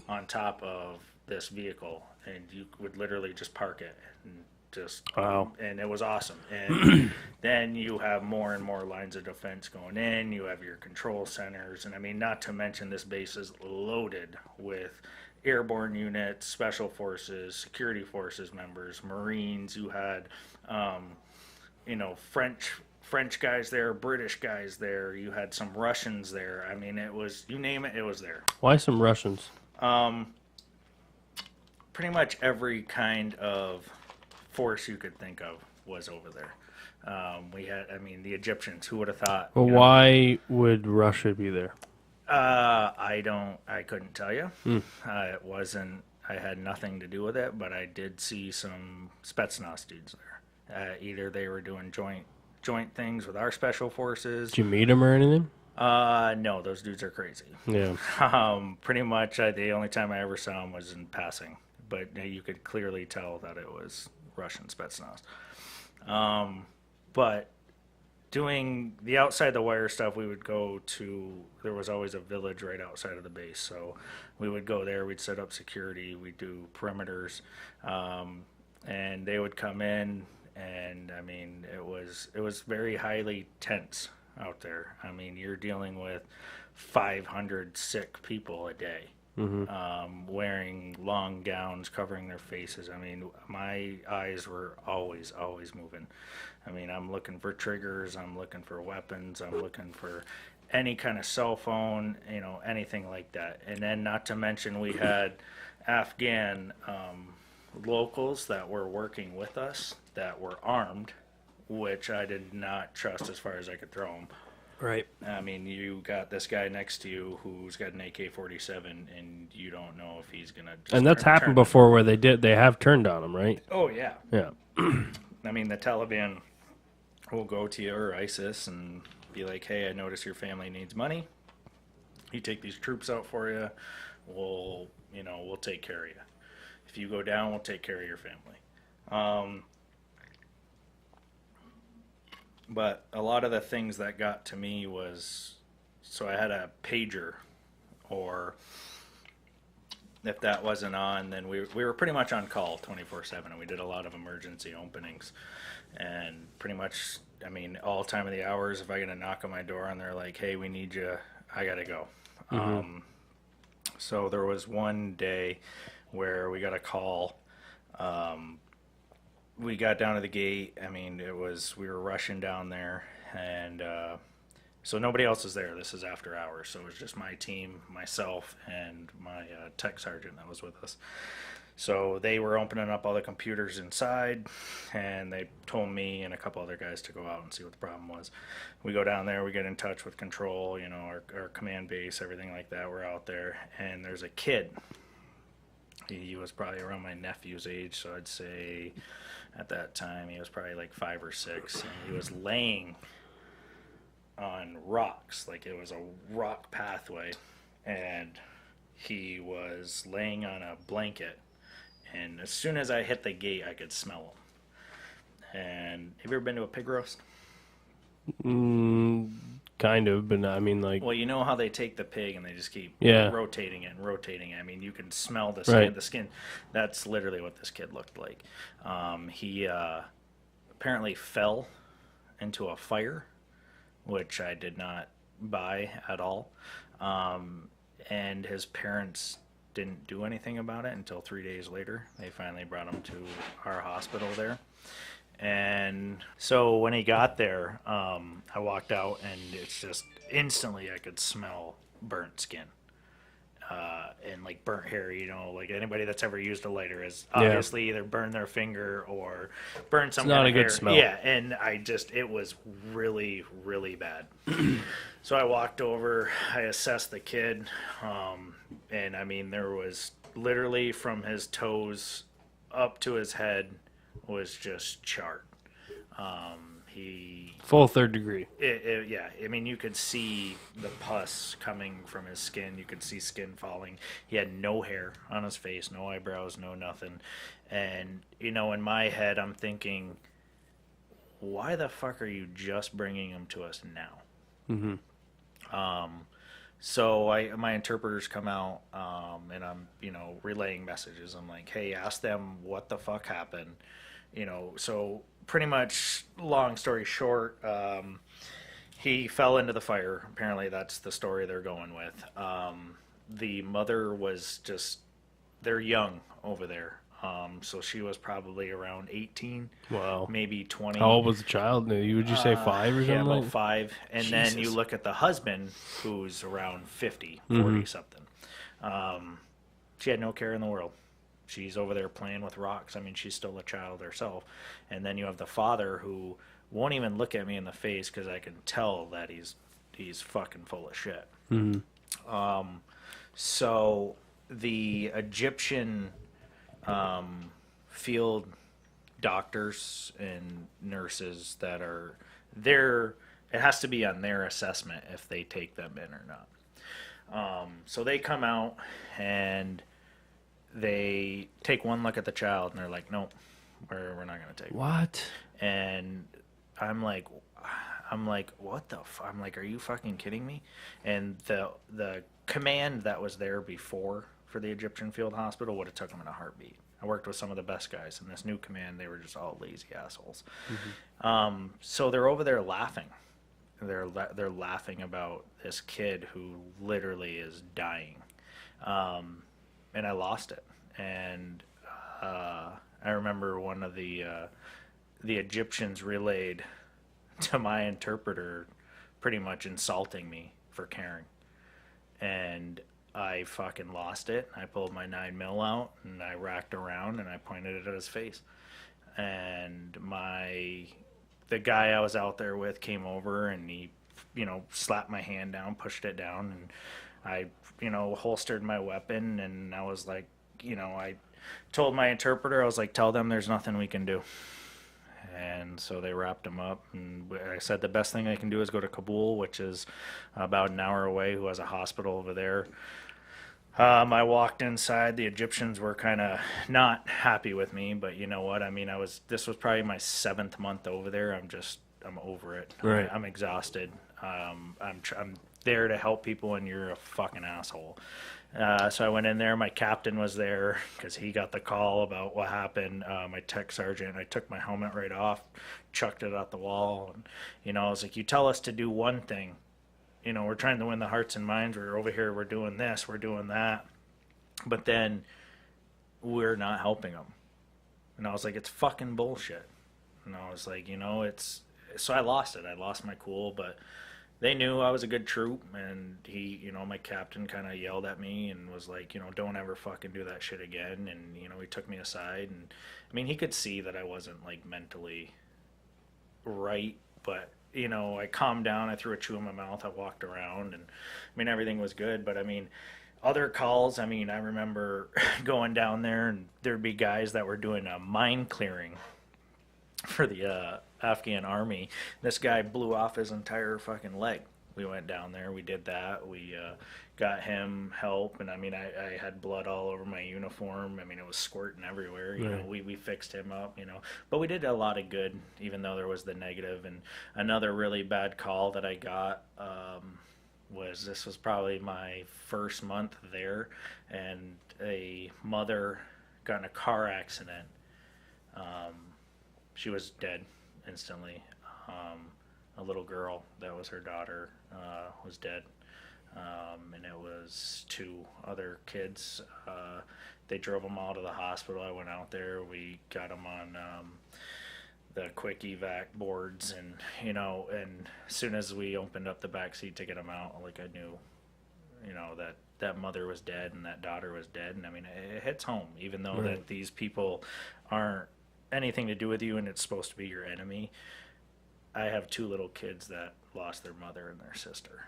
S4: on top of this vehicle, and you would literally just park it and just
S2: wow.
S4: And it was awesome. And then you have more and more lines of defense going in. You have your control centers, and I mean, not to mention this base is loaded with airborne units, special forces, security forces members, Marines. You had French guys there, British guys there. You had some Russians there. I mean, it was, you name it, it was there.
S2: Why some Russians?
S4: Pretty much every kind of force you could think of was over there. We had, I mean, the Egyptians. Who would have thought?
S2: Well, why would Russia be there?
S4: I couldn't tell you. It wasn't. I had nothing to do with it, but I did see some Spetsnaz dudes there. Either they were doing joint things with our special forces.
S2: Did you meet them or anything?
S4: No, those dudes are crazy.
S2: Yeah.
S4: Pretty much, the only time I ever saw them was in passing, but you could clearly tell that it was Russian Spetsnaz. But doing the outside the wire stuff, we would go to, there was always a village right outside of the base, so we would go there, we'd set up security, we'd do perimeters, and they would come in, and I mean, it was very highly tense out there. I mean, you're dealing with 500 sick people a day. Wearing long gowns, covering their faces. I mean, my eyes were always moving. I mean, I'm looking for triggers, I'm looking for weapons, I'm looking for any kind of cell phone, anything like that. And then not to mention we had Afghan locals that were working with us that were armed, which I did not trust as far as I could throw them.
S2: Right.
S4: I mean, you got this guy next to you who's got an AK-47, and you don't know if he's gonna. Just
S2: and that's happened before, where they have turned on him, right?
S4: Oh yeah.
S2: Yeah.
S4: I mean, the Taliban will go to you or ISIS and be like, "Hey, I notice your family needs money. You take these troops out for you, we'll take care of you. If you go down, we'll take care of your family. But a lot of the things that got to me was, so I had a pager, or if that wasn't on, then we were pretty much on call 24/7, and we did a lot of emergency openings. And pretty much, I mean, all time of the hours, if I get a knock on my door and they're like, hey, we need you, I got to go. So there was one day where we got a call. We got down to the gate. I mean, we were rushing down there, and so nobody else was there. This is after hours, so it was just my team, myself, and my tech sergeant that was with us. So they were opening up all the computers inside, and they told me and a couple other guys to go out and see what the problem was. We go down there, we get in touch with control, our command base, everything like that. We're out there, and there's a kid. He was probably around my nephew's age, so I'd say at that time he was probably like 5 or 6, and he was laying on rocks, like it was a rock pathway, and he was laying on a blanket. And as soon as I hit the gate, I could smell him. And have you ever been to a pig roast?
S2: Kind of, but not, I mean, like...
S4: Well, you know how they take the pig and they just keep rotating it and rotating it. I mean, you can smell the skin.
S2: Right.
S4: The skin. That's literally what this kid looked like. He apparently fell into a fire, which I did not buy at all. And his parents didn't do anything about it until 3 days later. They finally brought him to our hospital there. And so when he got there, I walked out, and it's just instantly I could smell burnt skin and like burnt hair. Like anybody that's ever used a lighter has obviously either burned their finger or burned some kind of hair. It's not a good smell. Yeah, and it was really, really bad. So I walked over, I assessed the kid, and I mean, there was literally from his toes up to his head was just charred.
S2: Full 3rd degree.
S4: Yeah, I mean, you could see the pus coming from his skin. You could see skin falling. He had no hair on his face, no eyebrows, no nothing. And, in my head, I'm thinking, why the fuck are you just bringing him to us now? So my interpreters come out, and I'm, relaying messages. I'm like, hey, ask them what the fuck happened. So pretty much, long story short, he fell into the fire. Apparently that's the story they're going with. The mother was they're young over there. So she was probably around 18.
S2: Wow.
S4: Maybe 20.
S2: How old was the child? Would you say 5 or something?
S4: Yeah, about 5. And Jesus. Then you look at the husband, who's around 50, 40 something. She had no care in the world. She's over there playing with rocks. I mean, she's still a child herself. And then you have the father, who won't even look at me in the face because I can tell that he's fucking full of shit. So the Egyptian field doctors and nurses that are there, it has to be on their assessment if they take them in or not. So they come out and they take one look at the child and they're like, nope, we're not going to take
S2: What?
S4: And I'm like, what the fuck? I'm like, are you fucking kidding me? And the command that was there before for the Egyptian field hospital would have took them in a heartbeat. I worked with some of the best guys, and this new command, they were just all lazy assholes. So they're over there laughing. They're laughing about this kid who literally is dying. And I lost it. And I remember one of the Egyptians relayed to my interpreter pretty much insulting me for caring. And I fucking lost it. I pulled my 9mm out and I racked around and I pointed it at his face. And the guy I was out there with came over and he, slapped my hand down, pushed it down, and I, holstered my weapon, and I was like, I told my interpreter, I was like, tell them there's nothing we can do. And so they wrapped him up. And I said the best thing they can do is go to Kabul, which is about an hour away, who has a hospital over there. I walked inside. The Egyptians were kind of not happy with me, but you know what? I mean, this was probably my 7th month over there. I'm over it.
S2: Right.
S4: I'm exhausted. I'm there to help people, and you're a fucking asshole. So I went in there. My captain was there because he got the call about what happened. My tech sergeant. I took my helmet right off, chucked it at the wall, and I was like, "You tell us to do one thing. We're trying to win the hearts and minds. We're over here. We're doing this. We're doing that, but then we're not helping them." And I was like, "It's fucking bullshit." And I was like, it's. So I lost it. I lost my cool, but they knew I was a good troop, and he, my captain kind of yelled at me and was like, "Don't ever fucking do that shit again." And, he took me aside, and I mean, he could see that I wasn't like mentally right, but, I calmed down. I threw a chew in my mouth. I walked around, and I mean, everything was good, but I mean, other calls, I mean, I remember going down there, and there'd be guys that were doing a mine clearing for the Afghan army. This guy blew off his entire fucking leg. We went down there, we did that, we got him help, and I mean, I had blood all over my uniform. I mean, it was squirting everywhere. We fixed him up, but we did a lot of good, even though there was the negative. And another really bad call that I got this was probably my first month there, and a mother got in a car accident. She was dead instantly. A little girl that was her daughter was dead, and it was 2 other kids. They drove them all to the hospital. I went out there. We got them on the quick evac boards, and and as soon as we opened up the back seat to get them out, like, I knew, that mother was dead and that daughter was dead. And I mean, it hits home, even though that these people aren't anything to do with you and it's supposed to be your enemy. I have 2 little kids that lost their mother and their sister,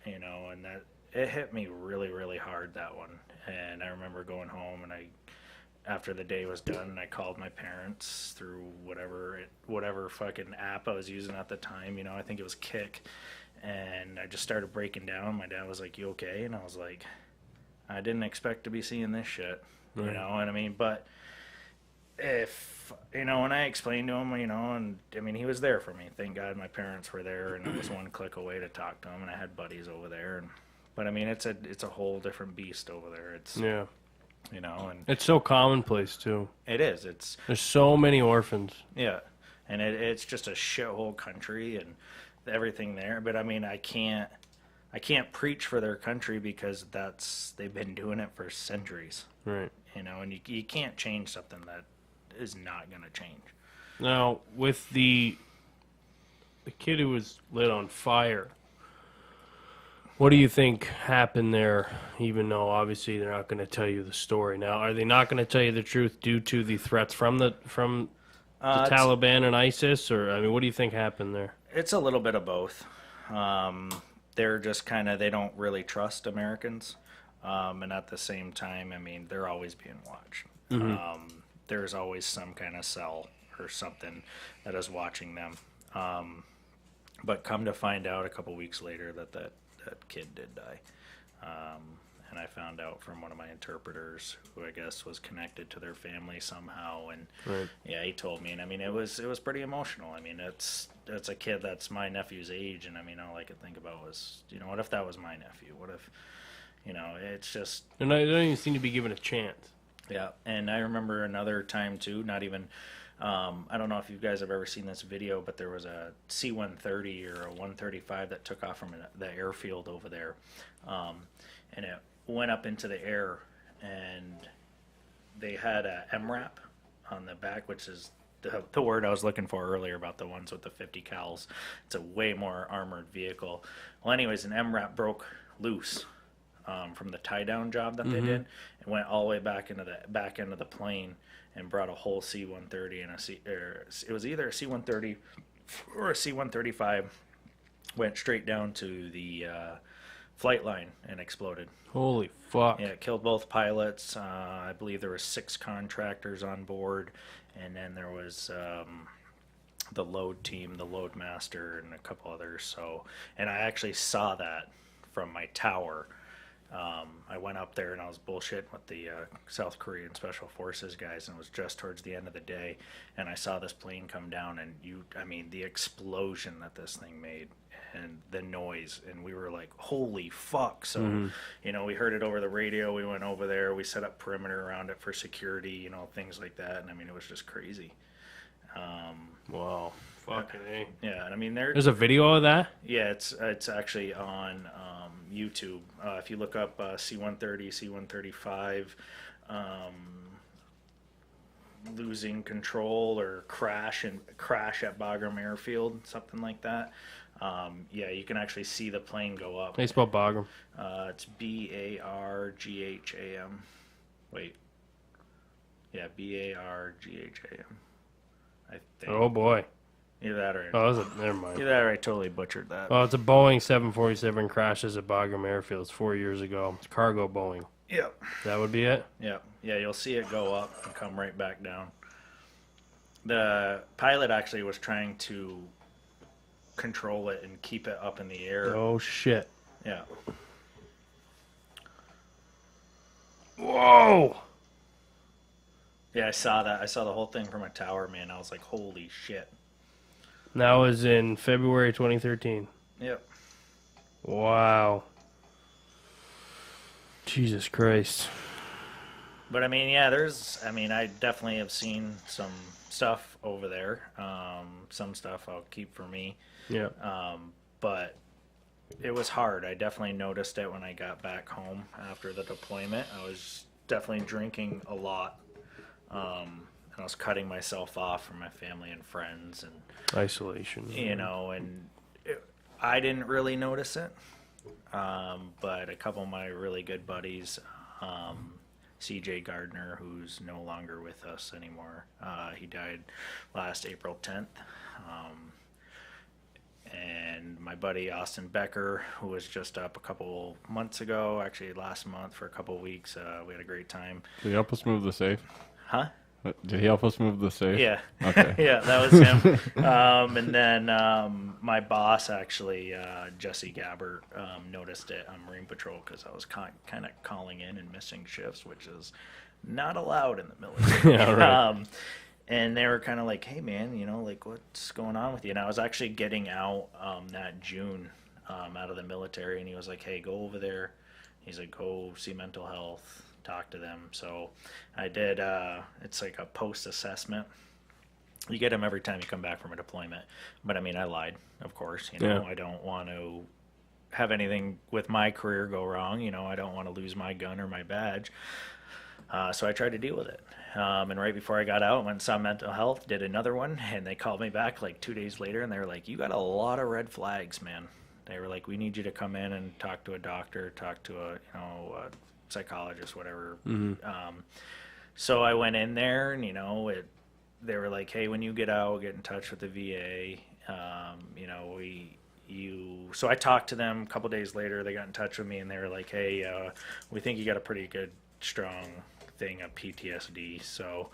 S4: and that it hit me really, really hard, that one. And I remember going home, and after the day was done, I called my parents through whatever fucking app I was using at the time. I think it was Kick, and I just started breaking down. My dad was like, "You okay?" And I was like, "I didn't expect to be seeing this shit," what I mean? But if, and I explained to him, and I mean, he was there for me. Thank God my parents were there, and it was one click away to talk to him, and I had buddies over there. But I mean, it's a whole different beast over there. It's, and
S2: it's so commonplace too.
S4: It is.
S2: There's so many orphans.
S4: Yeah, and it's just a shithole country and everything there. But I mean, I can't can't preach for their country because they've been doing it for centuries.
S2: Right.
S4: You know, and you can't change something that is not going to change.
S2: Now, with the kid who was lit on fire, what do you think happened there, even though obviously they're not going to tell you the story? Now, are they not going to tell you the truth due to the threats from the Taliban and ISIS? Or, I mean, what do you think happened there?
S4: It's a little bit of both. They're just kind of, they don't really trust Americans. And at the same time, I mean, they're always being watched. Mm-hmm. There's always some kind of cell or something that is watching them. But come to find out a couple weeks later that kid did die. And I found out from one of my interpreters, who I guess was connected to their family somehow. And
S2: right.
S4: Yeah, he told me, and I mean, it was pretty emotional. I mean, it's a kid that's my nephew's age, and I mean, all I could think about was, you know, what if that was my nephew? What if, you know, it's just. And
S2: they don't even seem to be given a chance.
S4: Yeah, and I remember another time too. Not even. I don't know if you guys have ever seen this video, but there was a C-130 or a 135 that took off from the airfield over there, and it went up into the air, and they had a MRAP on the back, which is the word I was looking for earlier about the ones with the 50 cals. It's a way more armored vehicle. Well, anyways, an MRAP broke loose from the tie-down job that they did, and went all the way back into the back end of the plane and brought a whole C-130 and it was either a C-130 or a C-135, went straight down to the flight line and exploded.
S2: Holy fuck.
S4: Yeah, it killed both pilots. I believe there were 6 contractors on board, and then there was the load team, the load master, and a couple others. So, and I actually saw that from my tower. I went up there and I was bullshitting with the South Korean Special Forces guys, and it was just towards the end of the day, and I saw this plane come down, and the explosion that this thing made and the noise, and we were like, holy fuck. So, we heard it over the radio. We went over there. We set up perimeter around it for security, things like that. And it was just crazy.
S2: Wow. Fucking A.
S4: Yeah, and
S2: there's a video of that?
S4: Yeah, it's actually on YouTube. If you look up C-130, C-135, losing control or crash at Bagram Airfield, something like that. You can actually see the plane go up.
S2: How you spell Bagram?
S4: It's B-A-R-G-H-A-M. Wait. Yeah, B-A-R-G-H-A-M. I think.
S2: Oh, boy.
S4: Either that or...
S2: Oh, never mind.
S4: Either that or I totally butchered that.
S2: Well, it's a Boeing 747 crashes at Bagram Airfield 4 years ago. It's cargo Boeing.
S4: Yep.
S2: That would be it?
S4: Yeah, you'll see it go up and come right back down. The pilot actually was trying to control it and keep it up in the air.
S2: Oh, shit.
S4: Yeah.
S2: Whoa!
S4: Yeah, I saw that. I saw the whole thing from a tower, man. I was like, holy shit.
S2: That was in February 2013.
S4: Yep.
S2: Wow. Jesus Christ.
S4: But I definitely have seen some stuff over there. Some stuff I'll keep for me.
S2: Yeah.
S4: But it was hard. I definitely noticed it when I got back home after the deployment. I was definitely drinking a lot. And I was cutting myself off from my family and friends, and
S2: isolation.
S4: I didn't really notice it. But a couple of my really good buddies, CJ Gardner, who's no longer with us anymore, he died last April 10th. And my buddy Austin Becker, who was just up a couple months ago, actually last month for a couple of weeks, we had a great time.
S1: Did he help us move the safe?
S4: Huh?
S1: Did he help us move the safe?
S4: Yeah.
S1: Okay.
S4: Yeah, that was him. And then my boss, actually, Jesse Gabbert, noticed it on Marine Patrol because I was kind of calling in and missing shifts, which is not allowed in the military.
S2: Yeah, right.
S4: And they were kind of like, hey, man, what's going on with you? And I was actually getting out that June out of the military, and he was like, hey, go over there. He's like, go see mental health, talk to them. So I did, it's like a post-assessment. You get them every time you come back from a deployment. But, I lied, of course.
S2: Yeah.
S4: I don't want to have anything with my career go wrong. I don't want to lose my gun or my badge. So I tried to deal with it. And right before I got out, I went and saw mental health, did another one, and they called me back like 2 days later, and they were like, you got a lot of red flags, man. They were like, we need you to come in and talk to a doctor, talk to a psychologist, whatever.
S2: Mm-hmm.
S4: So I went in there, and they were like, hey, when you get out, get in touch with the VA. So I talked to them a couple days later. They got in touch with me, and they were like, hey, we think you got a pretty good, strong thing of PTSD. So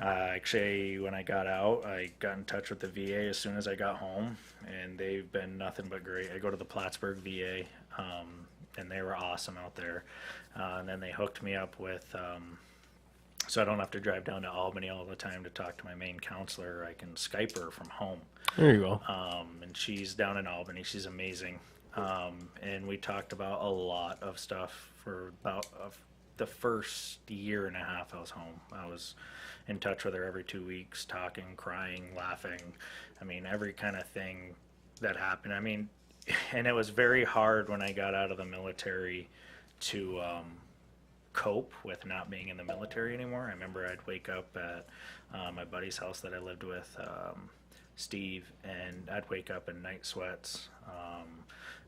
S4: actually, when I got out, I got in touch with the VA as soon as I got home, and they've been nothing but great. I go to the Plattsburgh VA, and they were awesome out there. And then they hooked me up with, so I don't have to drive down to Albany all the time to talk to my main counselor. I can Skype her from home.
S2: There you go.
S4: And she's down in Albany. She's amazing. And we talked about a lot of stuff for about the first year and a half I was home. I was in touch with her every 2 weeks, talking, crying, laughing. Every kind of thing that happened. And it was very hard when I got out of the military to cope with not being in the military anymore. I remember I'd wake up at my buddy's house that I lived with, Steve, and I'd wake up in night sweats.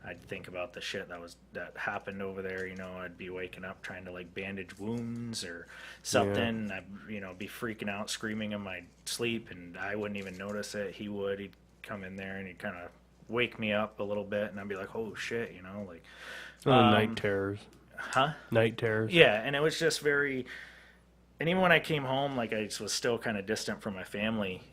S4: I'd think about the shit that happened over there. I'd be waking up trying to bandage wounds or something. Yeah. I'd be freaking out, screaming in my sleep, and I wouldn't even notice it. He'd come in there and he'd kind of wake me up a little bit, and I'd be like, oh shit,
S2: Night terrors.
S4: Huh?
S2: Night terrors.
S4: Yeah, and it was just very, and even when I came home, I was still kind of distant from my family,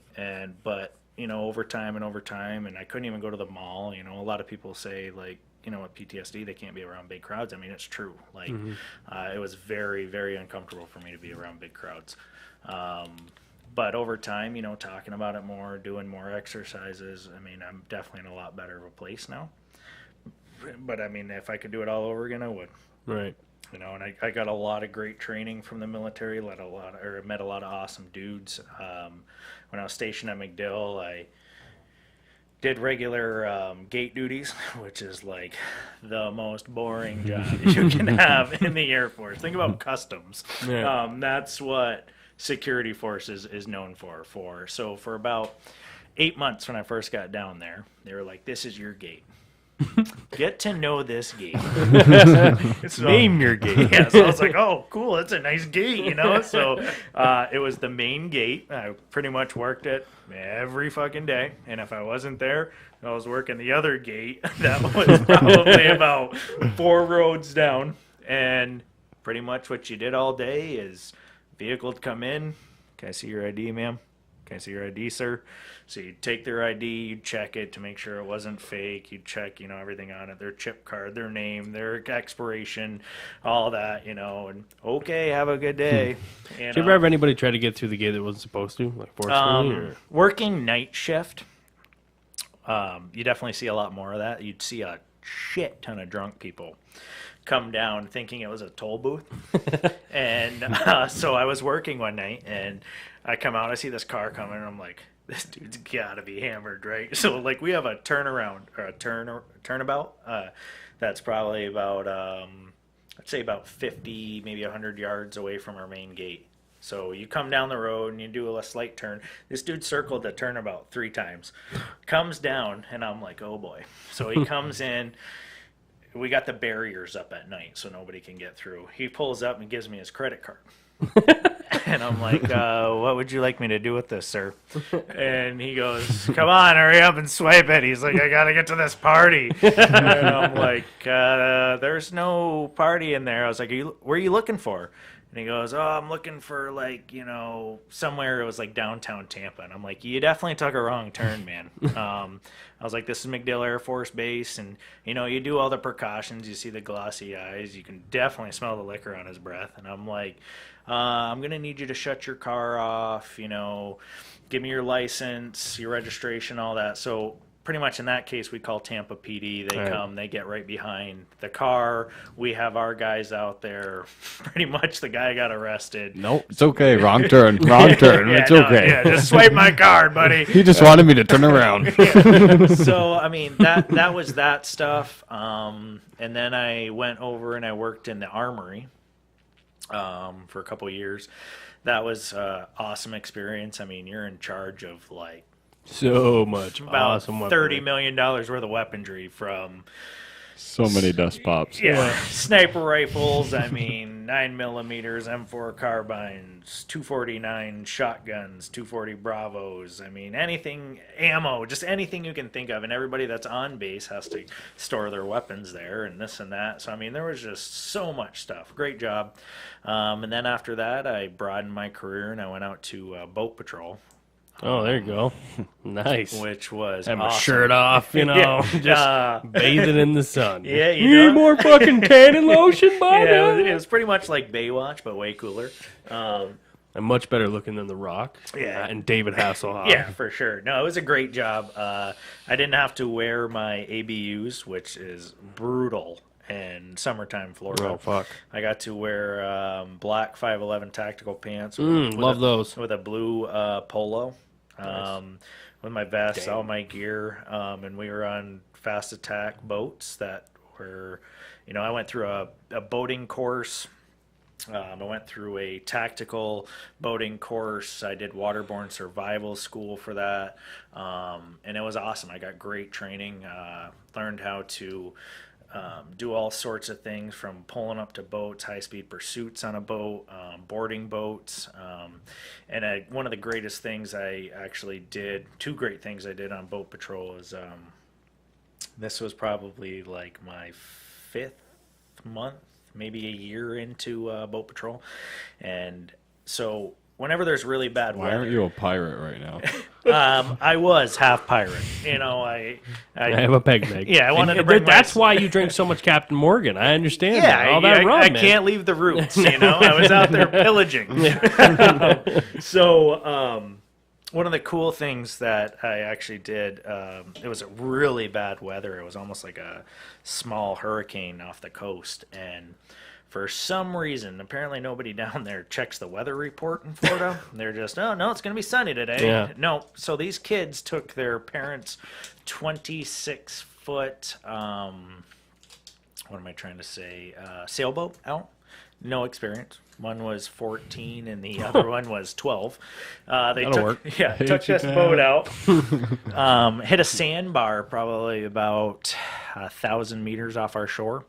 S4: but overtime and overtime, and I couldn't even go to the mall. A lot of people say, like, with PTSD, they can't be around big crowds. I mean, it's true. Like, it was very, very uncomfortable for me to be around big crowds. But over time, talking about it more, doing more exercises, I mean, I'm definitely in a lot better of a place now. But, I mean, if I could do it all over again, I would.
S2: Right.
S4: And I got a lot of great training from the military, met a lot of awesome dudes. When I was stationed at MacDill, I did regular gate duties, which is like the most boring job you can have in the Air Force. Think about customs.
S2: Yeah.
S4: That's what security forces is known for. So for about 8 months when I first got down there, they were like, "This is your gate. Get to know this gate."
S2: Name your gate.
S4: Yeah, so I was like, "Oh, cool, that's a nice gate," So it was the main gate. I pretty much worked it every fucking day, and if I wasn't there, I was working the other gate that was probably about 4 roads down. And pretty much what you did all day is vehicle would come in. "Can I see your ID, ma'am? Can I see your ID, sir?" So you'd take their ID, you'd check it to make sure it wasn't fake. You'd check, everything on it, their chip card, their name, their expiration, all that, and okay, have a good day.
S2: Did you ever have anybody try to get through the gate that wasn't supposed to, like forcefully? Or?
S4: Working night shift, you definitely see a lot more of that. You'd see a shit ton of drunk people come down thinking it was a toll booth. And so I was working one night, and I come out, I see this car coming, and I'm like, this dude's gotta be hammered, right? So like we have a turnaround or a turnabout that's probably about I'd say about 50, maybe 100 yards away from our main gate. So you come down the road and you do a slight turn. This dude circled the turnabout 3 times, comes down, and I'm like, oh boy. So he comes in. We got the barriers up at night so nobody can get through. He pulls up and gives me his credit card. And I'm like, what would you like me to do with this, sir? And he goes, come on, hurry up and swipe it. He's like, I got to get to this party. And I'm like, there's no party in there. I was like, where are you looking for? And he goes, oh, I'm looking for, like, somewhere. It was like downtown Tampa. And I'm like, you definitely took a wrong turn, man. I was like, this is MacDill Air Force Base. And, you do all the precautions. You see the glossy eyes. You can definitely smell the liquor on his breath. And I'm like, I'm going to need you to shut your car off, give me your license, your registration, all that. So pretty much in that case, we call Tampa PD. They come, they get right behind the car. We have our guys out there. Pretty much the guy got arrested.
S1: Nope, it's okay. Wrong turn. Wrong turn. It's okay.
S4: Yeah, just swipe my card, buddy.
S1: He just wanted me to turn around.
S4: So, I mean, that was that stuff. And then I went over and I worked in the armory for a couple of years. That was an awesome experience. I mean, you're in charge of like
S2: so much
S4: about
S2: awesome
S4: $30 million worth of weaponry, from
S1: so many dust pops.
S4: sniper rifles, I mean 9mm, M4 carbines, 249 shotguns, 240 Bravos, I mean anything, ammo, just anything you can think of. And everybody that's on base has to store their weapons there and this and that. So I mean there was just so much stuff. Great job. And then after that I broadened my career and I went out to boat patrol.
S2: Oh, there you go. Nice.
S4: Which was
S2: have
S4: awesome.
S2: my shirt off, just bathing in the sun.
S4: Yeah,
S2: you need more fucking tanning lotion, Bob?
S4: Yeah, it was pretty much like Baywatch, but way cooler.
S2: And much better looking than The Rock.
S4: Yeah.
S2: And David Hasselhoff.
S4: Yeah, for sure. No, it was a great job. I didn't have to wear my ABUs, which is brutal in summertime Florida.
S2: Oh, fuck.
S4: I got to wear black 511 tactical pants.
S2: Love those.
S4: With a blue polo.
S2: Nice.
S4: With my vest, all my gear, and we were on fast attack boats that were, I went through a boating course. I went through a tactical boating course. I did waterborne survival school for that, and it was awesome. I got great training, learned how to do all sorts of things, from pulling up to boats, high-speed pursuits on a boat, boarding boats. And one of the greatest things I actually did, 2 great things I did on boat patrol is this was probably like my 5th month, maybe a year into boat patrol. And so whenever there's really bad weather...
S1: Why aren't you a pirate right now?
S4: I was half pirate. You know, I
S2: have a peg leg.
S4: Yeah, I wanted
S2: And
S4: to bring
S2: that's why you drink so much Captain Morgan. I understand
S4: Yeah,
S2: that. All that rum,
S4: I
S2: man.
S4: can't leave the roots. You know, I was out there pillaging. So, one of the cool things that I actually did, it was really bad weather. It was almost like a small hurricane off the coast, and for some reason, apparently nobody down there checks the weather report in Florida. They're just, oh, no, it's going to be sunny today.
S2: Yeah.
S4: No, so these kids took their parents' 26-foot, what am I trying to say, sailboat out. No experience. One was 14 and the other one was 12.
S2: That'll work.
S4: Yeah, took this boat out. Hit a sandbar probably about 1,000 meters off our shore,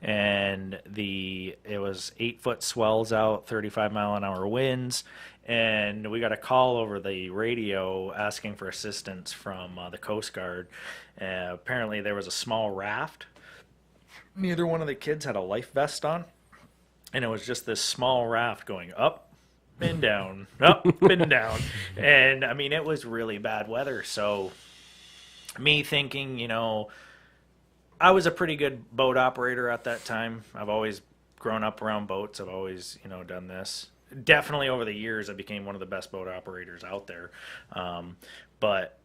S4: and it was 8-foot swells out, 35-mile-an-hour winds, and we got a call over the radio asking for assistance from the Coast Guard. Apparently there was a small raft. Neither one of the kids had a life vest on. And it was just this small raft going up and down, up and down. And, I mean, it was really bad weather. So, me thinking, you know, I was a pretty good boat operator at that time. I've always grown up around boats. I've always, you know, done this. Definitely over the years, I became one of the best boat operators out there. But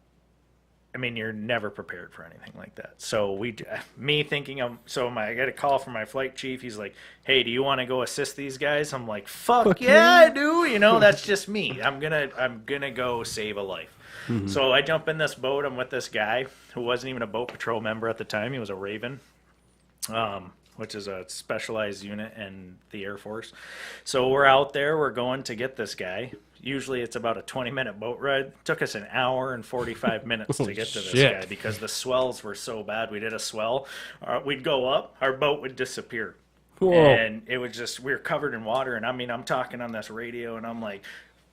S4: I mean, you're never prepared for anything like that. So I get a call from my flight chief. He's like, "Hey, do you want to go assist these guys?" I'm like, "Fuck yeah, I do." You know, that's just me. I'm gonna go save a life. Mm-hmm. So I jump in this boat. I'm with this guy who wasn't even a boat patrol member at the time. He was a Raven, which is a specialized unit in the Air Force. So we're out there. We're going to get this guy. Usually it's about a 20-minute boat ride. It took us an hour and 45 minutes to get to this guy because the swells were so bad. We did a swell. We'd go up. Our boat would disappear. Whoa. And it was just, we were covered in water. And I mean, I'm talking on this radio and I'm like,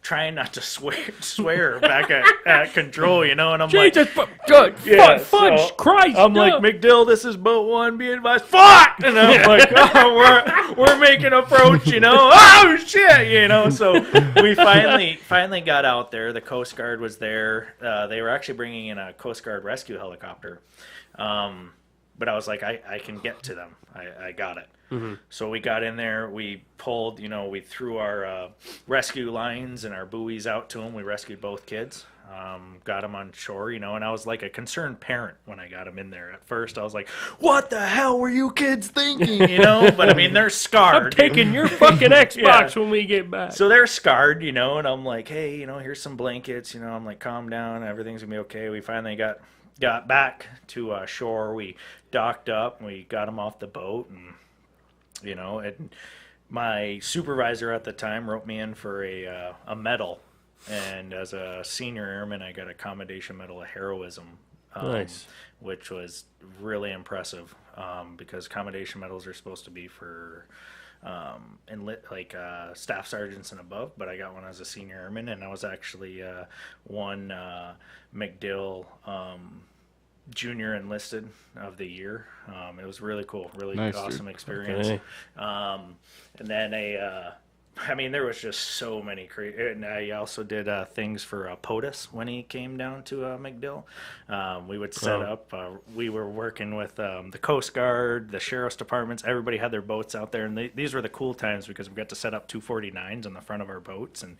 S4: trying not to swear back at control, you know, and I'm
S2: Jesus,
S4: like,
S2: fudge, Christ.
S4: I'm like, McDill, this is boat 1, be advised, fuck! And I'm like, oh, we're making approach, you know, oh shit, you know, so we finally got out there. The Coast Guard was there. They were actually bringing in a Coast Guard rescue helicopter. But I was like, I can get to them. I got it. Mm-hmm. So we got in there. We pulled, you know, we threw our rescue lines and our buoys out to them. We rescued both kids. Got them on shore, you know, and I was like a concerned parent when I got them in there. At first, I was like, what the hell were you kids thinking, you know? But, I mean, they're scarred.
S2: I'm taking your fucking Xbox when we get back.
S4: So they're scarred, you know, and I'm like, hey, you know, here's some blankets, you know. I'm like, calm down. Everything's going to be okay. We finally got back to shore. We docked up. And we got them off the boat, and you know, and my supervisor at the time wrote me in for a medal, and as a senior airman, I got a commendation medal of heroism,
S2: nice,
S4: which was really impressive, because commendation medals are supposed to be for staff sergeants and above, but I got one as a senior airman, and I was actually one MacDill junior enlisted of the year. It was really cool, really nice, awesome experience. Okay. And then there was just so many crazy. And I also did things for POTUS when he came down to MacDill. We would set up. We were working with the Coast Guard, the sheriff's departments. Everybody had their boats out there, and these were the cool times because we got to set up 249s on the front of our boats and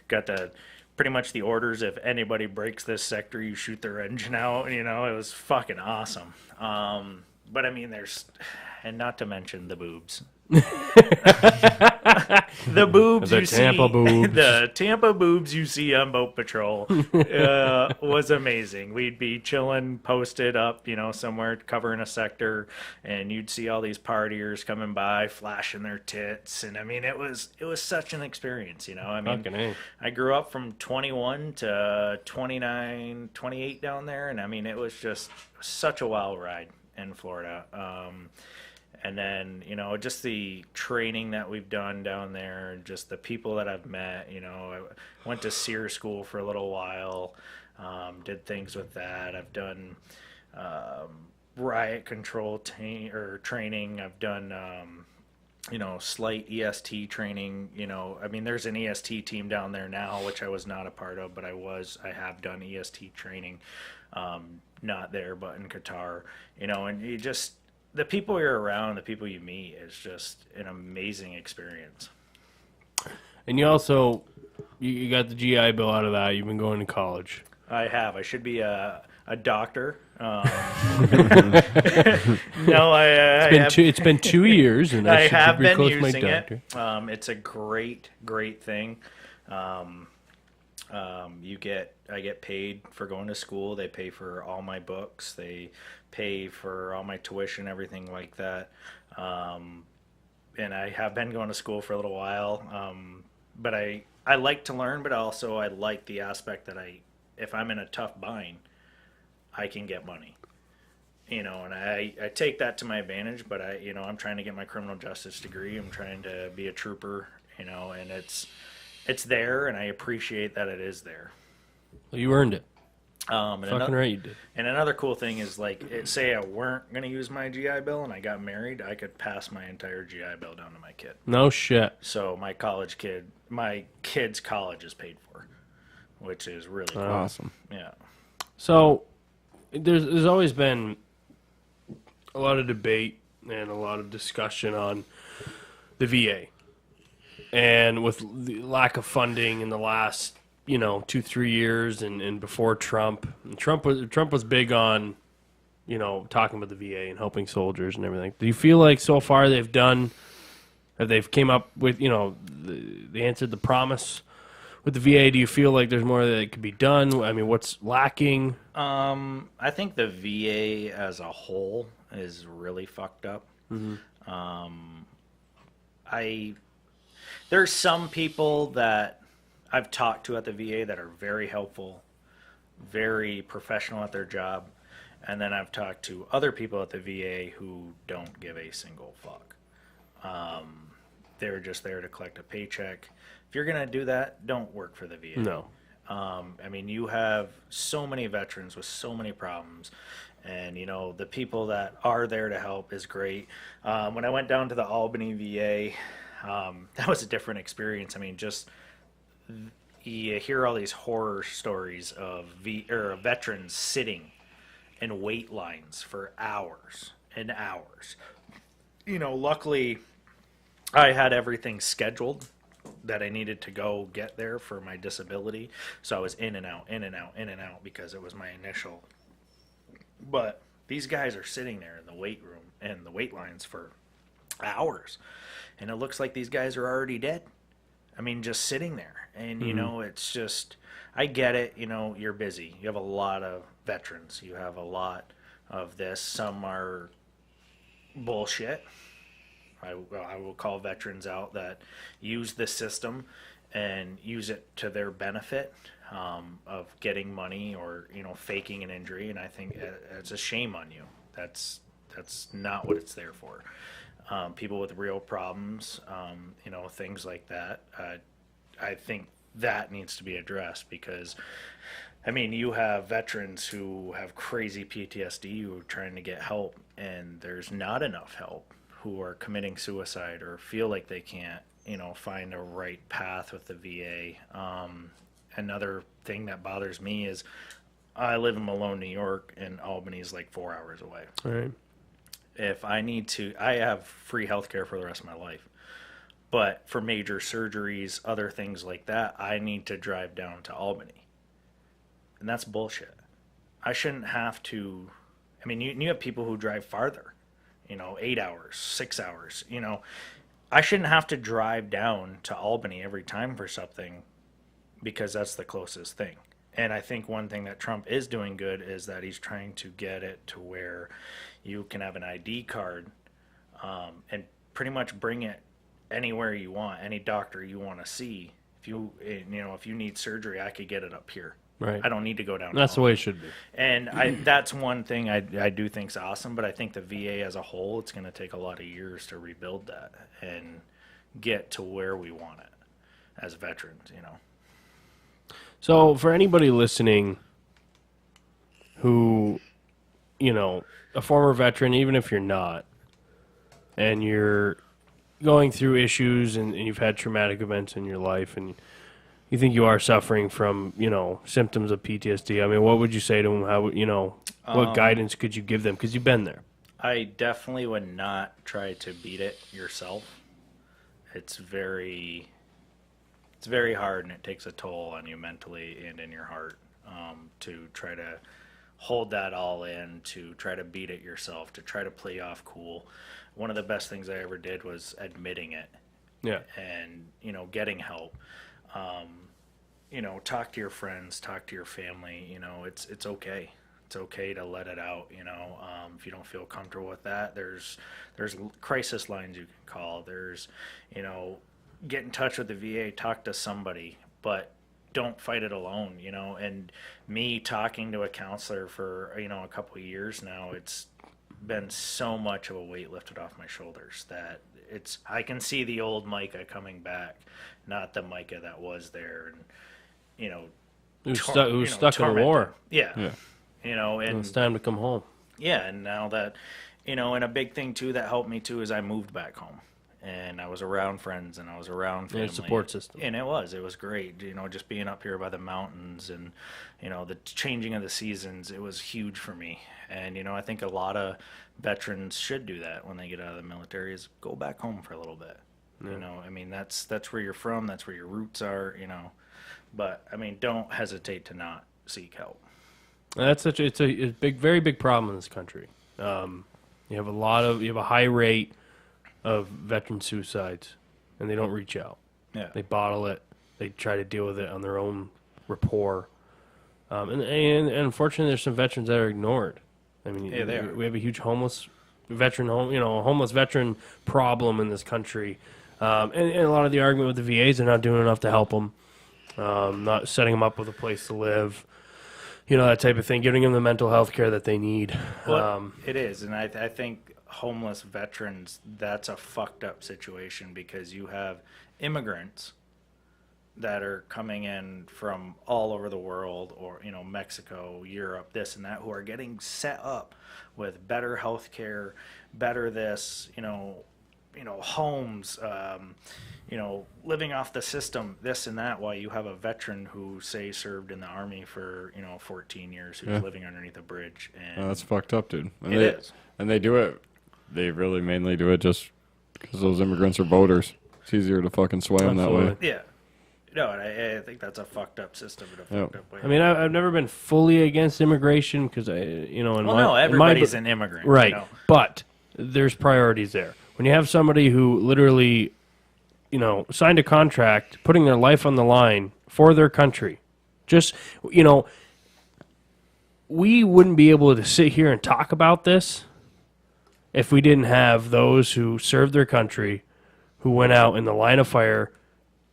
S4: got to. Pretty much the orders, if anybody breaks this sector, you shoot their engine out. You know, it was fucking awesome. But I mean, and not to mention the boobs. The boobs
S2: the
S4: you
S2: Tampa
S4: see,
S2: boobs.
S4: the Tampa boobs you see on Boat Patrol was amazing. We'd be chilling, posted up, you know, somewhere covering a sector, and you'd see all these partiers coming by, flashing their tits, and I mean, it was such an experience, you know. I mean, I grew up from 21 to 29, 28 down there, and I mean, it was just such a wild ride in Florida. And then, you know, just the training that we've done down there, and just the people that I've met. You know, I went to SEER school for a little while, did things with that. I've done riot control training. I've done slight EST training. I mean, there's an EST team down there now, which I was not a part of, but I have done EST training, not there, but in Qatar, and the people you're around, the people you meet is just an amazing experience.
S2: And you also, you got the GI Bill out of that. You've been going to college.
S4: I have. I should be a doctor. No,
S2: it's been 2 years, and
S4: I
S2: should
S4: have
S2: be
S4: been
S2: close to my
S4: using it.
S2: doctor.
S4: It's a great thing. I get paid for going to school. They pay for all my books. They pay for all my tuition, everything like that. And I have been going to school for a little while. But I like to learn, but also I like the aspect that if I'm in a tough bind, I can get money. And I take that to my advantage, but I'm trying to get my criminal justice degree. I'm trying to be a trooper, and it's there, and I appreciate that it is there.
S2: Well, you earned it.
S4: Fucking
S2: right, you did.
S4: And another cool thing is, say I weren't going to use my GI Bill and I got married, I could pass my entire GI Bill down to my kid.
S2: No shit.
S4: So my kid's college is paid for, which is really cool.
S1: Awesome.
S4: Yeah.
S2: So there's always been a lot of debate and a lot of discussion on the VA. And with the lack of funding in the last 2-3 years, and before Trump was big on talking about the VA and helping soldiers and everything. Do you feel like so far they've came up with they answered the promise with the VA? Do you feel like there's more that could be done? I mean, what's lacking?
S4: I think the VA as a whole is really fucked up. There's some people that I've talked to at the VA that are very helpful, very professional at their job, and then I've talked to other people at the VA who don't give a single fuck. They're just there to collect a paycheck. If you're going to do that, don't work for the VA.
S2: No.
S4: I mean, you have so many veterans with so many problems, and the people that are there to help is great. When I went down to the Albany VA, that was a different experience. I mean, just you hear all these horror stories of veterans sitting in wait lines for hours and hours. Luckily, I had everything scheduled that I needed to go get there for my disability. So I was in and out because it was my initial. But these guys are sitting there in the wait room and the wait lines for hours. And it looks like these guys are already dead. I mean, just sitting there. And, it's just, I get it. You're busy. You have a lot of veterans. You have a lot of this. Some are bullshit. I will call veterans out that use the system and use it to their benefit of getting money or, faking an injury. And I think it's a shame on you. That's not what it's there for. People with real problems, things like that. I think that needs to be addressed because, I mean, you have veterans who have crazy PTSD who are trying to get help, and there's not enough help, who are committing suicide or feel like they can't, find a right path with the VA. Another thing that bothers me is I live in Malone, New York, and Albany is like 4 hours away.
S2: All right.
S4: If I need to, I have free health care for the rest of my life. But for major surgeries, other things like that, I need to drive down to Albany. And that's bullshit. I shouldn't have to. I mean, you have people who drive farther, 8 hours, 6 hours. I shouldn't have to drive down to Albany every time for something because that's the closest thing. And I think one thing that Trump is doing good is that he's trying to get it to where you can have an ID card and pretty much bring it anywhere you want, any doctor you want to see. If you need surgery, I could get it up here.
S2: Right.
S4: I don't need to go down.
S2: That's the way it should be.
S4: And that's one thing I do think's awesome. But I think the VA as a whole, it's going to take a lot of years to rebuild that and get to where we want it as veterans.
S2: So for anybody listening who, a former veteran, even if you're not, and you're going through issues and you've had traumatic events in your life and you think you are suffering from, symptoms of PTSD, I mean, what would you say to them? How, what guidance could you give them? Because you've been there.
S4: I definitely would not try to beat it yourself. It's very hard, and it takes a toll on you mentally and in your heart to try to hold that all in, to try to beat it yourself, to try to play off cool. One of the best things I ever did was admitting it.
S2: Yeah.
S4: And, getting help. Talk to your friends, talk to your family. It's okay. It's okay to let it out. If you don't feel comfortable with that, there's crisis lines you can call. There's, get in touch with the VA, talk to somebody, but don't fight it alone. And me talking to a counselor for a couple of years now, it's been so much of a weight lifted off my shoulders that I can see the old Micah coming back, not the Micah that was there and
S2: who was stuck in a war.
S4: Yeah. And
S2: it's time to come home.
S4: Yeah, and now that and a big thing too that helped me too is I moved back home. And I was around friends and I was around family.
S2: And a support system.
S4: And it was great. Just being up here by the mountains and, the changing of the seasons, it was huge for me. And, I think a lot of veterans should do that when they get out of the military is go back home for a little bit. Yeah. That's where you're from. That's where your roots are, But, don't hesitate to not seek help.
S2: It's a big, very big problem in this country. You have a high rate of veteran suicides, and they don't reach out.
S4: Yeah.
S2: They bottle it. They try to deal with it on their own rapport. And unfortunately, there's some veterans that are ignored.
S4: Yeah, they are.
S2: We have a huge homeless veteran problem in this country. And a lot of the argument with the VAs, they're not doing enough to help them, not setting them up with a place to live, that type of thing, giving them the mental health care that they need.
S4: Well, it is, and I think homeless veterans, that's a fucked up situation because you have immigrants that are coming in from all over the world or, Mexico, Europe, this and that, who are getting set up with better health care, better this, homes, living off the system, this and that, while you have a veteran who, say, served in the Army for, 14 years, who's living underneath a bridge. And
S1: that's fucked up, dude. And
S4: it is.
S1: And they do it. They really mainly do it just because those immigrants are boaters. It's easier to fucking sway them that way.
S4: Yeah. No, and I think that's a fucked up system in a fucked up way.
S2: I've never been fully against immigration because
S4: everybody's an immigrant.
S2: Right. But there's priorities there. When you have somebody who literally, signed a contract, putting their life on the line for their country, just, we wouldn't be able to sit here and talk about this if we didn't have those who served their country, who went out in the line of fire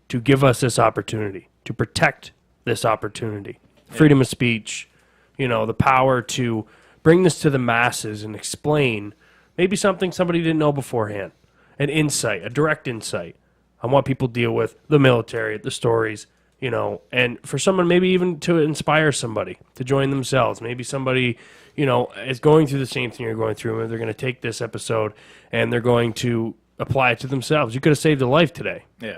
S2: to give us this opportunity, to protect this opportunity. Yeah. Freedom of speech, the power to bring this to the masses and explain maybe something somebody didn't know beforehand. An insight, a direct insight on what people deal with, the military, the stories, and for someone maybe even to inspire somebody to join themselves. Maybe somebody, is going through the same thing you're going through, and they're going to take this episode and they're going to apply it to themselves. You could have saved a life today.
S4: Yeah.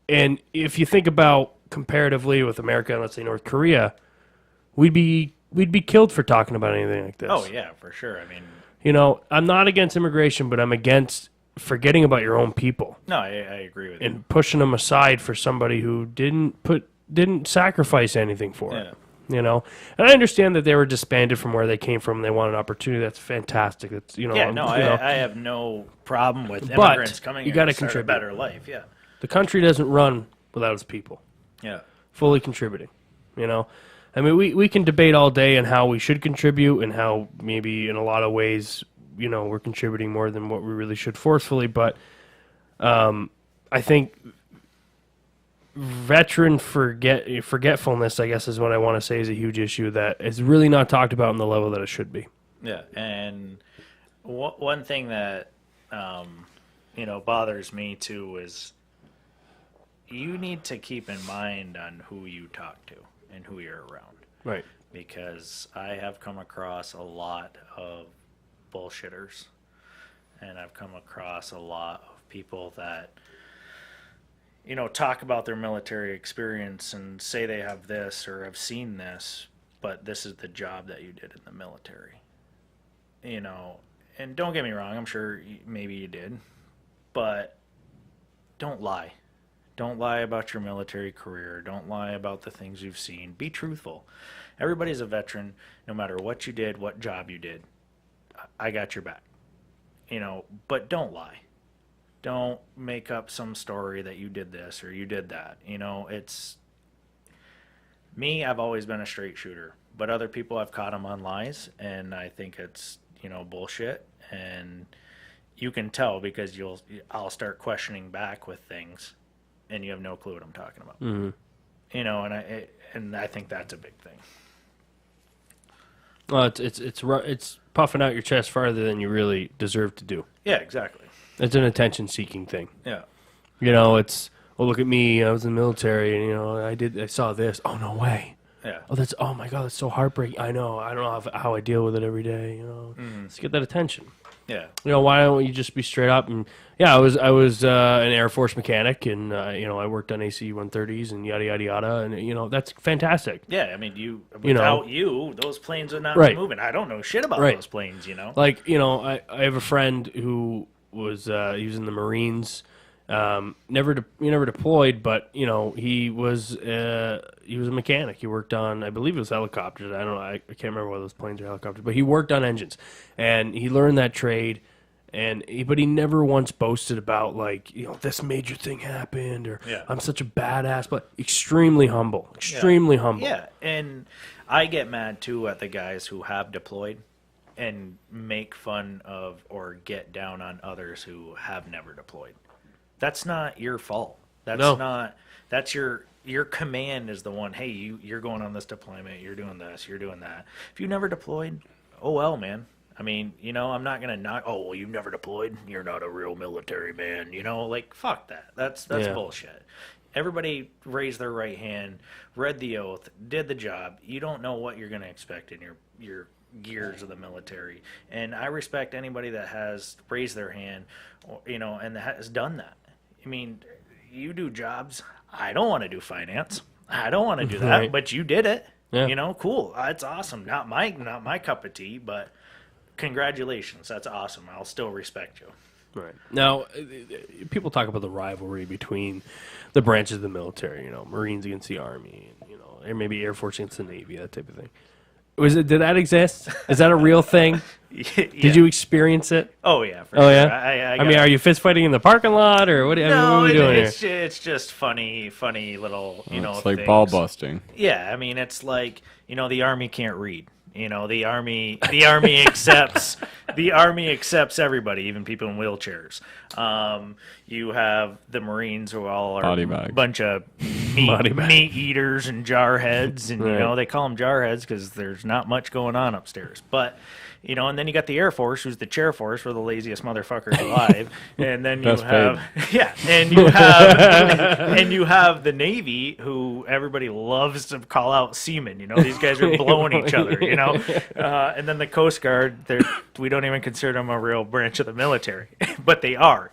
S2: And if you think about comparatively with America and let's say North Korea, we'd be killed for talking about anything like this.
S4: Oh yeah, for sure.
S2: I'm not against immigration, but I'm against forgetting about your own people.
S4: No, I agree with you.
S2: And pushing them aside for somebody who didn't sacrifice anything for it. And I understand that they were disbanded from where they came from. And they want an opportunity. That's fantastic. That's
S4: I have no problem with immigrants coming.
S2: You got to
S4: contribute a better life. Yeah,
S2: the country doesn't run without its people.
S4: Yeah,
S2: fully contributing. We can debate all day on how we should contribute and how maybe in a lot of ways, we're contributing more than what we really should forcefully. But I think veteran forgetfulness, I guess, is what I want to say is a huge issue that is really not talked about on the level that it should be.
S4: Yeah, and one thing that bothers me too is you need to keep in mind on who you talk to and who you're around.
S2: Right.
S4: Because I have come across a lot of bullshitters, and I've come across a lot of people that, talk about their military experience and say they have this or have seen this, but this is the job that you did in the military. And don't get me wrong, I'm sure maybe you did, but don't lie. Don't lie about your military career. Don't lie about the things you've seen. Be truthful. Everybody's a veteran, no matter what you did, what job you did. I got your back. But don't lie. Don't make up some story that you did this or you did that. It's me. I've always been a straight shooter, but other people I've caught them on lies, and I think it's bullshit. And you can tell because I'll start questioning back with things, and you have no clue what I'm talking about.
S2: Mm-hmm.
S4: And I think that's a big thing.
S2: Well, it's puffing out your chest farther than you really deserve to do.
S4: Yeah, exactly.
S2: It's an attention-seeking thing.
S4: Yeah.
S2: It's, look at me. I was in the military, and I saw this. Oh, no way.
S4: Yeah.
S2: Oh my God, that's so heartbreaking. I know. I don't know how I deal with it every day. Let's get that attention.
S4: Yeah.
S2: Why don't you just be straight up? And yeah, I was an Air Force mechanic, and I worked on AC 130s and yada yada yada, and that's fantastic.
S4: Yeah, I mean, without you, those planes would not be moving. I don't know shit about those planes.
S2: I have a friend who was he was in the Marines. Never deployed, but he was a mechanic. He worked on, I believe it was helicopters. I don't know. I can't remember whether those planes or helicopters, but he worked on engines, and he learned that trade. But he never once boasted about this major thing happened or I'm such a badass. But extremely humble, humble.
S4: Yeah, and I get mad too at the guys who have deployed and make fun of or get down on others who have never deployed. That's not your fault. That's your command is the one, hey, you're going on this deployment, you're doing this, you're doing that. If you never deployed, oh well, man. I mean, I'm not going to knock, oh, well, you've never deployed, you're not a real military man, fuck that. That's bullshit. Everybody raised their right hand, read the oath, did the job. You don't know what you're going to expect in your gears of the military. And I respect anybody that has raised their hand, and has done that. I mean, you do jobs. I don't want to do finance. I don't want to do that, but you did it. Yeah. Cool. It's awesome. Not my cup of tea, but congratulations. That's awesome. I'll still respect you.
S2: Right. Now, people talk about the rivalry between the branches of the military, Marines against the Army, or maybe Air Force against the Navy, that type of thing. Did that exist? Is that a real thing?
S4: Yeah.
S2: Did you experience it?
S4: Oh yeah. For sure.
S2: Yeah. I mean, are you fist fighting in the parking lot or what? What are we doing here?
S4: It's just funny little
S1: It's like
S4: things.
S1: ball busting.
S4: Yeah, I mean, it's like the Army can't read. The Army accepts everybody, even people in wheelchairs. You have the Marines who all are a bunch of meat eaters and jarheads, and they call them jarheads because there's not much going on upstairs. But and then you got the Air Force, who's the chair force, we're the laziest motherfuckers alive, and then you have and you have the Navy, who everybody loves to call out seamen. These guys are blowing each other. And then the Coast Guard, we don't even consider them a real branch of the military, but they are.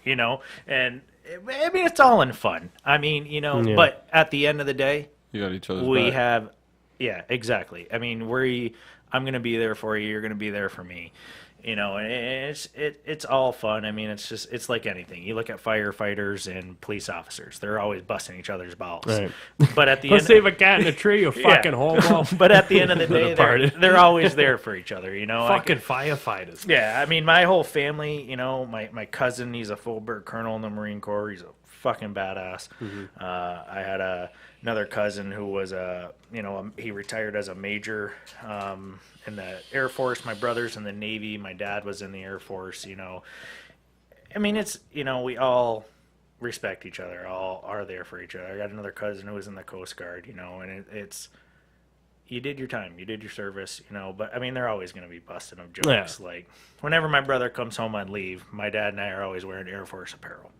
S4: And I mean, it's all in fun. I mean, but at the end of the day,
S1: you got each other's
S4: we
S1: back.
S4: Yeah, exactly. I mean, I'm going to be there for you. You're going to be there for me. And it's all fun. I mean, it's like anything. You look at firefighters and police officers; they're always busting each other's balls.
S2: Right.
S4: But at the
S2: Let's
S4: end,
S2: save a cat in a tree, you fucking homo.
S4: But at the end of the day, they're always there for each other.
S2: Fucking firefighters.
S4: Yeah, I mean, my whole family. My cousin, he's a full-bird colonel in the Marine Corps. He's a fucking badass. Mm-hmm. I had another cousin who was he retired as a major in the Air Force. My brother's in the Navy. My dad was in the Air Force. I mean, it's we all respect each other. All are there for each other. I got another cousin who was in the Coast Guard. And it's you did your time, you did your service, but I mean, they're always going to be busting of jokes. Yeah. Like, whenever my brother comes home on leave, my dad and I are always wearing Air Force apparel.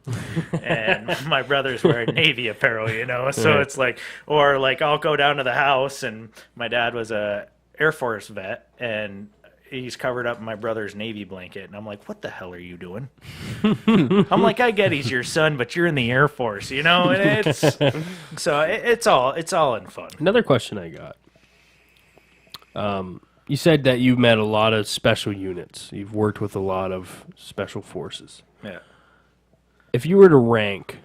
S4: And my brother's wearing Navy apparel, So it's like, or like I'll go down to the house, and my dad was a Air Force vet, and he's covered up in my brother's Navy blanket, and I'm like, what the hell are you doing? I'm like, I get he's your son, but you're in the Air Force, you know, and it's all in fun.
S2: Another question I got. You said that you've met a lot of special units. You've worked with a lot of special forces.
S4: Yeah.
S2: If you were to rank,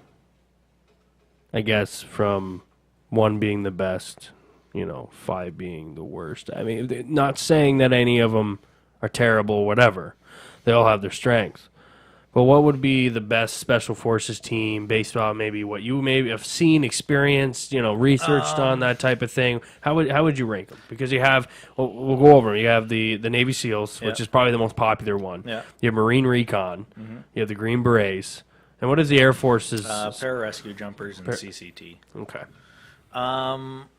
S2: I guess, from 1 being the best, 5 being the worst. I mean, not saying that any of them are terrible or whatever. They all have their strengths. But what would be the best special forces team based on maybe what you maybe have seen, experienced, researched on that type of thing? How would you rank them? Because you have, we'll go over them. You have the Navy SEALs, which is probably the most popular one.
S4: Yeah.
S2: You have Marine Recon. Mm-hmm. You have the Green Berets. And what is the Air Force's?
S4: Pararescue jumpers and CCT.
S2: Okay.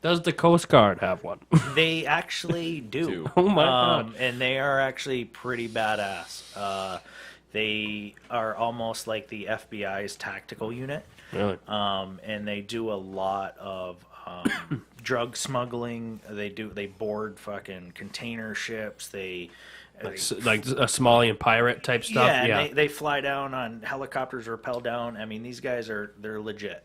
S2: Does the Coast Guard have one?
S4: They actually do.
S2: Oh my God.
S4: And they are actually pretty badass. They are almost like the FBI's tactical unit.
S2: Really?
S4: And they do a lot of drug smuggling. They board fucking container ships.
S2: Like a Somalian pirate type stuff?
S4: Yeah, and they fly down on helicopters, rappel down. I mean, these guys they're legit.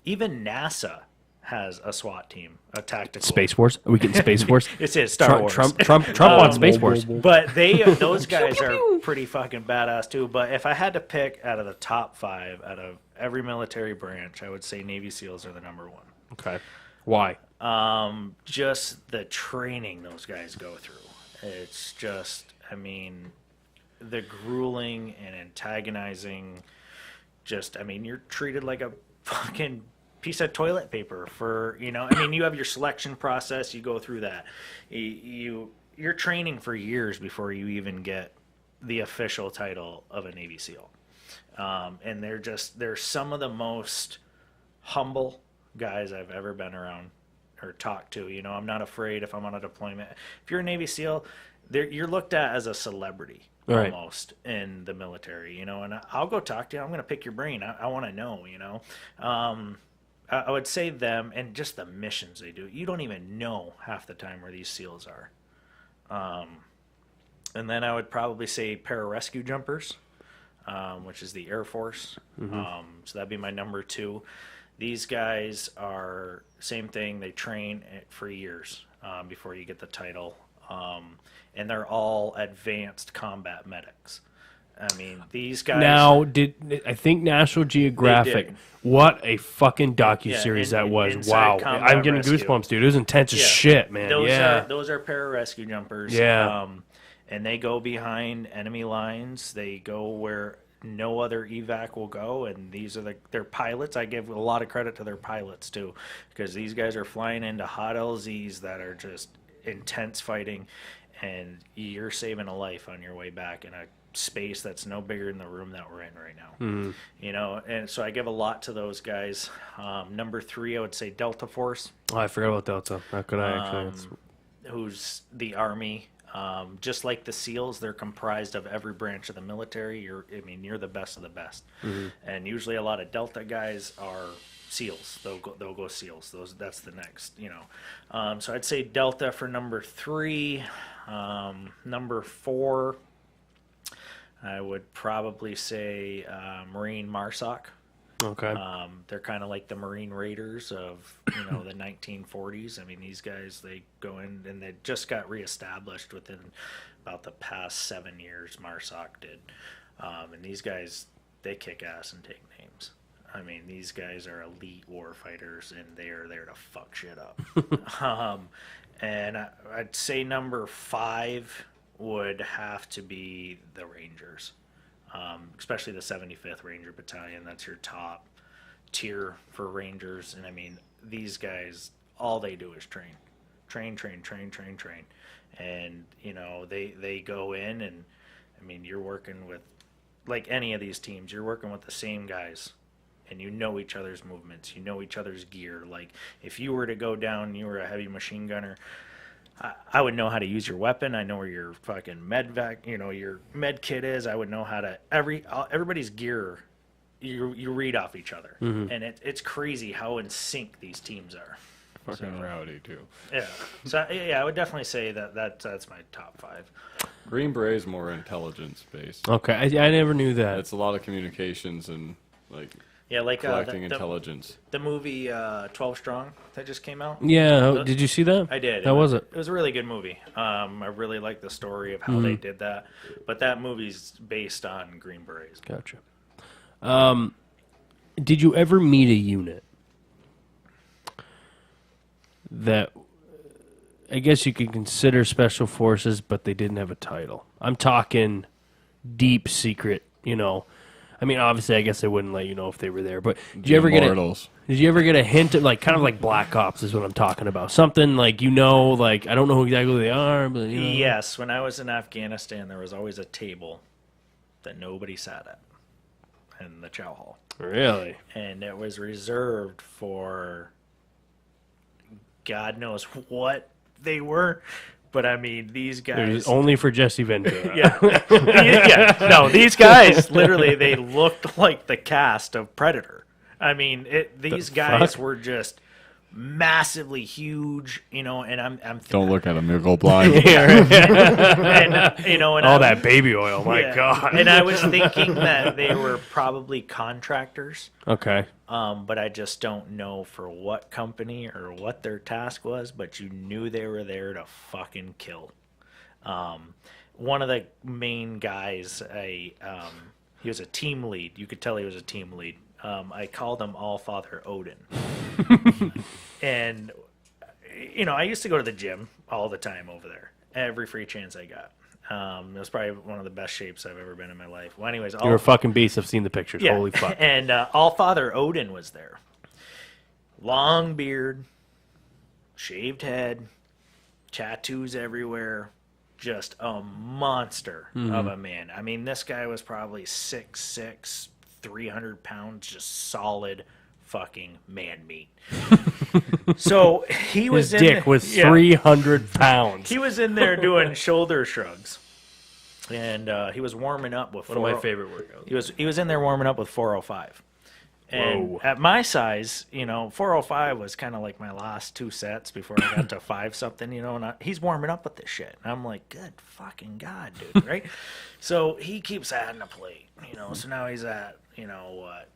S4: Even NASA has a SWAT team, a tactical
S2: Space Force? Are we getting Space Force?
S4: It's Star Wars.
S2: Trump wants Space Force.
S4: But those guys are pretty fucking badass too. But if I had to pick out of the top 5 out of every military branch, I would say Navy SEALs are the number 1.
S2: Okay. Why?
S4: Just the training those guys go through. It's just, I mean, the grueling and antagonizing. Just, I mean, you're treated like a fucking piece of toilet paper for, I mean, you have your selection process, you go through that. You're training for years before you even get the official title of a Navy SEAL. And they're some of the most humble guys I've ever been around or talked to. I'm not afraid if I'm on a deployment. If you're a Navy SEAL, you're looked at as a celebrity.
S2: Right.
S4: Almost in the military, and I'll go talk to you. I'm going to pick your brain. I want to know, I would say them and just the missions they do. You don't even know half the time where these SEALs are. And then I would probably say pararescue jumpers, which is the Air Force. Mm-hmm. So that'd be my number 2. These guys are same thing. They train for years before you get the title. And they're all advanced combat medics. I mean, these guys... Now,
S2: I think National Geographic, what a fucking docuseries that was. Wow. I'm getting goosebumps, dude. It was intense as shit, man.
S4: Those are pararescue jumpers.
S2: Yeah.
S4: And they go behind enemy lines. They go where no other evac will go, and these are their pilots. I give a lot of credit to their pilots, too, because these guys are flying into hot LZs that are just intense fighting, and you're saving a life on your way back in a space that's no bigger than the room that we're in right now. Mm-hmm. And so I give a lot to those guys. Number 3, I would say Delta Force.
S2: Oh, I forgot about Delta. How could I actually?
S4: Who's the Army. Just like the SEALs, they're comprised of every branch of the military. You're the best of the best. Mm-hmm. And usually a lot of Delta guys are SEALs. They'll go SEALs. That's the next, So I'd say Delta for number 3. Number 4, I would probably say Marine MARSOC.
S2: Okay.
S4: They're kind of like the Marine Raiders of the 1940s. I mean, these guys, they go in and they just got reestablished within about the past 7 years. MARSOC did, and these guys, they kick ass and take names. I mean, these guys are elite war fighters, and they are there to fuck shit up. And I'd say number 5 would have to be the Rangers. Especially the 75th Ranger Battalion. That's your top tier for Rangers. And I mean, these guys, all they do is train. And, they go in and, I mean, you're working with, like any of these teams, you're working with the same guys. And you know each other's movements. You know each other's gear. Like, if you were to go down, you were a heavy machine gunner, I would know how to use your weapon. I know where your fucking your med kit is. I would know how to everybody's gear. You read off each other, mm-hmm. And it's crazy how in sync these teams are.
S1: Fucking rowdy too.
S4: Yeah. So yeah, I would definitely say that's my top 5.
S1: Green Beret is more intelligence based.
S2: Okay, I never knew that.
S1: It's a lot of communications and like
S4: Yeah, like
S1: collecting intelligence.
S4: The movie 12 Strong that just came out.
S2: Yeah, did you see that?
S4: I did.
S2: How was it?
S4: It was a really good movie. I really like the story of how they did that. But that movie's based on Green Berets.
S2: Gotcha. Did you ever meet a unit that I guess you could consider special forces, but they didn't have a title? I'm talking deep secret, I mean, obviously, I guess they wouldn't let you know if they were there. But did you ever get a hint of kind of like Black Ops is what I'm talking about? Something like I don't know who exactly they are, but
S4: Yes, when I was in Afghanistan, there was always a table that nobody sat at in the chow hall.
S2: Really?
S4: And it was reserved for God knows what they were. But I mean, these guys.
S2: It was only for Jesse Ventura.
S4: Yeah. No, these guys literally they looked like the cast of Predator. I mean, these guys were just massively huge, and I'm
S1: Don't look at them; you'll go blind.
S4: and
S2: all that baby oil, my God.
S4: And I was thinking that they were probably contractors.
S2: Okay.
S4: But I just don't know for what company or what their task was, but you knew they were there to fucking kill. One of the main guys, he was a team lead. You could tell he was a team lead. I called him All-Father Odin. And, I used to go to the gym all the time over there, every free chance I got. It was probably one of the best shapes I've ever been in my life. Well, anyways,
S2: you're a fucking beast. I've seen the pictures.
S4: Yeah.
S2: Holy fuck.
S4: And All-Father Odin was there. Long beard, shaved head, tattoos everywhere. Just a monster of a man. I mean, this guy was probably 6'6", 300 pounds, just solid fucking man meat. So he was
S2: His dick was 300 pounds.
S4: He was in there doing shoulder shrugs, and he was warming up with
S2: one of my favorite workouts.
S4: He was in there warming up with 405. And
S2: Whoa.
S4: at my size, 405 was kind of like my last 2 sets before I got to 5-something, and he's warming up with this shit. And I'm like, good fucking God, dude, right? So he keeps adding a plate, so now he's at,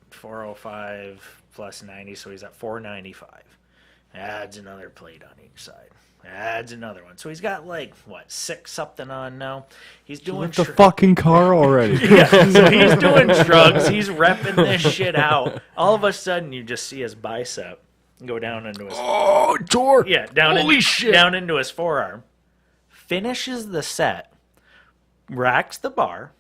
S4: 405 plus 90, so he's at 495. Adds another plate on each side. Adds another one. So he's got 6-something on now. He's doing
S1: the fucking car already.
S4: Yeah, so he's doing shrugs. He's repping this shit out. All of a sudden, you just see his bicep go down into his.
S2: Oh, torque!
S4: Yeah, down into his forearm. Finishes the set. Racks the bar.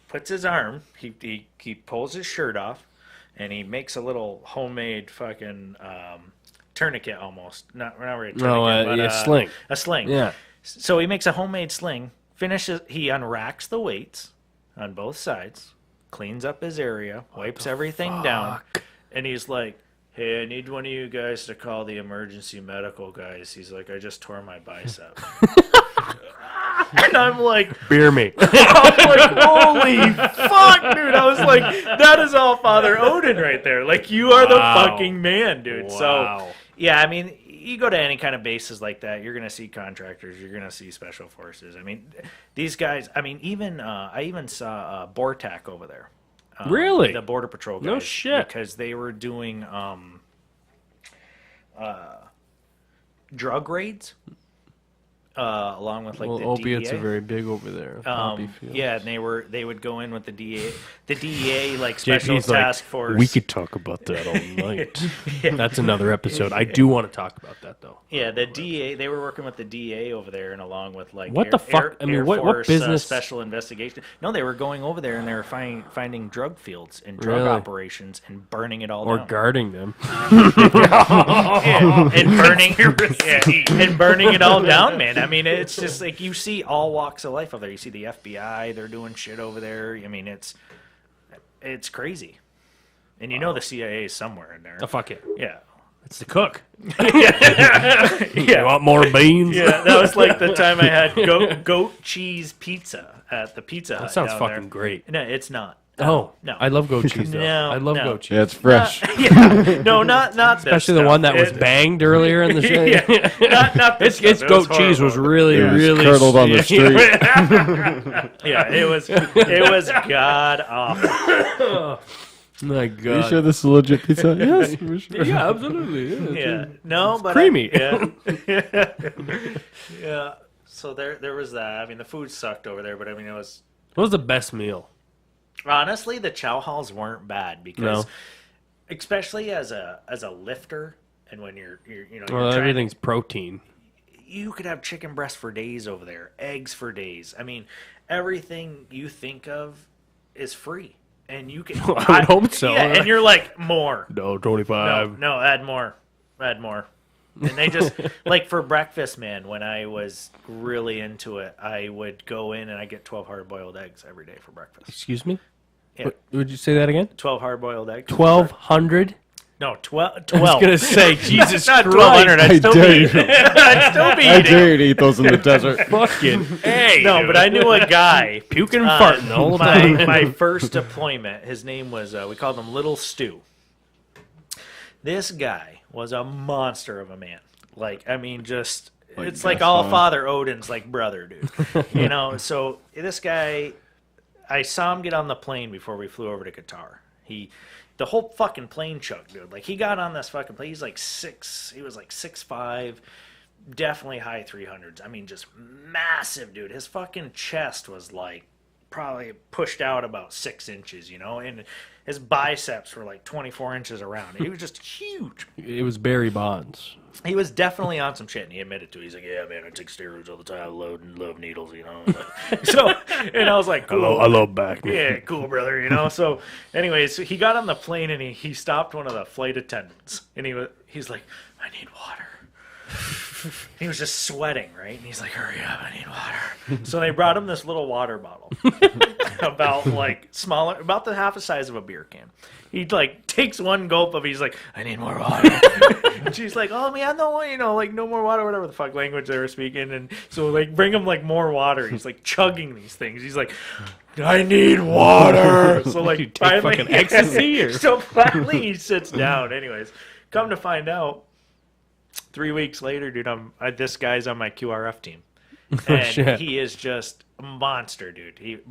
S4: Puts his arm. He pulls his shirt off, and he makes a little homemade fucking. Tourniquet almost. Not really a tourniquet, but
S2: a sling.
S4: A sling.
S2: Yeah.
S4: So he makes a homemade sling, he unracks the weights on both sides, cleans up his area, wipes everything down, and he's like, hey, I need one of you guys to call the emergency medical guys. He's like, I just tore my bicep. And I'm like,
S2: beer me.
S4: I'm like, holy fuck, dude. I was like, that is All-Father Odin right there. Like, you are the fucking man, dude.
S2: Wow.
S4: So, yeah, I mean, you go to any kind of bases like that, you're going to see contractors, you're going to see special forces. I mean, these guys, I mean, I even saw Bortak over there.
S2: Really?
S4: The Border Patrol guys.
S2: No shit.
S4: Because they were doing drug raids. Along with the
S2: opiates
S4: DEA.
S2: are very big over there.
S4: Yeah, and they would go in with the DEA. The DEA special
S2: JP's
S4: task force.
S2: We could talk about that all night. That's another episode. I do want to talk about that though.
S4: Yeah, the DEA. They were working with the DEA over there, and along with
S2: what the fuck?
S4: Air
S2: what
S4: Force,
S2: business?
S4: Special investigation. No, they were going over there and they were finding drug fields and drug
S2: Really?
S4: operations and burning it all
S2: Or
S4: down.
S2: guarding them.
S4: Yeah, and burning it all down, man. I mean, it's just like you see all walks of life over there. You see the FBI, they're doing shit over there. I mean, it's crazy. And the CIA is somewhere in there.
S2: Oh, fuck it.
S4: Yeah.
S2: It's the cook.
S4: Yeah.
S2: You want more beans?
S4: Yeah, that was like the time I had goat cheese pizza at the Pizza Hut.
S2: That sounds
S4: down
S2: fucking
S4: there.
S2: great.
S4: No, it's not.
S2: Oh,
S4: no.
S2: I love goat cheese, though.
S4: No,
S2: I love
S4: no.
S2: goat cheese.
S1: Yeah, it's fresh.
S4: No, not
S2: Especially
S4: this
S2: the one
S4: stuff.
S2: that was banged earlier in the show.
S4: Not this
S2: Its
S4: stuff. It was
S2: goat cheese was
S4: horrible.
S2: really,
S1: It was
S2: really
S1: curdled on the street.
S4: Yeah, it was god awful.
S2: My
S1: Are you
S2: God.
S1: sure this is a legit pizza? Yes, for sure.
S2: Yeah, absolutely.
S4: Yeah, no, but
S2: creamy.
S4: Yeah. So there was that. I mean, the food sucked over there, but I mean, it was
S2: What was the best meal?
S4: honestly the chow halls weren't bad because,
S2: No.
S4: especially as a lifter, and when you're
S2: Well,
S4: trying to-
S2: everything's protein.
S4: you could have chicken breast for days over there, eggs for days. I mean, everything you think of is free, and you can.
S2: I would hope so.
S4: Yeah, and you're like more.
S2: No, 25.
S4: No, add more. And they just like for breakfast, man. When I was really into it, I would go in and I get 12 hard-boiled eggs every day for breakfast.
S2: Excuse me?
S4: Yeah.
S2: What, would you say that again?
S4: 12 hard-boiled eggs.
S2: 1,200?
S4: No, 12.
S2: I was going to say, Jesus
S4: Not
S2: Christ.
S4: 1,200.
S1: I
S4: I'd still
S1: dare
S4: be
S1: you.
S4: eating. I'd still be
S1: I
S4: eating.
S1: dare you to eat those in the desert.
S2: Fucking hey.
S4: No, but I knew a guy
S2: puking and farting the whole time.
S4: my first deployment, his name was, we called him Little Stu. This guy was a monster of a man. Like, I mean, just,
S1: Like
S4: it's like
S1: Gaston.
S4: all Father Odin's, like, brother, dude. So this guy, I saw him get on the plane before we flew over to Qatar. The whole fucking plane chugged, dude. Like, he got on this fucking plane. He was like 6'5", definitely high 300s. I mean, just massive, dude. His fucking chest was like probably pushed out about 6 inches, and his biceps were like 24 inches around. He was just huge.
S2: It was Barry Bonds.
S4: He was definitely on some shit, and he admitted to it. He's like, yeah, man, I take steroids all the time. I love needles, So, and I was like, cool.
S2: I love back.
S4: Yeah, cool, brother, So, anyways, he got on the plane, and he stopped one of the flight attendants, and he's like, I need water. He was just sweating, right? And he's like, hurry up, I need water. So they brought him this little water bottle, about the half the size of a beer can. He like takes one gulp of it. He's like, I need more water. And she's like, oh man, no, no more water, whatever the fuck language they were speaking. And so like bring him like more water. He's like chugging these things. He's like, I need water. So like
S2: You take fucking ecstasy or?
S4: So finally he sits down. Anyways, come to find out, 3 weeks later, dude, this guy's on my QRF team, and
S2: shit.
S4: he is just a monster, dude.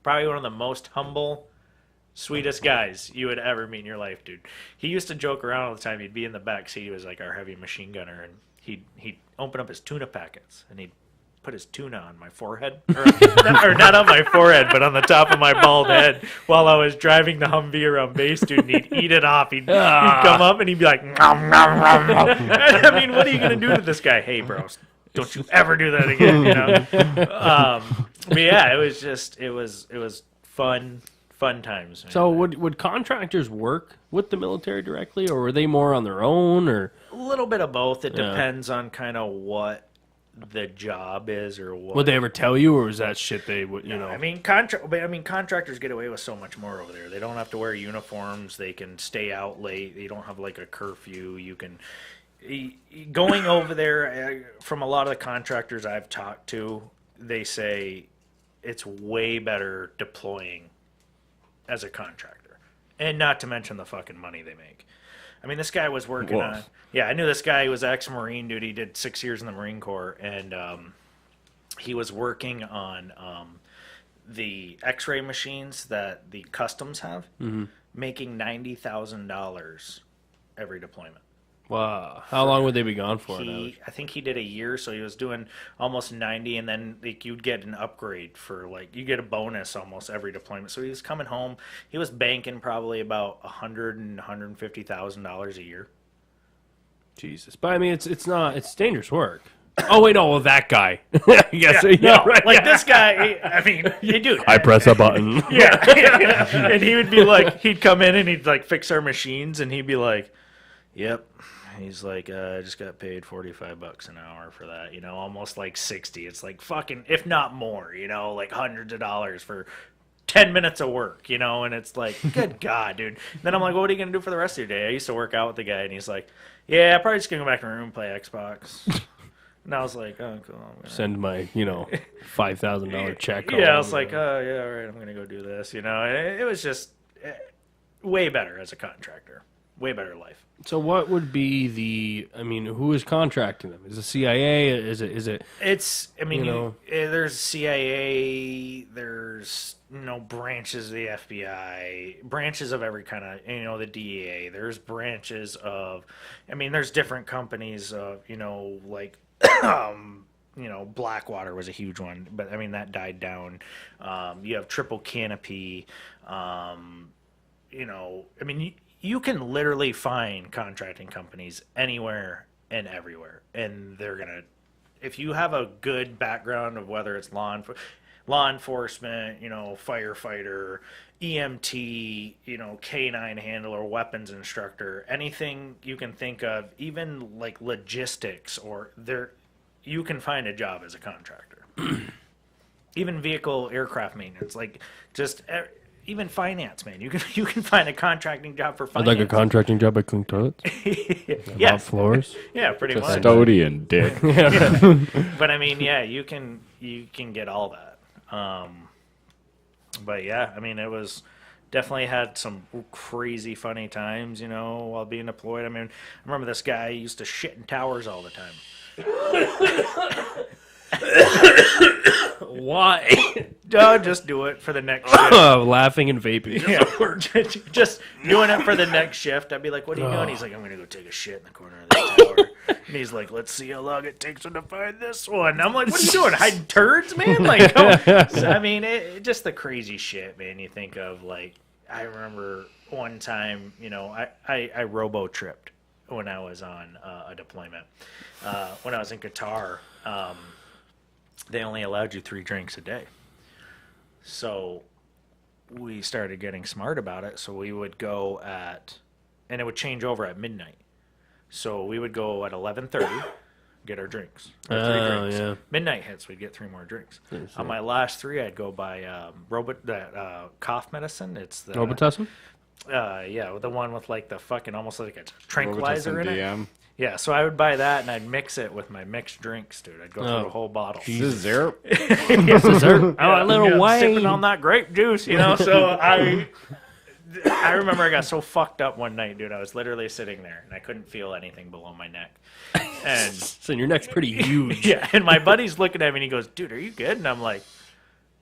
S4: Probably one of the most humble, sweetest guys you would ever meet in your life, dude. He used to joke around all the time. He'd be in the back seat. He was like our heavy machine gunner, and he'd open up his tuna packets, and he'd put his tuna on my forehead, or not on my forehead, but on the top of my bald head while I was driving the Humvee around base, dude, and he'd eat it off. He'd come up and he'd be like, nom, nom, nom, nom. I mean, what are you going to do to this guy? Hey, bro, don't you ever do that again, But yeah, it was fun times. Man.
S2: So would contractors work with the military directly, or were they more on their own, or?
S4: A little bit of both. It
S2: Yeah.
S4: depends on kind of what the job is or what.
S2: Would they ever tell you, or was that shit they would,
S4: I mean, contractors get away with so much more over there. They don't have to wear uniforms. They can stay out late. They don't have like a curfew. You can going over there. From a lot of the contractors I've talked to, they say it's way better deploying as a contractor, and not to mention the fucking money they make. I mean, this guy was working on. Yeah, I knew this guy. He was ex-Marine, dude. He did 6 years in the Marine Corps, and he was working on the X-ray machines that the customs have, making $90,000 every deployment.
S2: Wow. How long would they be gone for?
S4: I think he did a year, so he was doing almost 90, and then like you'd get an upgrade for like you get a bonus almost every deployment. So he was coming home. He was banking probably about $150,000 a year.
S2: Jesus. But I mean, it's dangerous work. Oh wait, no, well, that guy. Yes, right.
S4: Like this guy. I mean, dude.
S2: I press a button.
S4: Yeah. And he would be like, he'd come in and he'd like fix our machines, and he'd be like, "Yep." He's like, I just got paid $45 an hour for that, almost like 60. It's like fucking, if not more, like hundreds of dollars for 10 minutes of work, and it's like, good God, dude. Then I'm like, what are you going to do for the rest of your day? I used to work out with the guy, and he's like, yeah, probably just going to go back to my room and play Xbox. And I was like, oh, cool.
S2: Send my, $5,000 check.
S4: Yeah, I was like, oh, yeah, all right, I'm going to go do this, And it was just way better as a contractor. Way better life.
S2: So what would be who is contracting them? Is it CIA? Is it?
S4: There's CIA, there's, branches of the FBI, branches of every kind of, the DEA. There's branches of, there's different companies of, like, Blackwater was a huge one, but that died down. You have Triple Canopy, you can literally find contracting companies anywhere and everywhere, and they're gonna, if you have a good background of whether it's law enforcement, firefighter, EMT, K9 handler, weapons instructor, anything you can think of, even like logistics, you can find a job as a contractor. Even vehicle aircraft maintenance, like just. Even finance, man. You can find a contracting job for finance.
S2: I'd like a contracting job at cleaning toilets.
S4: Yeah.
S2: Mop floors.
S4: Yeah, pretty much.
S1: Custodian, dick.
S4: But you can get all that. But yeah, it was definitely had some crazy funny times, while being deployed. I remember this guy used to shit in towers all the time.
S2: Why?
S4: Just do it for the next shift.
S2: Laughing and vaping.
S4: Yeah, just doing it for the next shift. I'd be like, what are you doing? He's like, I'm going to go take a shit in the corner of the tower. And he's like, let's see how long it takes him to find this one. I'm like, what are you doing? Hiding turds, man? Like, so, just the crazy shit, man. You think of, like, I remember one time, I robo-tripped when I was on a deployment. When I was in Qatar, they only allowed you 3 drinks a day. So we started getting smart about it. So we would go and it would change over at midnight. So we would go at 11:30, get our drinks. Our 3 drinks. Yeah. Midnight hits, we'd get 3 more drinks. On my last 3, I'd go buy cough medicine. It's the
S2: Robitussin?
S4: Yeah, the one with like the fucking almost like a tranquilizer in
S1: DM.
S4: it. Yeah, so I would buy that and I'd mix it with my mixed drinks, dude. I'd go through a whole bottle.
S1: Jesus. Syrup?
S4: Yes, syrup. A little wine. Sipping on that grape juice, So I remember I got so fucked up one night, dude. I was literally sitting there and I couldn't feel anything below my neck. And
S2: so your neck's pretty huge.
S4: Yeah, and my buddy's looking at me and he goes, dude, are you good? And I'm like,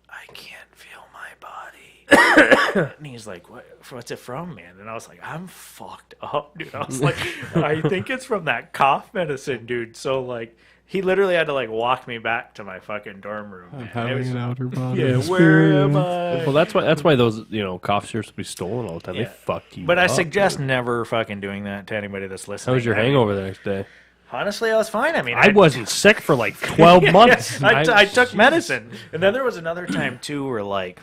S4: I can't feel my body. And he's like, what's it from, man? And I was like, I'm fucked up, dude. I was like, I think it's from that cough medicine, dude. So, like, he literally had to, like, walk me back to my fucking dorm room, man.
S1: Having an outer body.
S4: Yeah, where am I?
S2: Well, that's why those, cough syrups will be stolen all the time.
S4: Yeah.
S2: They fuck you
S4: But
S2: up,
S4: I suggest
S2: dude.
S4: never fucking doing that to anybody that's listening.
S2: How was your hangover the next day?
S4: Honestly, I was fine.
S2: I wasn't sick for like 12 months.
S4: I took medicine. And then there was another time, too, where, like,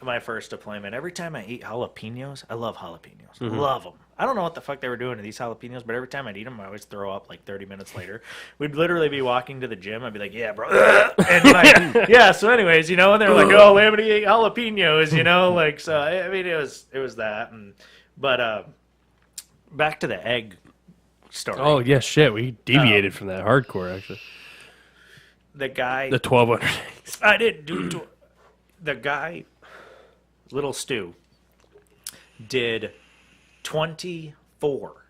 S4: my first deployment, every time I eat jalapenos, I love jalapenos.
S2: Mm-hmm.
S4: Love them. I don't know what the fuck they were doing to these jalapenos, but every time I'd eat them, I always throw up like 30 minutes later. We'd literally be walking to the gym. I'd be like, yeah, bro. And like, yeah, so anyways, and they're like, oh, Lambo ate jalapenos, like, so, it was that. But back to the egg story.
S2: Oh, yeah, shit. We deviated from that hardcore, actually.
S4: The guy.
S2: The 1,200.
S4: I didn't do the guy, Little Stu, did 24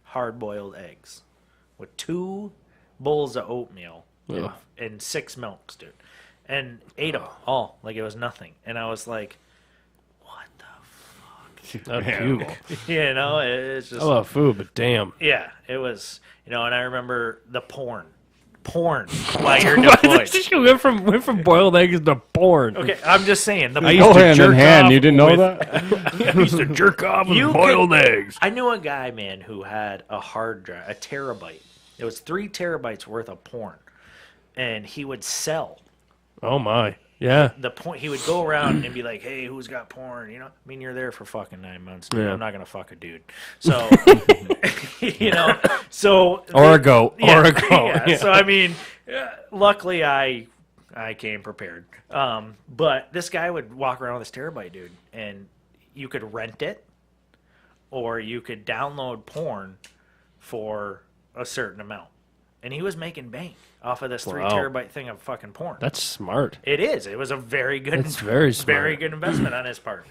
S4: hard-boiled eggs with 2 bowls of oatmeal and 6 milks, dude. And ate them all like it was nothing. And I was like, what the fuck?
S2: I'd puke.
S4: It's just...
S2: I love food, but damn.
S4: Yeah, it was... and I remember the porn while you're deployed.
S2: We went from boiled eggs to porn.
S4: Okay, I'm just saying.
S1: I used to hand in hand. You didn't know that?
S2: I used to jerk off with boiled eggs.
S4: I knew a guy, man, who had a hard drive, a terabyte. It was 3 terabytes worth of porn, and he would sell.
S2: Oh my, yeah.
S4: He would go around and be like, "Hey, who's got porn?" You're there for fucking 9 months. Dude.
S2: Yeah.
S4: I'm not gonna fuck a dude. So, so
S2: or a goat.
S4: Yeah. So luckily I came prepared. But this guy would walk around with this terabyte, dude, and you could rent it, or you could download porn for a certain amount. and he was making bank off of this 3
S2: Wow.
S4: terabyte thing of fucking porn.
S2: That's smart.
S4: It is. It was a very good,
S2: It's very smart.
S4: very good investment on his part.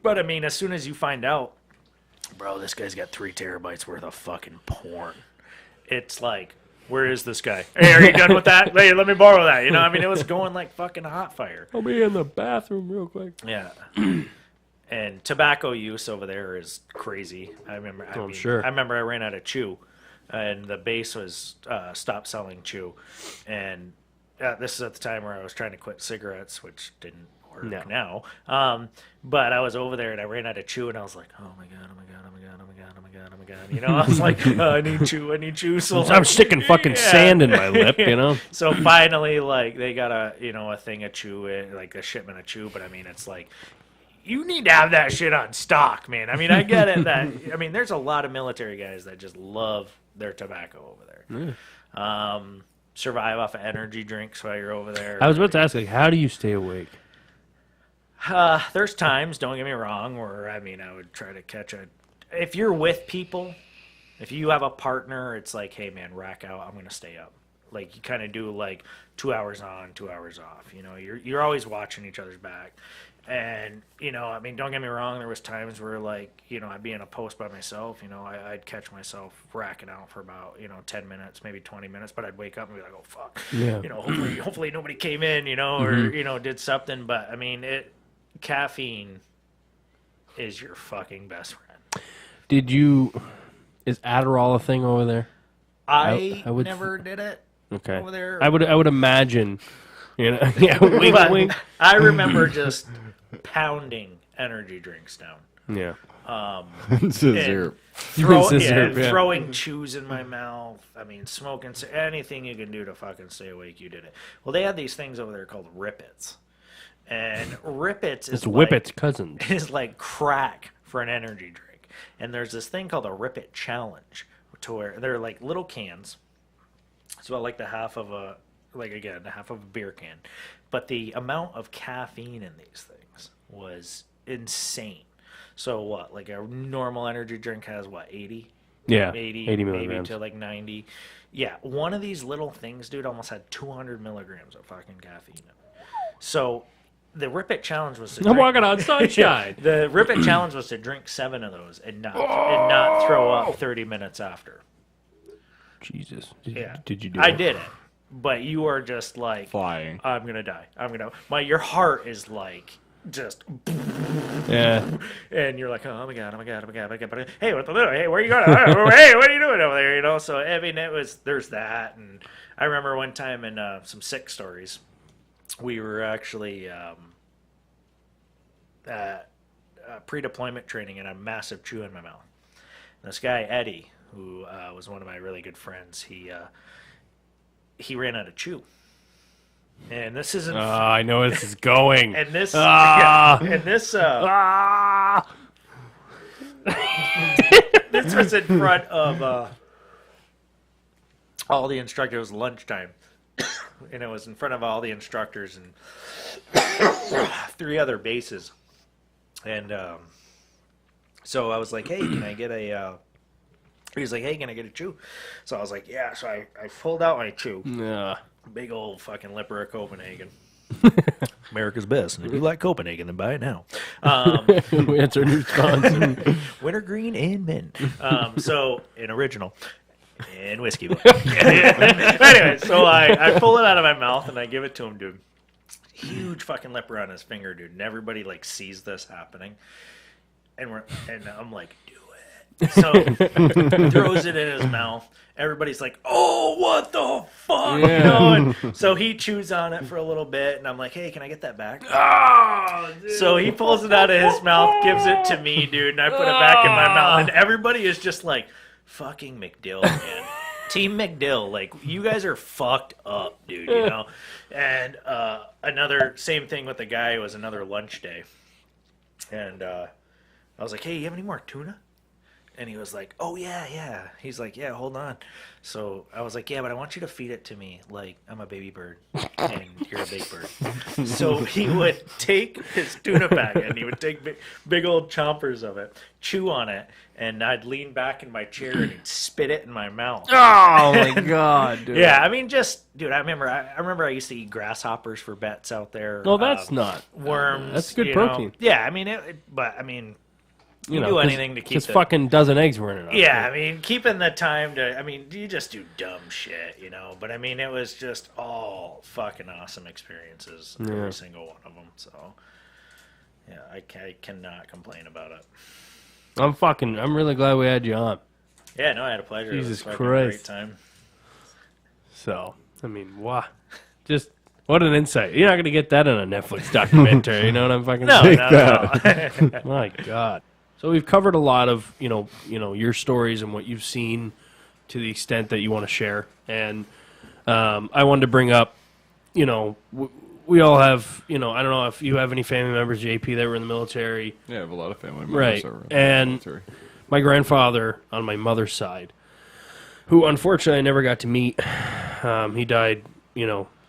S4: But I mean, as soon as you find out, bro, this guy's got 3 terabytes worth of fucking porn. It's like, where is this guy? Hey, are you done with that? Hey, let me borrow that. You know, I mean, it was going like fucking hot fire.
S2: I'll be in the bathroom real quick.
S4: Yeah. And tobacco use over there is crazy. I remember. I
S2: sure.
S4: I remember I ran out of chew, and the base was stopped selling chew, and this is at the time where I was trying to quit cigarettes, which didn't work now. But I was over there and I ran out of chew, and I was like, oh my god, oh my god, oh my god, oh my god, oh my god, oh my god. You know, I was like, I need chew. So
S2: I'm sticking fucking sand in my lip, you know?
S4: So finally, like, they got a thing of chew, like a shipment of chew, but I mean, it's like, you need to have that shit on stock, man. I mean, I get it there's a lot of military guys that just love their tobacco over there. Survive off of energy drinks while you're over there.
S2: I was about to ask, like, how do you stay awake?
S4: There's times, don't get me wrong, where, I mean, I would try to catch if you're with people, if you have a partner, it's like, hey, man, rack out, I'm going to stay up. Like, you kind of do, like, 2 hours on, 2 hours off. You know, you're always watching each other's back. And, you know, I mean, don't get me wrong, there was times where, like, you know, I'd be in a post by myself, you know, I'd catch myself racking out for about, 10 minutes, maybe 20 minutes, but I'd wake up and be like, oh, fuck.
S2: Yeah.
S4: You know, hopefully nobody came in, you know, or, did something. But, I mean, caffeine is your fucking best friend.
S2: Is Adderall a thing over there?
S4: I
S2: would
S4: never did it
S2: Okay.
S4: over there.
S2: I would imagine, you know, yeah, wink,
S4: But
S2: wink.
S4: I remember just pounding energy drinks down.
S2: Yeah.
S1: Zero.
S4: Throwing chews in my mouth. I mean, smoking, anything you can do to fucking stay awake, you did it. Well, they had these things over there called Rippets. And Rippets
S2: It's Whippet's cousins.
S4: is like crack for an energy drink. And there's this thing called a Rippet Challenge, to where they're like little cans. It's about like the half of a beer can. But the amount of caffeine in these things was insane. So what, like a normal energy drink has what, 80?
S2: Yeah,
S4: 80
S2: milligrams.
S4: maybe to like 90. Yeah, one of these little things, dude, almost had 200 milligrams of fucking caffeine in it. So the Rippet Challenge was to
S2: I'm walking on sunshine.
S4: the Rippet Challenge was to drink 7 of those and not throw up 30 minutes after.
S2: Jesus.
S4: Yeah.
S2: Did you do
S4: I
S2: it?
S4: did it. But you are just like,
S1: Flying.
S4: I'm going to die. Your heart is like, just,
S2: Yeah.
S4: and you're like, oh my god, hey, what the hell? Hey, where are you going? Hey, what are you doing over there? You know, so I mean, there's that. And I remember one time in some sick stories, we were actually pre-deployment training and a massive chew in my mouth. And this guy Eddie, who was one of my really good friends, he ran out of chew. And this isn't.
S2: I know where this is going.
S4: And this.
S2: Ah.
S4: And this.
S2: Ah!
S4: This was in front of all the instructors. It was lunchtime, and it was in front of all the instructors and 3 other bases. And so I was like, "Hey, can I get a?" He was like, "Hey, can I get a chew?" So I was like, "Yeah." So I pulled out my chew.
S2: Yeah.
S4: Big old fucking lipper of Copenhagen. America's best. And if you like Copenhagen, then buy it now.
S2: That's our new sponsor.
S4: Wintergreen and mint. So, an original. And whiskey. Anyway, so I pull it out of my mouth and I give it to him, dude. Huge fucking lipper on his finger, dude. And everybody like sees this happening. And I'm like, do it. So throws it in his mouth. Everybody's like, oh, what the fuck?
S2: Yeah.
S4: You know? And so he chews on it for a little bit, and I'm like, hey, can I get that back?
S2: Oh,
S4: So he pulls it out of his mouth, gives it to me, dude, and I put it back in my mouth. And everybody is just like, fucking McDill, man. Team McDill, like, you guys are fucked up, dude, you know? And same thing with the guy. It was another lunch day. And I was like, hey, you have any more tuna? And he was like, oh, yeah. He's like, yeah, hold on. So I was like, yeah, but I want you to feed it to me like I'm a baby bird and you're a big bird. So he would take his tuna packet and he would take big old chompers of it, chew on it, and I'd lean back in my chair and he'd spit it in my mouth.
S2: Oh, my God, dude.
S4: Yeah, I mean, dude, I remember I used to eat grasshoppers for bets out there.
S2: No, that's not.
S4: Worms.
S2: That's good protein.
S4: Yeah, I mean, you do anything to keep
S2: because fucking dozen eggs were in it.
S4: Yeah, I mean, keeping the time to, I mean, you just do dumb shit, but I mean, it was just all fucking awesome experiences, every single one of them. So, yeah, I cannot complain about it.
S2: I'm really glad we had you on.
S4: Yeah, no, I had a pleasure.
S2: Jesus
S4: it was
S2: Christ.
S4: a great time.
S2: So, I mean, wow. Just, what an insight. You're not going to get that in a Netflix documentary, you know what I'm fucking saying?
S4: No.
S2: My God. So we've covered a lot of, your stories and what you've seen to the extent that you want to share. And I wanted to bring up, we all have, I don't know if you have any family members, JP, that were in the military.
S1: Yeah, I have a lot of family members.
S2: Right.
S1: That were in
S2: And
S1: the military.
S2: My grandfather on my mother's side, who unfortunately I never got to meet, he died,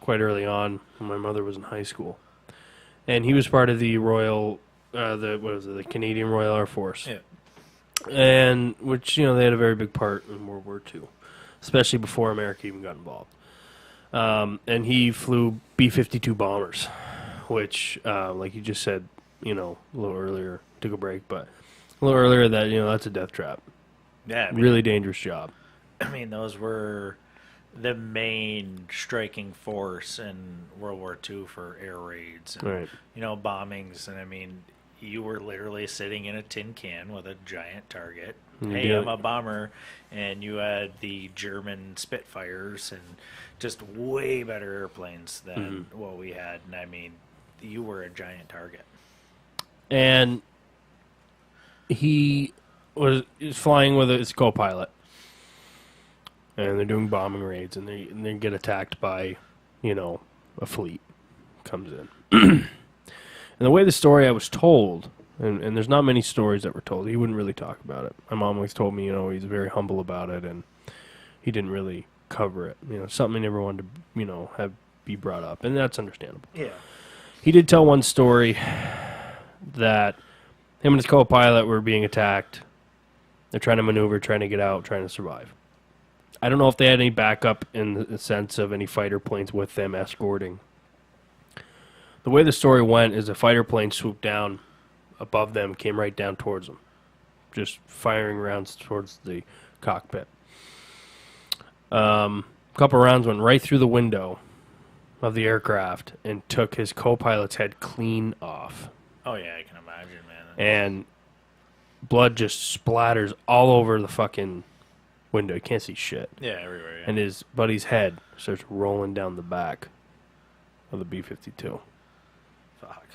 S2: quite early on when my mother was in high school. And he was part of the the Canadian Royal Air Force.
S4: Yeah.
S2: And which, they had a very big part in World War II, especially before America even got involved. And he flew B-52 bombers, which, like you just said, a little earlier, took a break, but a little earlier that, that's a death trap.
S4: Yeah. I mean,
S2: Really dangerous job.
S4: I mean, those were the main striking force in World War II for air raids and,
S2: Right.
S4: Bombings. And I mean, you were literally sitting in a tin can with a giant target.
S2: You
S4: Hey,
S2: do
S4: I'm
S2: it.
S4: a bomber. And you had the German Spitfires and just way better airplanes than what we had. And I mean, you were a giant target.
S2: And he was flying with his co-pilot. And they're doing bombing raids, and they get attacked by, a fleet comes in. And the way the story I was told, and there's not many stories that were told, he wouldn't really talk about it. My mom always told me, he's very humble about it, and he didn't really cover it. Something he never wanted to, have be brought up, and that's understandable.
S4: Yeah.
S2: He did tell one story that him and his co-pilot were being attacked. They're trying to maneuver, trying to get out, trying to survive. I don't know if they had any backup in the sense of any fighter planes with them escorting. The way the story went is a fighter plane swooped down above them, came right down towards them, just firing rounds towards the cockpit. A couple rounds went right through the window of the aircraft and took his co-pilot's head clean off.
S4: Oh, yeah, I can imagine, man.
S2: And blood just splatters all over the fucking window. You can't see shit.
S4: Yeah, everywhere, yeah.
S2: And his buddy's head starts rolling down the back of the B-52.
S4: Fuck.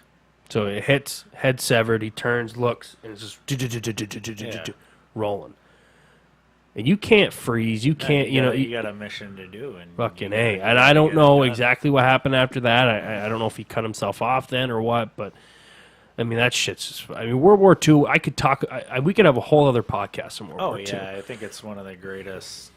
S2: So it hits, head severed, he turns, looks, and it's just rolling. And you can't freeze, you can't,
S4: you got a mission to do. And
S2: fucking A. And I don't know exactly what happened after that. I don't know if he cut himself off then or what, but I mean, that shit's just, World War II, I could talk, we could have a whole other podcast on World War II.
S4: Oh, yeah, I think it's one of the greatest,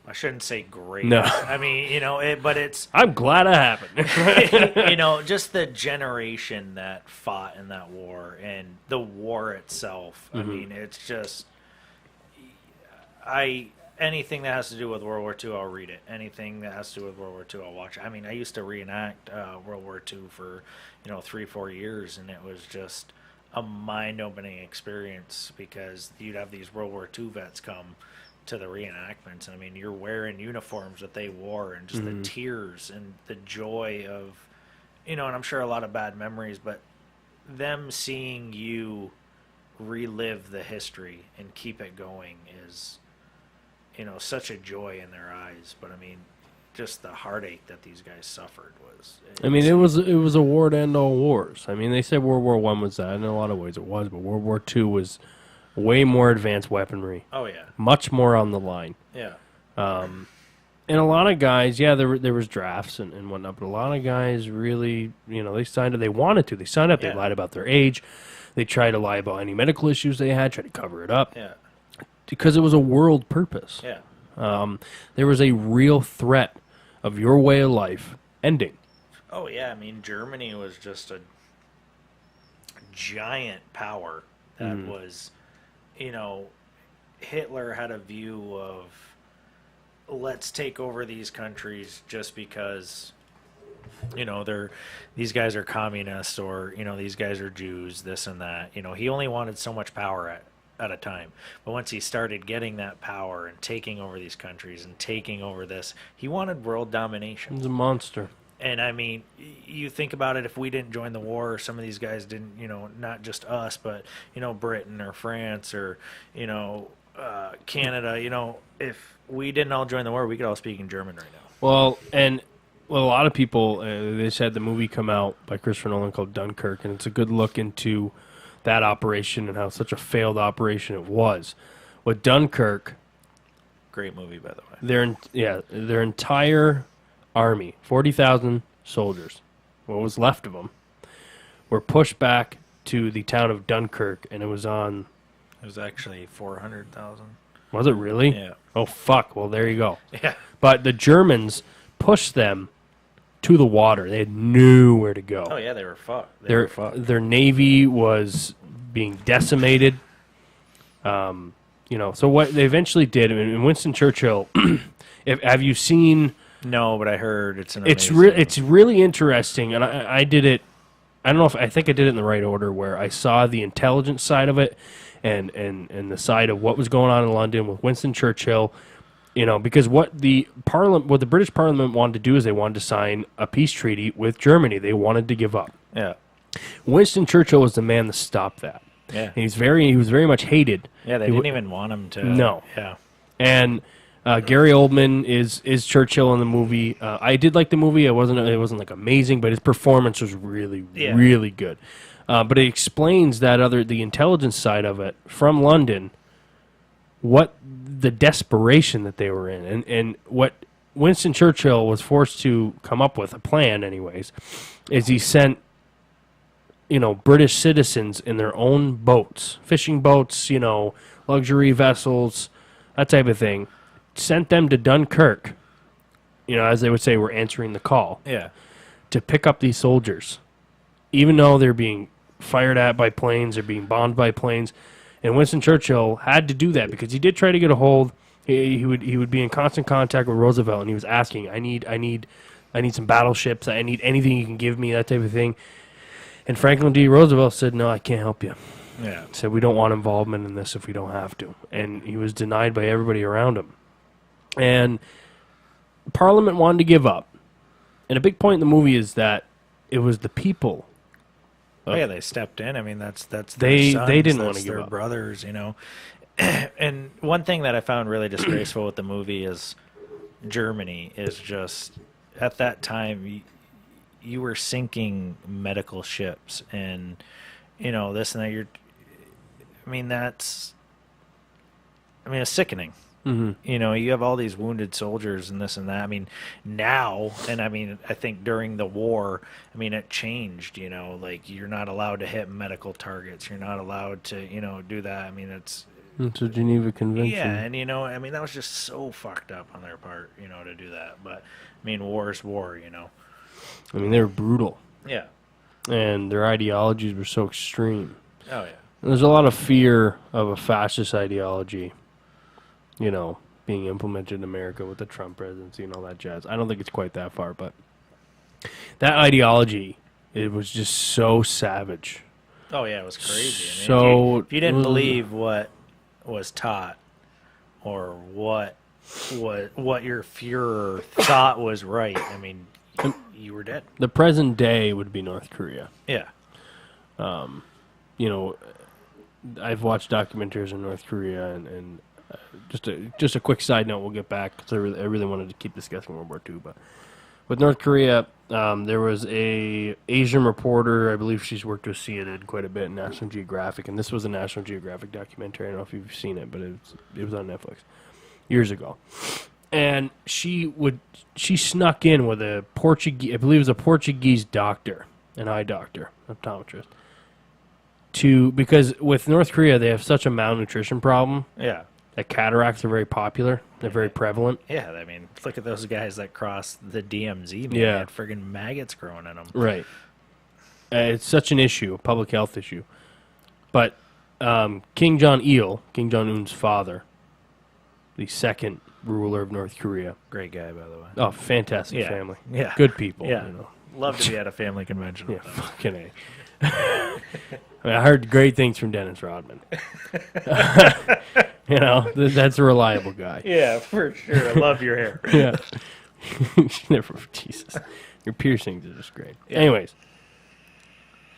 S4: I shouldn't say greatest.
S2: No.
S4: I mean, but it's,
S2: I'm glad it happened.
S4: just the generation that fought in that war and the war itself. I mean, it's just, anything that has to do with World War II, I'll read it. Anything that has to do with World War II, I'll watch it. I mean, I used to reenact World War II for, 3-4 years, and it was just a mind-opening experience because you'd have these World War II vets come to the reenactments. And I mean, you're wearing uniforms that they wore and just the tears and the joy of, and I'm sure a lot of bad memories, but them seeing you relive the history and keep it going is, such a joy in their eyes. But I mean, just the heartache that these guys suffered was.
S2: I mean, it was a war to end all wars. I mean, they said World War I was that. In a lot of ways it was, but World War II was way more advanced weaponry.
S4: Oh, yeah.
S2: Much more on the line.
S4: Yeah.
S2: And a lot of guys, yeah, there was drafts and whatnot, but a lot of guys really, they signed up. They wanted to. They signed up.
S4: Yeah.
S2: They lied about their age. They tried to lie about any medical issues they had, tried to cover it up.
S4: Yeah.
S2: because it was a world purpose.
S4: Yeah.
S2: There was a real threat of your way of life ending.
S4: Oh, yeah. I mean, Germany was just a giant power that was, Hitler had a view of let's take over these countries just because, these guys are communists or, these guys are Jews, this and that. He only wanted so much power at a time. But once he started getting that power and taking over these countries and taking over this, he wanted world domination.
S2: He's a monster.
S4: And I mean, you think about it, if we didn't join the war, or some of these guys didn't, not just us, but, Britain or France or, Canada, if we didn't all join the war, we could all speak in German right now.
S2: Well, a lot of people, they said the movie come out by Christopher Nolan called Dunkirk, and it's a good look into that operation and how such a failed operation it was. With Dunkirk,
S4: great movie, by the way.
S2: Their entire army, 40,000 soldiers, what was left of them, were pushed back to the town of Dunkirk, and it was
S4: actually 400,000.
S2: Was it really?
S4: Yeah.
S2: Oh, fuck. Well, there you go.
S4: Yeah.
S2: But the Germans pushed them to the water. They had nowhere to go.
S4: Oh, yeah, they were fucked.
S2: Their navy was being decimated. So what they eventually did, and Winston Churchill, have you seen...
S4: No, but I heard it's an amazing...
S2: It's really interesting, and I did it... I think I did it in the right order, where I saw the intelligence side of it and the side of what was going on in London with Winston Churchill. Because what the British Parliament wanted to do is they wanted to sign a peace treaty with Germany. They wanted to give up.
S4: Yeah.
S2: Winston Churchill was the man to stop that.
S4: Yeah.
S2: And he was very much hated.
S4: Yeah, they didn't even want him to.
S2: No.
S4: Yeah.
S2: And Gary Oldman is Churchill in the movie. I did like the movie. It wasn't like amazing, but his performance was really really good. But it explains the intelligence side of it from London. What the desperation that they were in, and what Winston Churchill was forced to come up with, a plan anyways, is he sent, British citizens in their own boats, fishing boats, luxury vessels, that type of thing, sent them to Dunkirk, as they would say, we're answering the call.
S4: Yeah.
S2: To pick up these soldiers, even though they're being fired at by planes, they're being bombed by planes. And Winston Churchill had to do that because he did try to get a hold. He would be in constant contact with Roosevelt, and he was asking, I need some battleships. I need anything you can give me, that type of thing. And Franklin D. Roosevelt said, no, I can't help you.
S4: Yeah.
S2: Said, we don't want involvement in this if we don't have to. And he was denied by everybody around him. And Parliament wanted to give up. And a big point in the movie is that it was the people.
S4: Oh yeah, they stepped in. I mean, that's
S2: they
S4: sons,
S2: didn't want to give
S4: their
S2: up.
S4: Brothers, And one thing that I found really disgraceful with the movie is Germany is just at that time you were sinking medical ships and this and that. It's sickening.
S2: Mm-hmm.
S4: You have all these wounded soldiers and this and that. I mean, now, and I think during the war, it changed, like you're not allowed to hit medical targets. You're not allowed to, do that. It's
S2: a Geneva Convention.
S4: Yeah, and that was just so fucked up on their part, to do that. But, war is war,
S2: they were brutal.
S4: Yeah.
S2: And their ideologies were so extreme.
S4: Oh, yeah.
S2: And there's a lot of fear of a fascist ideology, being implemented in America with the Trump presidency and all that jazz. I don't think it's quite that far, but that ideology, it was just so savage.
S4: Oh, yeah, it was crazy. If you didn't believe what was taught or what your Fuhrer thought was right, you were dead.
S2: The present day would be North Korea.
S4: Yeah.
S2: I've watched documentaries in North Korea, and just a quick side note, we'll get back, because I really wanted to keep discussing World War II, but with North Korea, there was a Asian reporter, I believe she's worked with CNN quite a bit, National Geographic, and this was a National Geographic documentary. I don't know if you've seen it, but it was on Netflix years ago. And she snuck in with a Portuguese, I believe it was a Portuguese doctor, an eye doctor, optometrist, because with North Korea, they have such a malnutrition problem.
S4: Yeah.
S2: that cataracts are very popular. They're very prevalent.
S4: Yeah, I mean, look at those guys that cross the DMZ. Man.
S2: Yeah.
S4: They had friggin' maggots growing in them.
S2: Right. It's such an issue, a public health issue. But Kim Jong-un's father, the second ruler of North Korea.
S4: Great guy, by the way.
S2: Oh, fantastic family.
S4: Yeah.
S2: Good people.
S4: Yeah.
S2: You know.
S4: Love to be at a family convention.
S2: Yeah, fucking A. I heard great things from Dennis Rodman. You know, that's a reliable guy.
S4: Yeah, for sure. I love your hair.
S2: Yeah. Jesus. Your piercings are just great. Yeah. Anyways.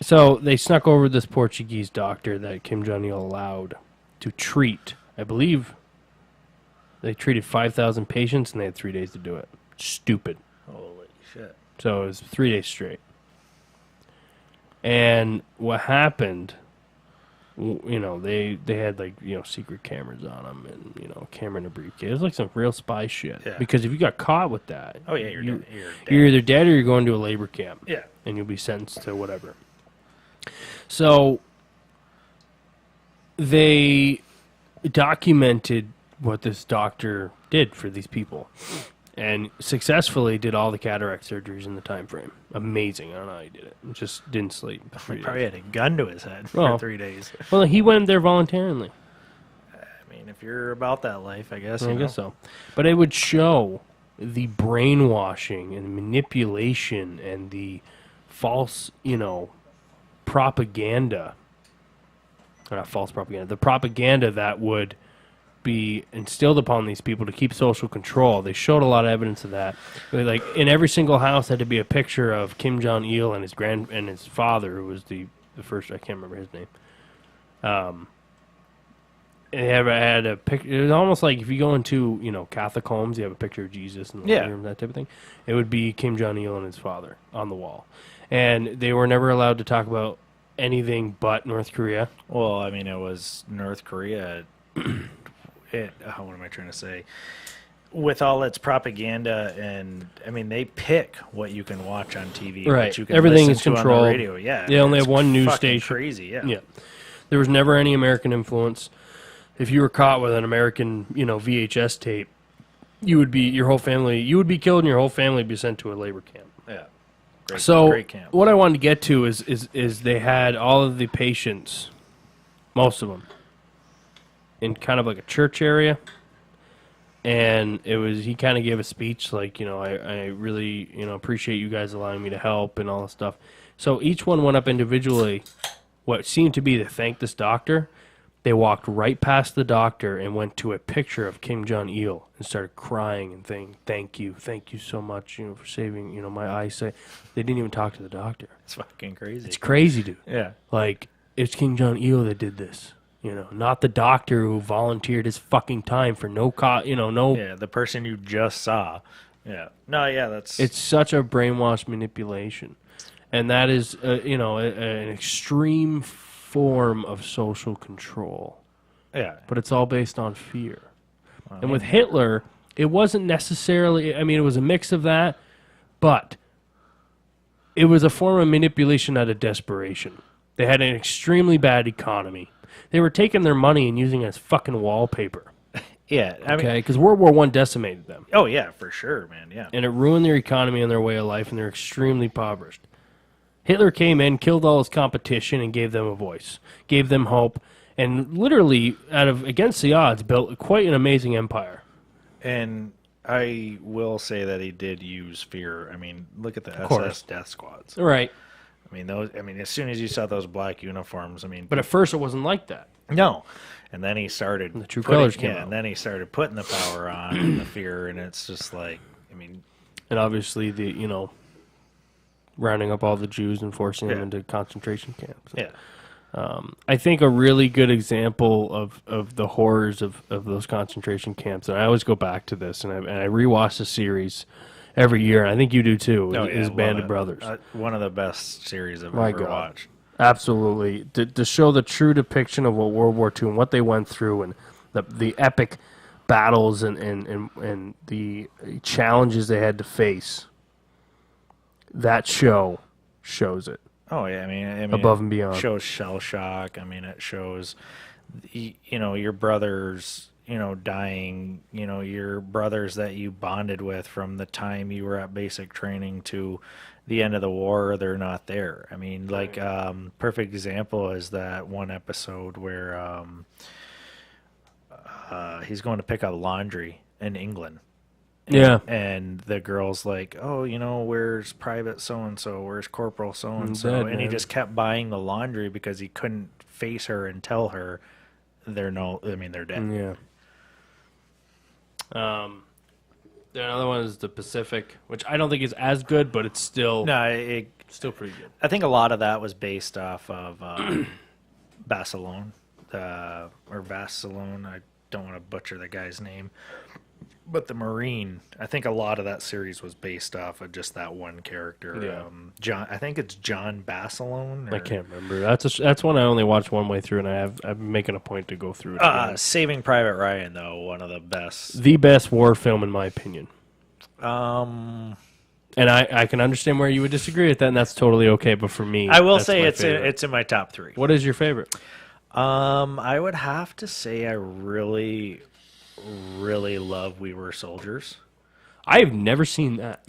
S2: So they snuck over this Portuguese doctor that Kim Jong-il allowed to treat. I believe they treated 5,000 patients and they had 3 days to do it. Stupid.
S4: Holy shit.
S2: So it was 3 days straight. And what happened, you know, they had like, you know, secret cameras on them and, you know, camera in a briefcase. It was like some real spy shit.
S4: Yeah.
S2: Because if you got caught with that,
S4: Oh, yeah, you're dead.
S2: you're either dead or you're going to a labor camp.
S4: Yeah.
S2: And you'll be sentenced to whatever. So they documented what this doctor did for these people and successfully did all the cataract surgeries in the time frame. Amazing. I don't know how he did it. Just didn't sleep.
S4: He probably had a gun to his head
S2: Well,
S4: for 3 days.
S2: Well, he went there voluntarily.
S4: I mean, if you're about that life, I guess.
S2: I
S4: you
S2: guess
S4: know.
S2: so. But it would show the brainwashing and manipulation and the false, you know, propaganda. Or not false propaganda. The propaganda that would be instilled upon these people to keep social control. They showed a lot of evidence of that. Like in every single house had to be a picture of Kim Jong-il and his father, who was the first. I can't remember his name. It had a picture. It was almost like if you go into, you know, Catholic homes, you have a picture of Jesus in the living room, that type of thing. It would be Kim Jong-il and his father on the wall, and they were never allowed to talk about anything but North Korea.
S4: Well, I mean, it was North Korea. What am I trying to say? With all its propaganda, and I mean, they pick what you can watch on TV,
S2: Right.
S4: what you can
S2: Everything
S4: listen
S2: is
S4: to on
S2: controlled.
S4: the radio. Yeah,
S2: They only
S4: it's
S2: have one news
S4: fucking
S2: station.
S4: Crazy, yeah.
S2: Yeah, there was never any American influence. If you were caught with an American, you know, VHS tape, you would be killed, and your whole family would be sent to a labor camp.
S4: Yeah.
S2: Great
S4: camp.
S2: What I wanted to get to is they had all of the patients, most of them, in kind of like a church area, and he kind of gave a speech like, you know, I really, you know, appreciate you guys allowing me to help and all this stuff. So each one went up individually, what seemed to be to thank this doctor. They walked right past the doctor and went to a picture of Kim Jong-il and started crying and saying, thank you so much, you know, for saving, you know, my eyesight. They didn't even talk to the doctor.
S4: It's fucking crazy.
S2: It's crazy, dude.
S4: Yeah.
S2: Like, it's Kim Jong-il that did this, you know, not the doctor who volunteered his fucking time for no
S4: Yeah, the person you just saw. Yeah. No, yeah, that's...
S2: It's such a brainwash manipulation. And that is, you know, an extreme form of social control.
S4: Yeah.
S2: But it's all based on fear. And with Hitler, it wasn't necessarily, I mean, it was a mix of that, but it was a form of manipulation out of desperation. They had an extremely bad economy. They were taking their money and using it as fucking wallpaper.
S4: Yeah. I mean,
S2: Okay, because World War I decimated them.
S4: oh, yeah, for sure, man. Yeah.
S2: And it ruined their economy and their way of life, and they're extremely impoverished. Hitler came in, killed all his competition, and gave them a voice, gave them hope, and literally, against the odds, built quite an amazing empire.
S4: And I will say that he did use fear. I mean, look at the
S2: course.
S4: SS death squads.
S2: Right.
S4: I mean, as soon as you saw those black uniforms, I mean,
S2: But at first, it wasn't like that.
S4: no. And then he started
S2: The true colors came out.
S4: and then he started putting the power on and the fear, and it's just like, I mean,
S2: And obviously, rounding up all the Jews and forcing them into concentration camps.
S4: yeah.
S2: I think a really good example of the horrors of those concentration camps, and I always go back to this, and I rewatch the series every year, and I think you do too, is
S4: love
S2: Band
S4: it.
S2: of Brothers.
S4: One of the best series I've
S2: My
S4: ever
S2: God.
S4: watched.
S2: Absolutely. To show the true depiction of what World War II and what they went through and the epic battles and the challenges they had to face. That show shows it.
S4: Oh yeah, I mean
S2: Above and beyond.
S4: It shows shell shock. I mean, it shows, your brothers, dying, your brothers that you bonded with from the time you were at basic training to the end of the war, they're not there. I mean, like, perfect example is that one episode where he's going to pick up laundry in England.
S2: Yeah.
S4: And the girl's like, oh, where's Private so-and-so? Where's Corporal so-and-so?
S2: Dead,
S4: And he
S2: man.
S4: just kept buying the laundry because he couldn't face her and tell her they're dead.
S2: Yeah. Another one is the Pacific, which I don't think is as good, but it's still still pretty good.
S4: I think a lot of that was based off of Barcelona, or Barcelona. I don't want to butcher the guy's name. But the Marine, I think a lot of that series was based off of just that one character.
S2: Yeah.
S4: John, I think it's John Barcelona.
S2: I can't remember. That's one I only watched one way through, and I'm making a point to go through it again.
S4: Saving Private Ryan, though, one of the best.
S2: The best war film, in my opinion.
S4: Um,
S2: And I can understand where you would disagree with that, and that's totally okay. But for me,
S4: I will
S2: that's
S4: say
S2: my
S4: it's
S2: favorite.
S4: in my top 3.
S2: What is your favorite?
S4: I would have to say I really, really love We Were Soldiers.
S2: I have never seen that.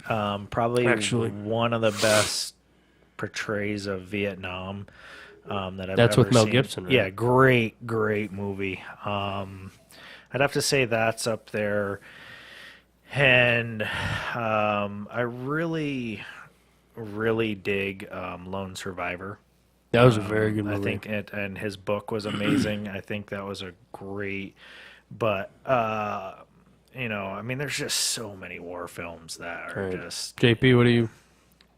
S4: Probably
S2: Actually.
S4: one of the best portrays of Vietnam that I've
S2: That's
S4: ever
S2: with Mel
S4: seen.
S2: Gibson, right?
S4: Yeah, great movie. I'd have to say that's up there. And I really, really dig Lone Survivor.
S2: That was a very good movie.
S4: I think and his book was amazing. I think that was a great, but there's just so many war films that are
S2: Right.
S4: just
S2: JP,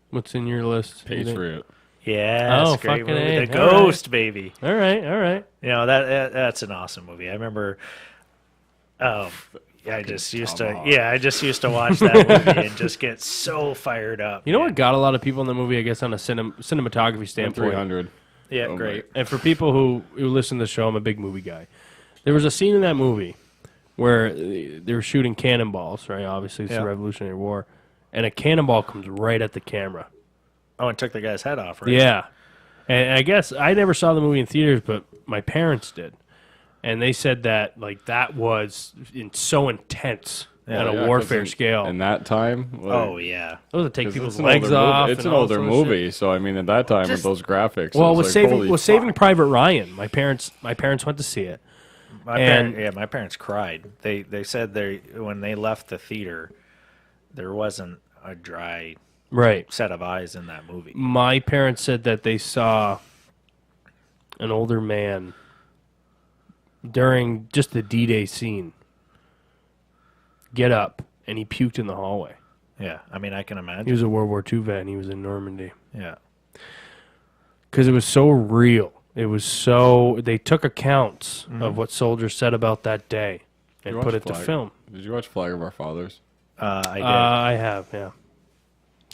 S2: what's in your list?
S1: Patriot.
S4: yeah,
S2: Oh,
S4: it's a great
S2: fucking
S4: movie.
S2: A.
S4: The
S2: All
S4: Ghost, baby.
S2: All right.
S4: That's an awesome movie. I remember. I just used to watch that movie and just get so fired up.
S2: You know what got a lot of people in the movie, I guess, on a cinematography standpoint?
S1: 300.
S4: Yeah,
S1: Oh,
S4: great.
S2: And for people who listen to the show, I'm a big movie guy. There was a scene in that movie where they were shooting cannonballs, right? Obviously, it's the Revolutionary War. And a cannonball comes right at the camera.
S4: Oh, and took the guy's head off, right?
S2: Yeah. And I guess I never saw the movie in theaters, but my parents did. And they said that that was so intense on a warfare scale.
S1: In that time,
S4: Oh yeah.
S2: Those would take
S1: 'cause
S2: people's
S1: it's an
S2: legs
S1: older movie.
S2: off.
S1: It's
S2: and
S1: an
S2: all
S1: older
S2: sorts of shit.
S1: movie, so I mean, at that time with those graphics,
S2: Well,
S1: it was
S2: with
S1: like, holy
S2: Saving
S1: fuck.
S2: Private Ryan, my parents went to see it.
S4: My parents cried. They said when they left the theater, there wasn't a dry
S2: Right.
S4: set of eyes in that movie.
S2: My parents said that they saw an older man during just the D-Day scene get up, and he puked in the hallway.
S4: Yeah, I mean, I can
S2: He
S4: imagine.
S2: was a World War II vet, and he was in Normandy.
S4: Yeah.
S2: Because it was so real. It was so... They took accounts of what soldiers said about that day
S1: Did
S2: and
S1: you
S2: put
S1: watch
S2: it to film.
S1: Did you watch Flag of Our Fathers?
S4: I did.
S2: I have, yeah.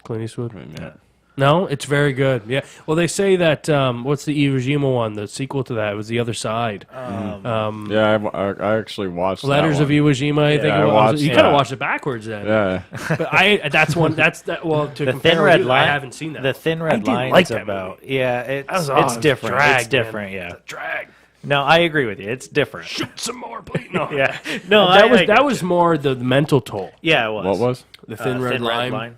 S2: Clint Eastwood?
S1: I mean, yeah.
S2: No, it's very good. Yeah. Well, they say that what's the Iwo Jima one? The sequel to that was The Other Side.
S1: Yeah, I actually watched
S2: Letters
S1: that
S2: of
S1: one.
S2: Iwo Jima. I think
S1: I
S2: it was.
S1: watched
S2: You
S1: that.
S2: kind of watched it backwards then.
S1: Yeah,
S2: But that's one. That's that. Well, to
S4: the
S2: compare
S4: Thin
S2: with
S4: Red
S2: you,
S4: Line.
S2: I haven't seen that.
S4: The Thin Red
S2: didn't
S4: Line
S2: like
S4: is
S2: that
S4: about.
S2: movie.
S4: Yeah,
S2: That was
S4: it's
S2: awesome.
S4: different.
S2: Drag,
S4: It's different.
S2: man.
S4: Yeah.
S2: Drag.
S4: No, I agree with you. It's different.
S2: Shoot some more, please. No.
S4: Yeah. No,
S2: That was
S4: I get
S2: was
S4: you.
S2: more the mental toll.
S4: Yeah, it was.
S1: what was?
S2: The Thin Red
S4: Thin
S2: Line.
S4: Red Line.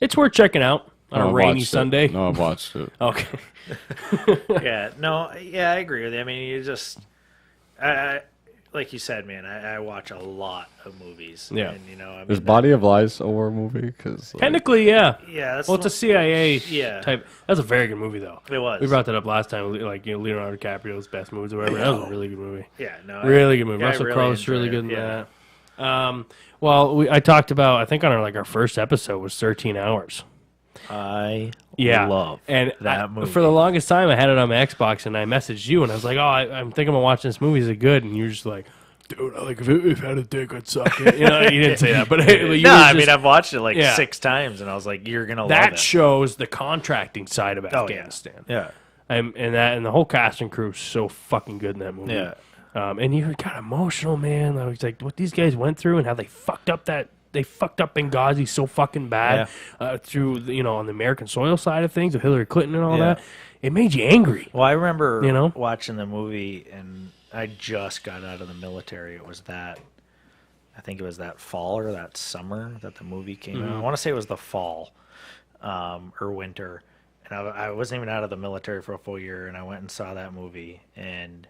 S2: It's worth checking out on
S1: No,
S2: a
S1: I
S2: rainy
S1: watched it.
S2: Sunday.
S1: No, I've watched it.
S2: Okay.
S4: Yeah. No. Yeah, I agree with you. I mean, you just. I like you said, man. I watch a lot of movies.
S2: Yeah.
S4: And I
S1: Is
S4: mean,
S1: Body of Lies a war movie? Because
S2: Technically, yeah.
S4: yeah. That's
S2: Well, it's a CIA
S4: Yeah.
S2: type. That's a very good movie, though.
S4: It was.
S2: We brought that up last time. Like Leonardo DiCaprio's best movies or whatever. That was a really good movie.
S4: Yeah. No.
S2: Really good movie.
S4: yeah, I
S2: Russell
S4: really
S2: Crowe's really
S4: enjoyed
S2: good
S4: it,
S2: in
S4: yeah.
S2: that. Well, I talked about. I think on our first episode was 13 Hours.
S4: I
S2: Yeah,
S4: love
S2: and
S4: that movie.
S2: For the longest time, I had it on my Xbox, and I messaged you, and I was like, "Oh, I'm thinking about watching this movie. Is it good?" And you were just like, "Dude, if I had a dick, I'd suck it." You didn't say that, but you
S4: No,
S2: were
S4: I
S2: just-
S4: mean I've watched it like
S2: Yeah.
S4: 6 times, and I was like, "You're gonna love
S2: that
S4: it."
S2: shows the contracting side of
S4: Oh, yeah.
S2: Afghanistan.
S4: Yeah.
S2: And the whole cast and crew is so fucking good in that movie.
S4: Yeah.
S2: And you got emotional, man. I was like, what these guys went through and how they fucked up Benghazi so fucking bad through on the American soil side of things with Hillary Clinton and all
S4: Yeah.
S2: that. It made you angry.
S4: Well, I remember
S2: You know?
S4: watching the movie, and I just got out of the military. It was that, I think it was that fall or that summer that the movie came out. I want to say it was the fall or winter. And I wasn't even out of the military for a full year, and I went and saw that movie. And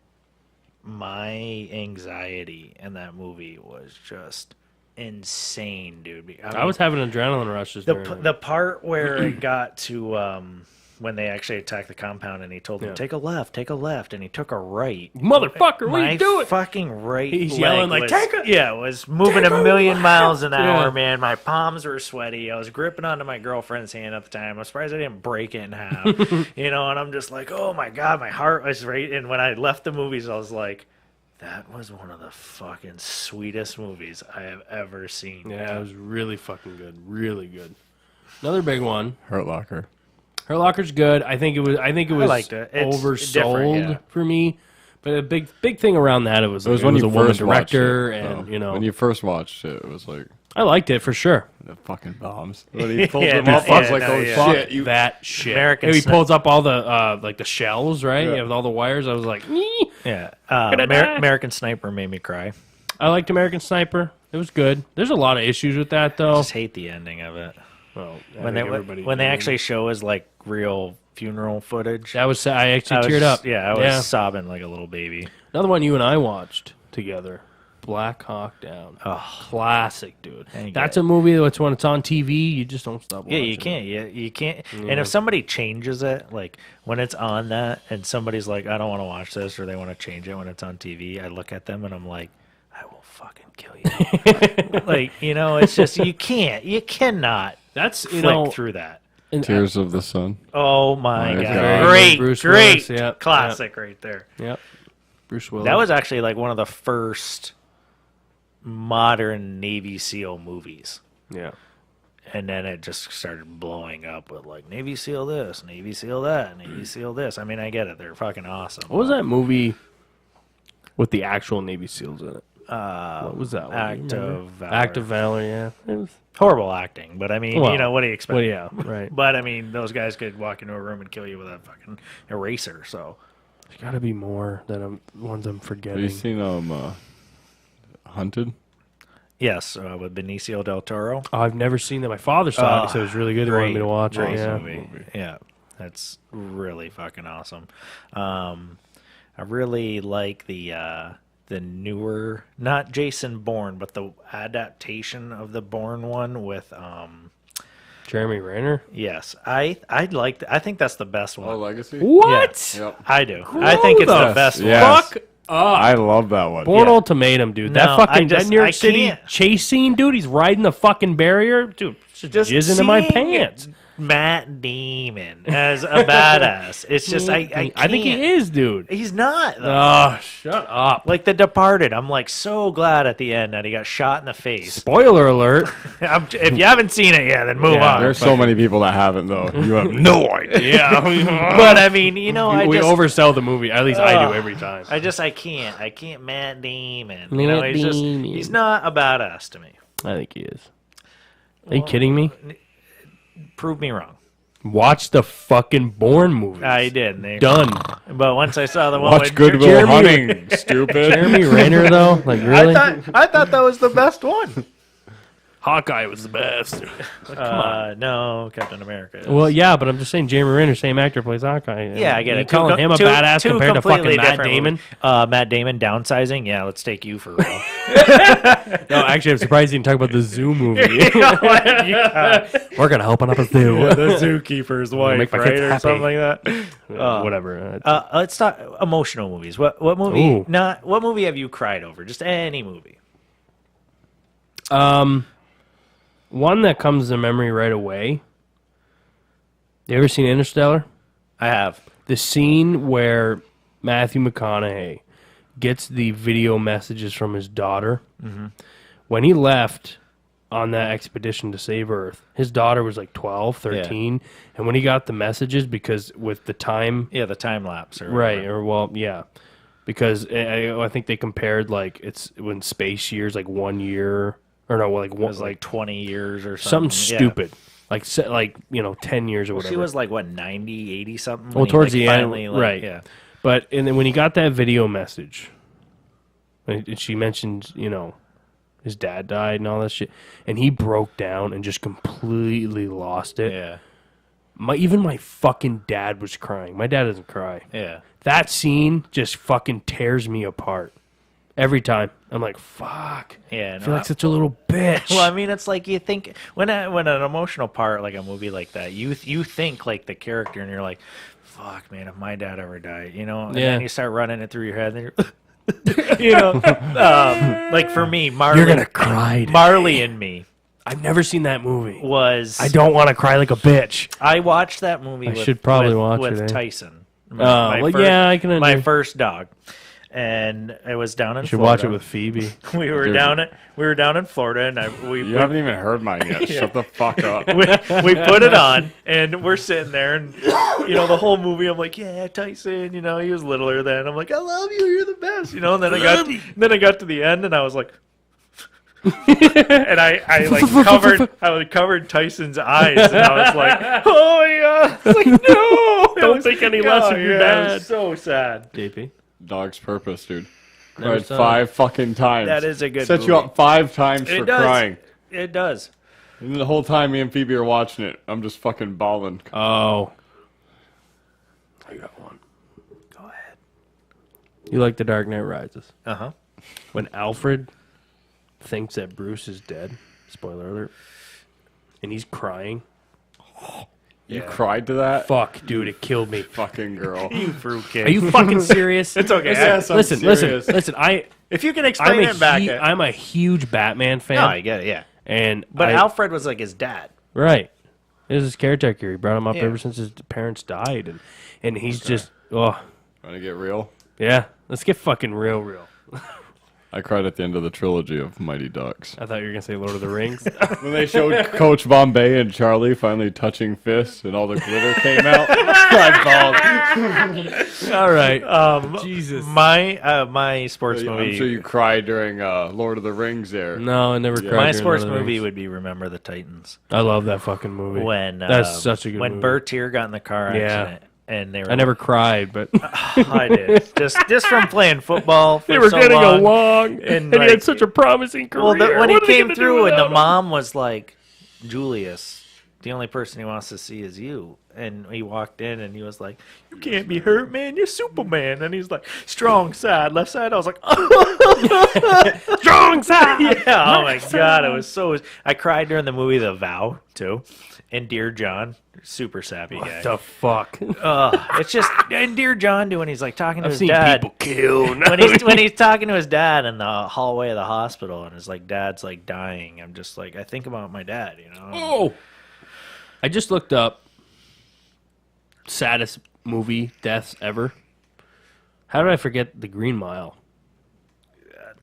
S4: my anxiety in that movie was just insane, dude.
S2: I was having adrenaline rushes.
S4: The part where it got to when they actually attacked the compound, and he told them, take a left, and he took a right.
S2: Motherfucker, what are you doing?
S4: My fucking right
S2: He's
S4: leg
S2: yelling like,
S4: was,
S2: take it!
S4: Yeah, was moving a million miles an hour,
S2: Yeah.
S4: man. My palms were sweaty. I was gripping onto my girlfriend's hand at the time. I'm surprised I didn't break it in half. And I'm just like, oh my God, my heart was right. And when I left the movies, I was like, that was one of the fucking sweetest movies I have ever seen.
S2: Yeah, it was really fucking good. Really good. Another big one.
S1: Hurt Locker.
S2: Hurt Locker's good. I think it was
S4: liked it. It's
S2: oversold
S4: different, yeah.
S2: for me. But a big thing around that, it was
S1: It was when
S2: a
S1: you
S2: woman
S1: first
S2: director,
S1: watched it,
S2: and
S1: though. When you first watched it, it was like
S2: I liked it for sure.
S1: the fucking bombs. When he pulls
S4: Yeah,
S1: them up, I was like,
S4: no,
S1: oh
S4: yeah.
S1: shit!
S2: Fuck that shit.
S4: American
S2: he
S4: Sniper.
S2: pulls up all the like the shells, right?
S1: Yeah.
S2: With all the wires. I was like,
S4: Yeah.
S2: Gonna die.
S4: American Sniper made me cry.
S2: I liked American Sniper. It was good. There's a lot of issues with that
S4: I
S2: though.
S4: just hate the ending of it.
S2: Well, I
S4: When
S2: think
S4: they
S2: everybody
S4: when they
S2: did.
S4: actually show his like real funeral footage,
S2: that was I actually
S4: I was,
S2: teared up.
S4: Yeah, I was sobbing like a little baby.
S2: Another one you and I watched together. Black Hawk Down.
S4: Oh,
S2: Classic, dude.
S4: Dang
S2: That's
S4: it.
S2: a movie that's when it's on TV, you just don't stop watching.
S4: yeah, you can't. You can't. And if somebody changes it, like when it's on that, and somebody's like, "I don't want to watch this," or they want to change it when it's on TV, I look at them and I'm like, "I will fucking kill you." Like it's just you cannot
S2: That's
S4: flick through that.
S2: and,
S1: Tears of the Sun.
S4: Oh my
S1: My
S4: God!
S1: God.
S4: Great,
S2: Bruce
S4: great,
S2: Willis, yeah,
S4: classic right there.
S2: Yep. Bruce Willis.
S4: That was actually like one of the first modern Navy SEAL movies.
S2: yeah.
S4: And then it just started blowing up with like Navy SEAL this, Navy SEAL that, Navy SEAL this. I mean, I get it. They're fucking awesome.
S2: What was that movie with the actual Navy SEALs in it? What was that one?
S4: Act
S2: Do you remember?
S4: of Valor.
S2: Act of Valor, yeah. It was,
S4: Horrible acting, but I mean,
S2: Well,
S4: what do you expect?
S2: well, yeah, right.
S4: But I mean, those guys could walk into a room and kill you with a fucking eraser. So
S2: There's got to be more that ones I'm
S1: Have
S2: forgetting.
S1: you seen Hunted?
S4: yes, with Benicio del Toro.
S2: Oh, I've never seen that. My father saw it, so it was really good. He wanted me to watch it.
S4: Great
S2: Yeah.
S4: movie. Yeah, that's really fucking awesome. I really like the newer, not Jason Bourne, but the adaptation of the Bourne one with
S2: Jeremy Renner.
S4: yes, I think that's the best one.
S1: Oh, Legacy.
S2: What?
S1: Yep.
S4: I do. I think it's the
S2: the
S4: best one.
S1: Yes.
S2: Fuck up.
S1: I love that one.
S2: Born
S4: Yeah.
S2: Ultimatum, dude.
S4: No,
S2: That fucking
S4: I
S2: that New York
S4: I
S2: City
S4: can't.
S2: chase scene, dude. He's riding the fucking barrier, dude.
S4: Just
S2: Jizzing into my
S4: seeing
S2: pants.
S4: Matt Damon as a badass. It's just I
S2: think he
S4: can't.
S2: is, dude.
S4: He's not though.
S2: Oh, shut up.
S4: Like The Departed, I'm like so glad at the end that he got shot in the face.
S2: Spoiler alert.
S4: If you haven't seen it yet, then move
S2: Yeah,
S4: on.
S1: There's so many people that haven't though. You have no idea.
S2: Yeah.
S4: But I mean, I
S2: we
S4: just
S2: oversell the movie. At least I do every time.
S4: I can't Matt Damon.
S2: Matt
S4: He's not a badass to me.
S2: I think he is. Are you kidding me?
S4: Prove me wrong.
S2: Watch the fucking Bourne movie.
S4: I did.
S2: Done.
S4: But once I saw the one
S1: Watch
S4: with
S1: Goodwill
S2: Jeremy-
S1: Hunting, stupid.
S2: Jeremy Renner, though? Like, really?
S4: I thought that was the best one.
S2: Hawkeye was the best.
S4: No, Captain America. Is.
S2: Well, yeah, but I'm just saying Jeremy Renner, same actor, plays Hawkeye.
S4: Yeah, I get
S2: You
S4: it.
S2: calling him a badass compared to fucking Matt
S4: different
S2: Damon?
S4: movies. Matt Damon downsizing. Yeah, let's take you for real.
S2: No, actually, I'm surprised you didn't talk about the Zoo movie. We're going to open up a zoo.
S4: the zookeeper's wife,
S2: Make my
S4: right,
S2: kids
S4: or
S2: happy.
S4: something like that.
S2: Whatever.
S4: Let's talk emotional movies. What movie?
S2: Ooh.
S4: What movie have you cried over? Just any movie.
S2: One that comes to memory right away. You ever seen Interstellar?
S4: I have.
S2: The scene where Matthew McConaughey gets the video messages from his daughter. Mm-hmm. When he left on that expedition to save Earth, his daughter was like 12, 13. And when he got the messages, because with the time...
S4: Yeah, the time lapse. Or
S2: Right,
S4: whatever.
S2: or well, yeah. Because I think they compared, like, it's when space years, like 1 year... Or no, like
S4: It was like 20 years or
S2: something
S4: something. Yeah.
S2: stupid. Like 10 years or whatever.
S4: She was like, what, 90, 80 something?
S2: Well,
S4: when he,
S2: towards
S4: like,
S2: the end,
S4: finally, like,
S2: right.
S4: Yeah.
S2: But and then when he got that video message And she mentioned, his dad died and all that shit. And he broke down and just completely lost it.
S4: Yeah.
S2: Even my fucking dad was crying. My dad doesn't cry.
S4: Yeah.
S2: That scene just fucking tears me apart. Every time. I'm like, fuck.
S4: Yeah.
S2: I feel like such a little bitch.
S4: Well, I mean, it's like you think when an emotional part, like a movie like that, you think like the character, and you're like, fuck, man, if my dad ever died, And then you start running it through your head, and you're, like for me, Marley.
S2: You're gonna cry.
S4: Marley and Me
S2: I've never seen that movie.
S4: I
S2: don't want to cry like a bitch.
S4: I watched that movie.
S2: I should probably watch
S4: with
S2: it.
S4: Tyson.
S2: I can.
S4: My first dog. And it was down in
S2: You should
S4: Florida.
S2: watch it with Phoebe.
S4: We were down in Florida, and
S1: You haven't even heard mine yet. Shut the fuck up.
S4: we put it on, and we're sitting there, and the whole movie, I'm like, yeah, Tyson, he was littler then. I'm like, I love you, you're the best, and then I got to the end, and I was like, and I covered Tyson's eyes, and I was like, oh yeah, it's like no,
S2: Don't think any less of your dad.
S4: It was so sad.
S2: JP.
S1: Dog's Purpose, dude.
S2: Never
S1: Cried
S2: saw
S1: 5 fucking times.
S4: That is a good
S1: Set
S4: movie.
S1: you up 5 times for
S4: does.
S1: crying.
S4: It does.
S1: And the whole time me and Phoebe are watching it, I'm just fucking bawling.
S2: Oh. I got one.
S4: Go ahead.
S2: You like The Dark Knight Rises?
S4: Uh-huh.
S2: When Alfred thinks that Bruce is dead, spoiler alert, and he's crying.
S1: You cried to that?
S2: Fuck, dude, it killed me.
S1: Fucking girl.
S4: You fruitcake.
S2: Are you fucking serious?
S4: It's okay.
S1: Yes, I'm
S2: Listen.
S1: serious.
S4: If you can explain it back.
S2: I'm a huge Batman fan.
S4: No, I get it, yeah.
S2: But
S4: Alfred was like his dad.
S2: right. He was his caretaker. He brought him up
S4: Yeah.
S2: ever since his parents died. And he's just, oh,
S1: Want to get real?
S2: yeah. Let's get fucking real.
S1: I cried at the end of the trilogy of Mighty Ducks.
S2: I thought you were going to say Lord of the Rings.
S1: When they showed Coach Bombay and Charlie finally touching fists and all the glitter came out, I bawled.
S2: All right. Jesus.
S4: My sports movie.
S1: I'm sure you cried during Lord of the Rings there.
S2: No, I never cried.
S4: My
S2: during
S4: sports
S2: Lord of the
S4: movie
S2: Rings.
S4: would be Remember the Titans.
S2: I love that fucking movie.
S4: When
S2: That's such a good
S4: when
S2: movie.
S4: Bertier got in the car
S2: Yeah.
S4: accident, and they were
S2: I never cried, but
S4: I did just from playing football. For
S2: they were
S4: so
S2: getting
S4: long.
S2: along,
S4: and,
S2: and he had
S4: like,
S2: such a promising career.
S4: Well, when he
S2: What are they
S4: came
S2: gonna do
S4: through, and the
S2: without him?
S4: mom was like, Julius, the only person he wants to see is you. And he walked in, and he was like, you can't be hurt, man. You're Superman. And he's like, strong side, left side. I was like,
S2: strong side.
S4: yeah. Oh my god, it was so. I cried during the movie The Vow too, and Dear John, super sappy guy.
S2: What the fuck?
S4: It's just and Dear John when he's like talking to
S2: I've
S4: his
S2: seen
S4: dad.
S2: people killed.
S4: when he's talking to his dad in the hallway of the hospital, and his like dad's like dying. I'm just like I think about my dad,
S2: Oh, I just looked up saddest movie deaths ever. How did I forget The Green Mile?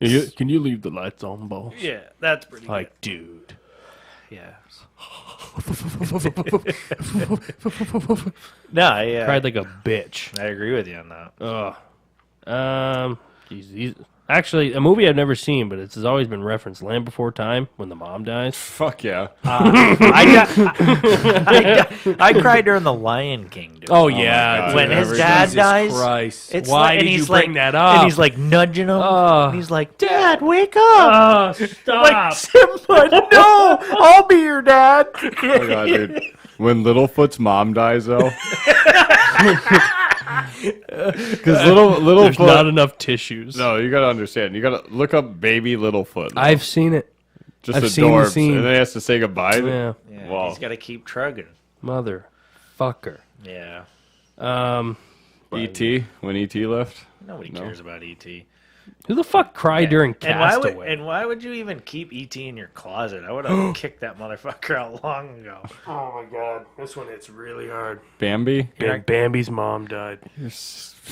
S2: Can you leave the lights on, boss?
S4: Yeah, that's pretty.
S2: Like, dude.
S4: good. Yeah. No, I
S2: Cried like a bitch.
S4: I agree with you on that.
S2: Ugh. Actually, a movie I've never seen, but it's always been referenced. Land Before Time, when the mom dies.
S1: Fuck yeah.
S4: I cried during The Lion King. Dude.
S2: Oh, yeah.
S1: God.
S4: When his
S1: Jesus
S4: dad dies,
S2: Christ.
S4: it's
S2: Why
S4: like,
S2: did
S4: and
S2: you
S4: he's
S2: bring
S4: like,
S2: that up?
S4: And he's like nudging him.
S2: Oh.
S4: And he's like, Dad, wake up!
S2: Oh, stop.
S4: Like Simba, no, I'll be your dad.
S1: Oh my god, dude. When Littlefoot's mom dies, though. Because Littlefoot.
S2: There's not enough tissues.
S1: No, you gotta understand. You gotta look up baby Littlefoot.
S2: I've seen it.
S1: Just
S2: I've seen the
S1: adorbs.
S2: scene.
S1: And then he has to say goodbye.
S2: Yeah.
S4: Yeah,
S1: Wow.
S4: he's got to keep trugging.
S2: Motherfucker.
S4: Yeah,
S1: E.T. When E.T. left.
S4: nobody cares about E.T.
S2: Who the fuck cried during Castaway?
S4: And why would you even keep E.T. in your closet? I would have kicked that motherfucker out long ago.
S2: Oh my god, this one hits really hard.
S1: Bambi.
S2: Bambi's mom died.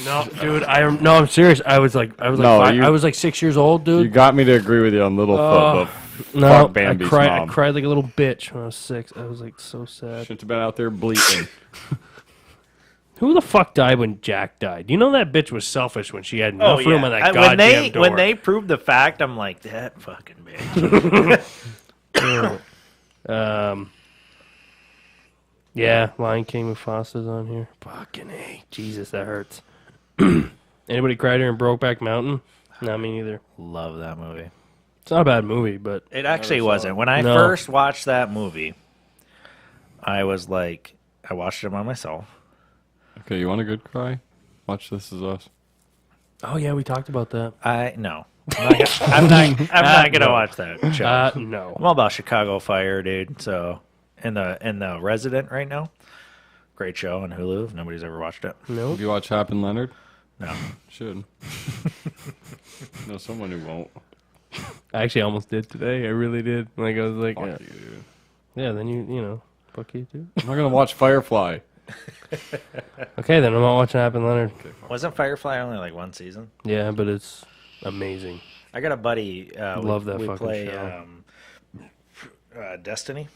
S2: No, dude, I'm serious. I was like
S1: No,
S2: I was like 6 years old,
S1: You
S2: dude.
S1: got me to agree with you on Littlefoot, but
S2: No,
S1: fuck Bambi's
S2: I
S1: mom.
S2: cried like a little bitch when I was 6. I was like so sad.
S1: Shouldn't have been out there bleating.
S2: Who the fuck died when Jack died? You know that bitch was selfish when she had enough room on that goddamn door.
S4: When they proved the fact, I'm like, that fucking bitch.
S2: Yeah, Lion King Mufasa's on here. Fucking A. Jesus, that hurts. Anybody cried during Brokeback Mountain? Not me either.
S4: Love that movie.
S2: It's not a bad movie, but
S4: It actually
S5: saw
S4: wasn't.
S5: it.
S4: When I
S2: No.
S4: first watched that movie, I was like, I watched it by myself.
S1: Okay, you want a good cry? Watch This Is Us.
S2: oh yeah, we talked about that.
S4: No. I'm not gonna watch that show.
S2: No.
S4: I'm all about Chicago Fire, dude. So, in the Resident right now, great show on Hulu. If nobody's ever watched it.
S2: No.
S1: Have you watched Happen Leonard?
S4: No.
S1: Should. No, someone who won't.
S2: I actually almost did today. I really did. Like I was like,
S1: Fuck
S2: yeah,
S1: you, dude.
S2: yeah. Then you know, fuck you too.
S1: I'm not gonna watch Firefly.
S2: Okay, then I'm not watching Happen Leonard.
S4: Wasn't Firefly only like one season?
S2: Yeah, but it's amazing.
S4: I got a buddy.
S2: Love that
S4: we
S2: fucking
S4: play,
S2: show.
S4: Destiny,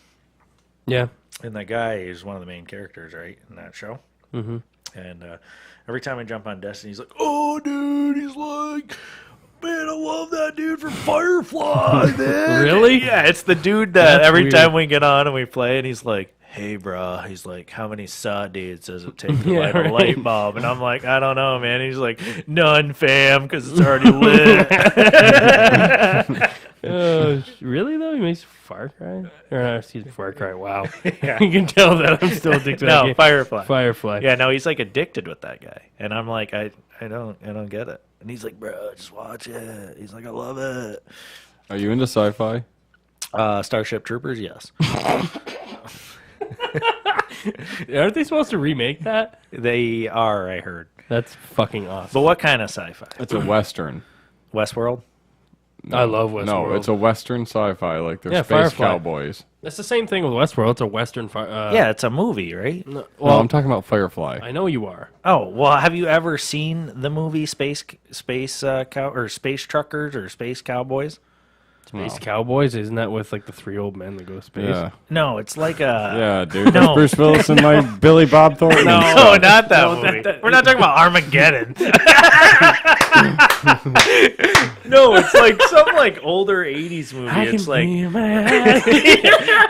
S2: Yeah.
S4: and the guy is one of the main characters, right, in that show.
S2: Mm-hmm.
S4: And every time I jump on Destiny, he's like, "Oh, dude," he's like, "Man, I love that dude from Firefly, man."
S2: Really?
S4: Yeah, it's the dude that
S2: That's
S4: every
S2: weird.
S4: time we get on and we play, and he's like, "Hey, bro," he's like, "How many saw dudes does it take to
S2: Yeah,
S4: light a
S2: right.
S4: light bulb?" And I'm like, "I don't know, man." He's like, "None, fam, because it's already lit."
S2: Really though? He makes Far Cry? Or excuse me, Far Cry. Wow. You can tell that I'm still addicted to that
S4: No,
S2: game.
S4: Firefly.
S2: Firefly.
S4: Yeah, no, he's like addicted with that guy, and I'm like, I don't get it. And he's like, "Bro, just watch it." He's like, "I love it."
S1: Are you into sci-fi?
S4: Starship Troopers, yes.
S2: Aren't they supposed to remake that?
S4: They are, I heard.
S2: That's fucking awesome.
S4: But what kind of sci-fi?
S1: It's a western.
S4: Westworld?
S2: I love Westworld.
S1: No, it's a western sci-fi. Like they're
S2: Yeah,
S1: space
S2: Firefly.
S1: cowboys.
S2: It's the same thing with Westworld. It's a Western.
S4: Yeah, it's a movie, right?
S2: No,
S1: Well,
S2: well,
S1: I'm talking about Firefly.
S2: I know you are.
S4: Oh, well, have you ever seen the movie Space Truckers or Space Cowboys?
S2: Space Cowboys, isn't that with like the three old men that go to space?
S1: Yeah,
S4: No, it's like a
S1: yeah, dude.
S4: No.
S1: That's Bruce Willis and like Billy Bob Thornton.
S4: No,
S1: and
S4: not that
S2: No,
S4: movie.
S2: that-
S4: We're not talking about Armageddon. No, it's like some like older '80s movie.
S2: I
S4: It's
S2: can
S4: like
S2: be a man.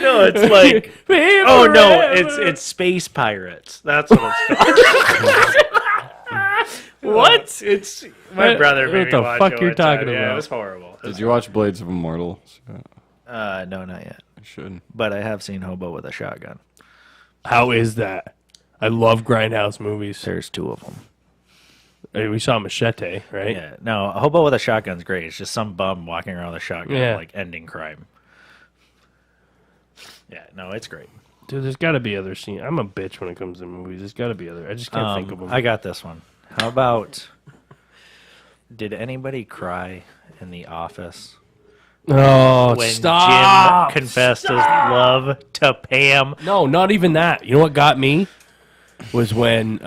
S4: no, it's like
S2: Be
S4: oh no,
S2: forever.
S4: it's Space Pirates. That's what it's called.
S2: What?
S4: It's my brother
S2: What
S4: made me
S2: the
S4: watch
S2: fuck
S4: it
S2: you're
S4: one time.
S2: talking
S4: Yeah,
S2: about?
S4: it was horrible.
S1: Did you watch Blades of Immortal?
S4: No, not yet.
S1: I should.
S4: But I have seen Hobo with a Shotgun.
S2: How is that? I love Grindhouse movies.
S4: There's two of them.
S2: Hey, we saw Machete, right?
S4: Yeah, no, Hobo with a Shotgun's great. It's just some bum walking around with a shotgun,
S2: Yeah.
S4: like ending crime. Yeah, no, it's great.
S2: Dude, there's got to be other scenes. I'm a bitch when it comes to movies. There's got to be other. I just can't think of them.
S4: I got this one. How about? Did anybody cry in The Office
S2: Oh,
S4: when
S2: stop!
S4: Jim confessed his love to Pam?
S2: No, not even that. You know what got me was when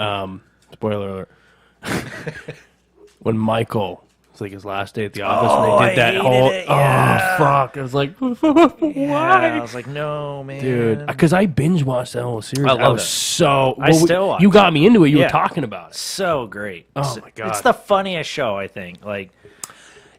S2: spoiler alert. When Michael, it's like his last day at the office, and they did that
S4: hated
S2: whole.
S4: it, yeah.
S2: Oh fuck! I was like,
S4: Yeah, I
S2: why,
S4: was like, no, man,
S2: dude? Because I binge watched that whole series.
S4: I love
S2: was
S4: it.
S2: so.
S4: I still watch
S2: you got me into it. You
S4: Yeah.
S2: were talking about it.
S4: So great.
S2: Oh, my God.
S4: It's the funniest show, I think. Like,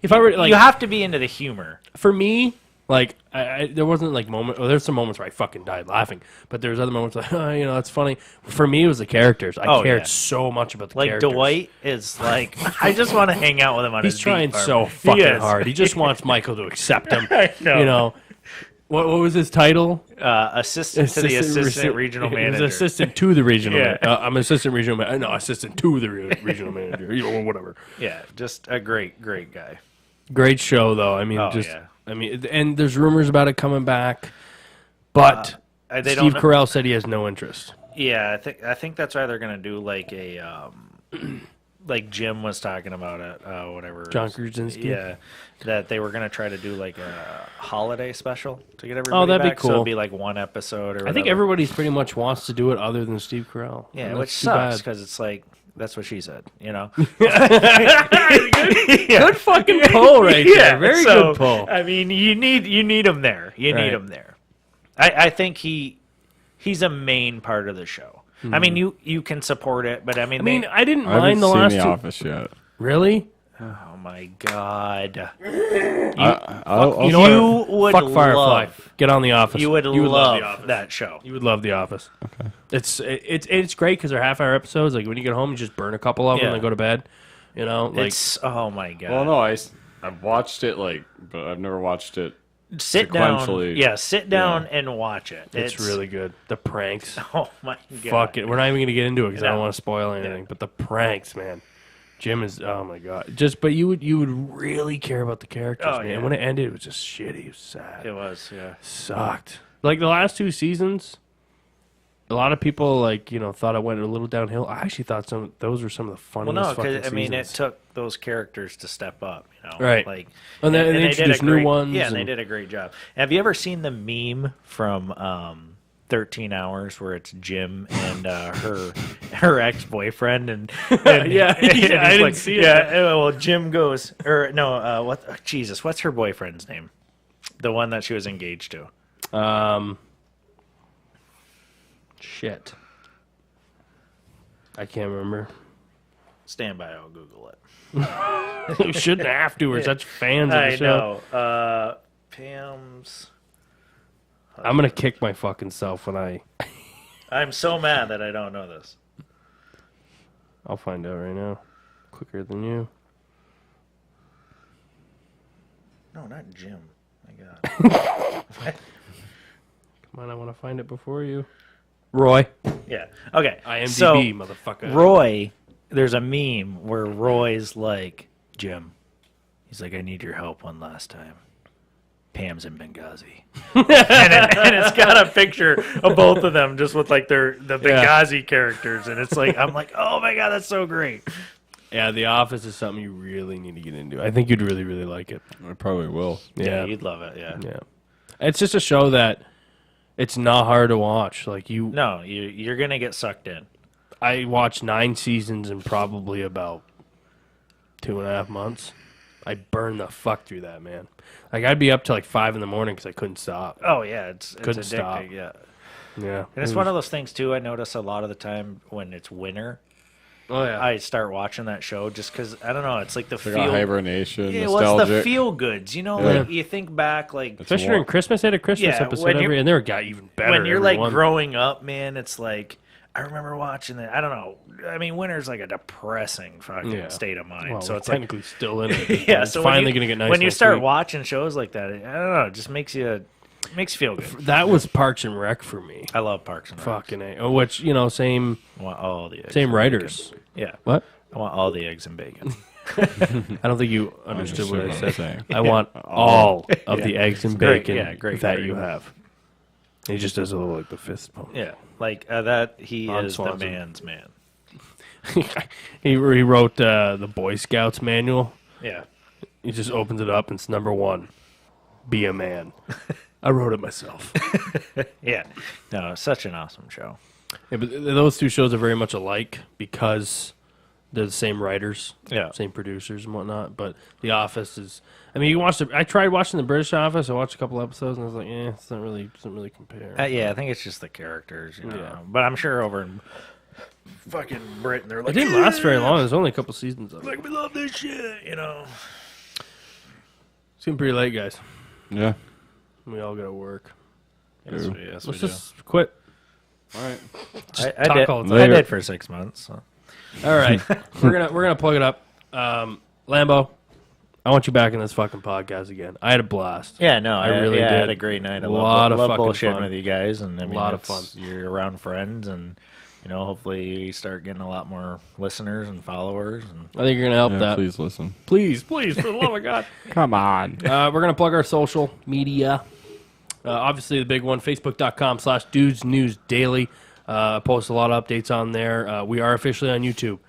S2: If I were like,
S4: you have to be into the humor.
S2: for me, like there wasn't like moment. Well, there's some moments where I fucking died laughing, but there's other moments like, you know, that's funny. For me, it was the characters. I
S4: Oh,
S2: cared
S4: yeah.
S2: so much about the
S4: Like
S2: characters.
S4: Dwight is like, I just want to hang out with him on
S2: He's
S4: his
S2: trying
S4: beat farm.
S2: so
S4: He
S2: fucking
S4: is.
S2: hard. He just wants Michael to accept him.
S4: I know.
S2: You know, what was his title?
S4: Assistant to the assistant regional
S2: He was
S4: manager.
S2: assistant to the regional.
S4: Yeah.
S2: I'm assistant regional. No, assistant to the regional manager. You know, or whatever.
S4: Yeah, just a great guy.
S2: Great show, though. I mean,
S4: Oh,
S2: just
S4: yeah.
S2: I mean, and there's rumors about it coming back, but
S4: They
S2: Steve
S4: don't.
S2: Carell said he has no interest.
S4: Yeah, I think that's why they're gonna do like a like Jim was talking about it. Whatever.
S2: John Krasinski?
S4: Yeah, that they were gonna try to do like a holiday special to get everybody.
S2: Oh, that'd be
S4: back, So
S2: cool.
S4: it'd be like one episode. Or
S2: I think
S4: whatever.
S2: everybody's pretty much wants to do it, other than Steve Carell.
S4: Yeah,
S2: And
S4: which
S2: that's too
S4: sucks
S2: bad.
S4: because it's like that's what she said. You know.
S2: Good fucking pull right there. Very
S4: so,
S2: good pull.
S4: I mean, you need him there. You
S2: Right.
S4: need him there. I think he's a main part of the show. I mean, you can support it, but I mean,
S2: I mean, I didn't
S1: I haven't
S2: mind the
S1: seen
S2: last
S1: The
S2: two.
S1: Office yet.
S2: Really?
S4: oh my god,
S1: I'll
S2: You know
S4: you would
S2: Fuck Firefly.
S4: love.
S2: get on The Office.
S4: You would
S2: love
S4: love
S2: The Office.
S4: that show.
S2: You would love The Office. Okay. It's great because they're half-hour episodes. Like when you get home, you just burn a couple of them
S4: Yeah.
S2: and then go to bed. You know, like
S4: It's oh my god.
S1: Well, no, I've watched it but I've never watched it.
S4: Sit down.
S1: sequentially.
S4: Yeah, sit down and watch it.
S2: it's really good. The pranks.
S4: Oh my god.
S2: Fuck it. We're not even gonna get into it because I
S4: No.
S2: don't want to spoil anything. But the pranks, man. Jim is oh my god. But you would really care about the characters,
S4: Oh,
S2: man.
S4: yeah.
S2: When it ended, it was just shitty. It was sad.
S4: It was, yeah.
S2: Sucked. Like the last 2 seasons, a lot of people thought it went a little downhill. I actually thought those were some of the
S4: Well,
S2: funniest.
S4: no,
S2: fucking
S4: because I mean, it
S2: seasons.
S4: took those characters to step up,
S2: Right.
S4: Like,
S2: And they
S4: did a
S2: introduced new
S4: great,
S2: ones
S4: Yeah, and they
S2: and-
S4: did a great job. Have you ever seen the meme from 13 Hours where it's Jim and her ex boyfriend and
S2: Yeah, yeah,
S4: he's
S2: I didn't see it.
S4: Yeah, well, Jim goes or no, Jesus, what's her boyfriend's name? The one that she was engaged to.
S2: Shit. I can't remember.
S4: Stand by, I'll Google it.
S2: We shouldn't have to. We're such fans of the
S4: I
S2: show.
S4: know. Pam's.
S2: I'm gonna kick my fucking self when
S4: I'm so mad that I don't know this.
S2: I'll find out right now. Quicker than you.
S4: No, not Jim. My God.
S2: Come on, I want to find it before you. Roy.
S4: Yeah. Okay.
S2: IMDb,
S4: So,
S2: motherfucker.
S4: Roy, there's a meme where Roy's like, Jim, he's like, I need your help one last time. Pam's in Benghazi. and it's got a picture of both of them just with like the Benghazi characters. And it's like, I'm like, oh my God, that's so great.
S2: Yeah, The Office is something you really need to get into. I think you'd really, really like it.
S1: I probably will.
S2: Yeah.
S4: You'd love it. Yeah.
S2: Yeah. It's just a show that it's not hard to watch. Like
S4: No, you're going to get sucked in.
S2: I watched 9 seasons in probably about 2.5 months. I burned the fuck through that, man. Like I'd be up till like 5 in the morning because I couldn't stop.
S4: Oh, yeah. It's
S2: Couldn't
S4: addicting.
S2: stop.
S4: Yeah.
S2: Yeah.
S4: And it's one of those things, too, I notice a lot of the time when it's winter.
S2: Oh yeah.
S4: I start watching that show just because I don't know. It's like the
S1: Like a hibernation,
S4: Yeah,
S1: nostalgic.
S4: what's the feel goods? You know,
S1: Yeah.
S4: like you think back, like
S2: Especially during Christmas, they had a Christmas
S4: Yeah,
S2: episode
S4: when you're-
S2: and they got even better.
S4: when you're
S2: every
S4: like
S2: one.
S4: growing up, man. It's like I remember watching it. I don't know. I mean, winter's like a depressing fucking
S2: Yeah.
S4: state of mind.
S2: Well,
S4: so
S2: we're
S4: it's like
S2: technically still in it.
S4: yeah.
S2: It's
S4: So
S2: finally
S4: when you,
S2: gonna get nice.
S4: when you
S2: next
S4: start
S2: week.
S4: watching shows like that, I don't know. It just makes you feel good.
S2: That was Parks and Rec for me.
S4: I love Parks and Rec.
S2: Fucking A. Which same
S4: I want all the eggs
S2: same
S4: and
S2: writers.
S4: bacon. Yeah.
S2: What?
S4: I want all the eggs and bacon.
S2: I don't think you understood what I
S1: Understood what I'm
S2: said.
S1: saying.
S2: I want all of the eggs and
S4: Great,
S2: bacon
S4: yeah, great,
S2: that
S4: great.
S2: you have. He just does a little like the fist pump.
S4: Yeah, like that. He
S2: On
S4: is the
S2: Swanson.
S4: man's man.
S2: he wrote the Boy Scouts manual.
S4: Yeah.
S2: He just opens it up and it's number 1. Be a man. I wrote it myself.
S4: Yeah. No, it's such an awesome show.
S2: Yeah, but those 2 shows are very much alike because they're the same writers,
S4: Yeah.
S2: same producers and whatnot. But The Office is. I mean, you can watch I tried watching the British Office. I watched a couple episodes and I was like, it doesn't really compare.
S4: Yeah, I think it's just the characters, you know.
S2: Yeah.
S4: But I'm sure over in fucking Britain, they're
S2: It
S4: like,
S2: didn't last very long. There's only a couple seasons of it.
S4: like, we love this shit, you know.
S2: It's getting pretty late, guys.
S1: Yeah.
S2: We all got to work.
S4: Yes,
S1: Ooh.
S4: yes,
S2: Let's
S4: we
S2: just quit.
S1: All right.
S4: I
S2: talk
S4: did.
S2: all the
S4: I
S1: time.
S4: did for 6 months. So.
S2: All right, we're gonna plug it up. Lambo, I want you back in this fucking podcast again. I had a blast.
S4: Yeah, no,
S2: I really
S4: I
S2: did.
S4: had a great night. I
S2: Lot of
S4: love
S2: fucking
S4: bullshitting
S2: fun.
S4: with you guys, and I mean,
S2: Lot of
S4: it's-
S2: fun.
S4: You're around friends, and you know, hopefully, you start getting a lot more listeners and followers. And
S2: I think you're gonna help
S1: Yeah,
S2: that.
S1: please listen.
S2: Please, for the love of God.
S1: Come on.
S2: We're going to plug our social media. Obviously, the big one, facebook.com/dudesnewsdaily. Post a lot of updates on there. We are officially on YouTube.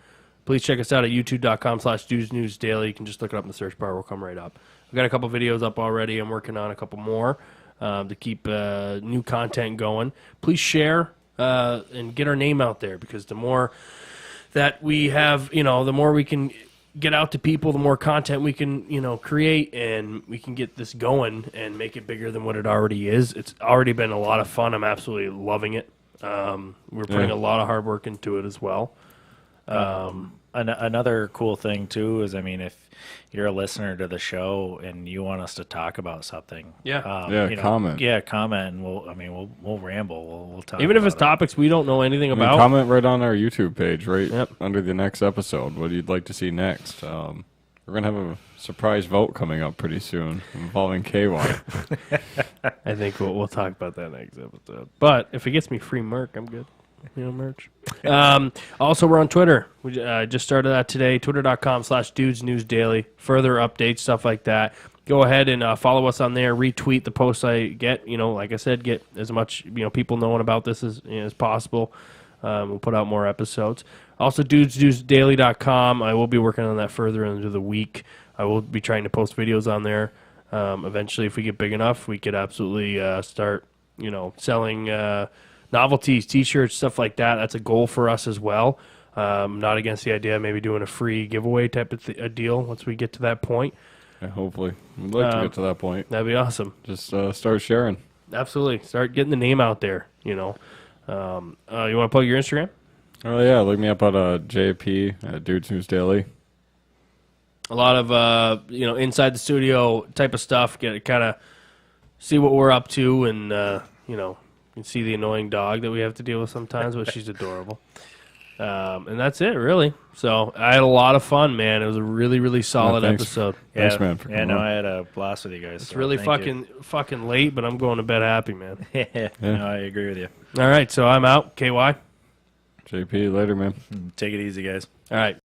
S2: Please check us out at youtube.com/dudesnewsdaily. You can just look it up in the search bar. We'll come right up. We've got a couple videos up already. I'm working on a couple more to keep new content going. Please share and get our name out there, because the more that we have, the more we can get out to people, the more content we can, create, and we can get this going and make it bigger than what it already is. It's already been a lot of fun. I'm absolutely loving it. We're putting a lot of hard work into it as well.
S4: Another cool thing too is, I mean, if you're a listener to the show and you want us to talk about something,
S1: comment.
S4: Yeah, comment, and we'll ramble. We'll talk.
S2: Even if
S4: about
S2: it's topics we don't know anything about.
S1: Comment right on our YouTube page, right under the next episode. What you'd like to see next? We're gonna have a surprise vote coming up pretty soon involving KY.
S2: I think we'll talk about that next episode. But if it gets me free merch, I'm good. Merch. Also, we're on Twitter. We just started that today. Twitter.com/dudesnewsdaily. Further updates, stuff like that. Go ahead and follow us on there. Retweet the posts I get. Like I said, get as much people knowing about this as possible. We'll put out more episodes. Also, dudesnewsdaily.com. I will be working on that further into the week. I will be trying to post videos on there. Eventually, if we get big enough, we could absolutely start, selling novelties, T-shirts, stuff like that. That's a goal for us as well. Not against the idea of maybe doing a free giveaway type of a deal once we get to that point.
S1: Yeah, hopefully. We'd like to get to that point.
S2: That'd be awesome.
S1: Just start sharing.
S2: Absolutely. Start getting the name out there, You want to plug your Instagram?
S1: Oh, yeah. Look me up at JP at Dudes News Daily.
S2: A lot of, inside the studio type of stuff. Get kind of see what we're up to and, you can see the annoying dog that we have to deal with sometimes, but she's adorable. And that's it, really. So I had a lot of fun, man. It was a really, really solid episode.
S1: Thanks, man. For coming on.
S4: I had a blast with you guys.
S2: It's really fucking late, but I'm going to bed happy, man.
S4: No, I agree with you.
S2: All right, so I'm out. KY.
S1: JP, later, man.
S4: Take it easy, guys.
S2: All right.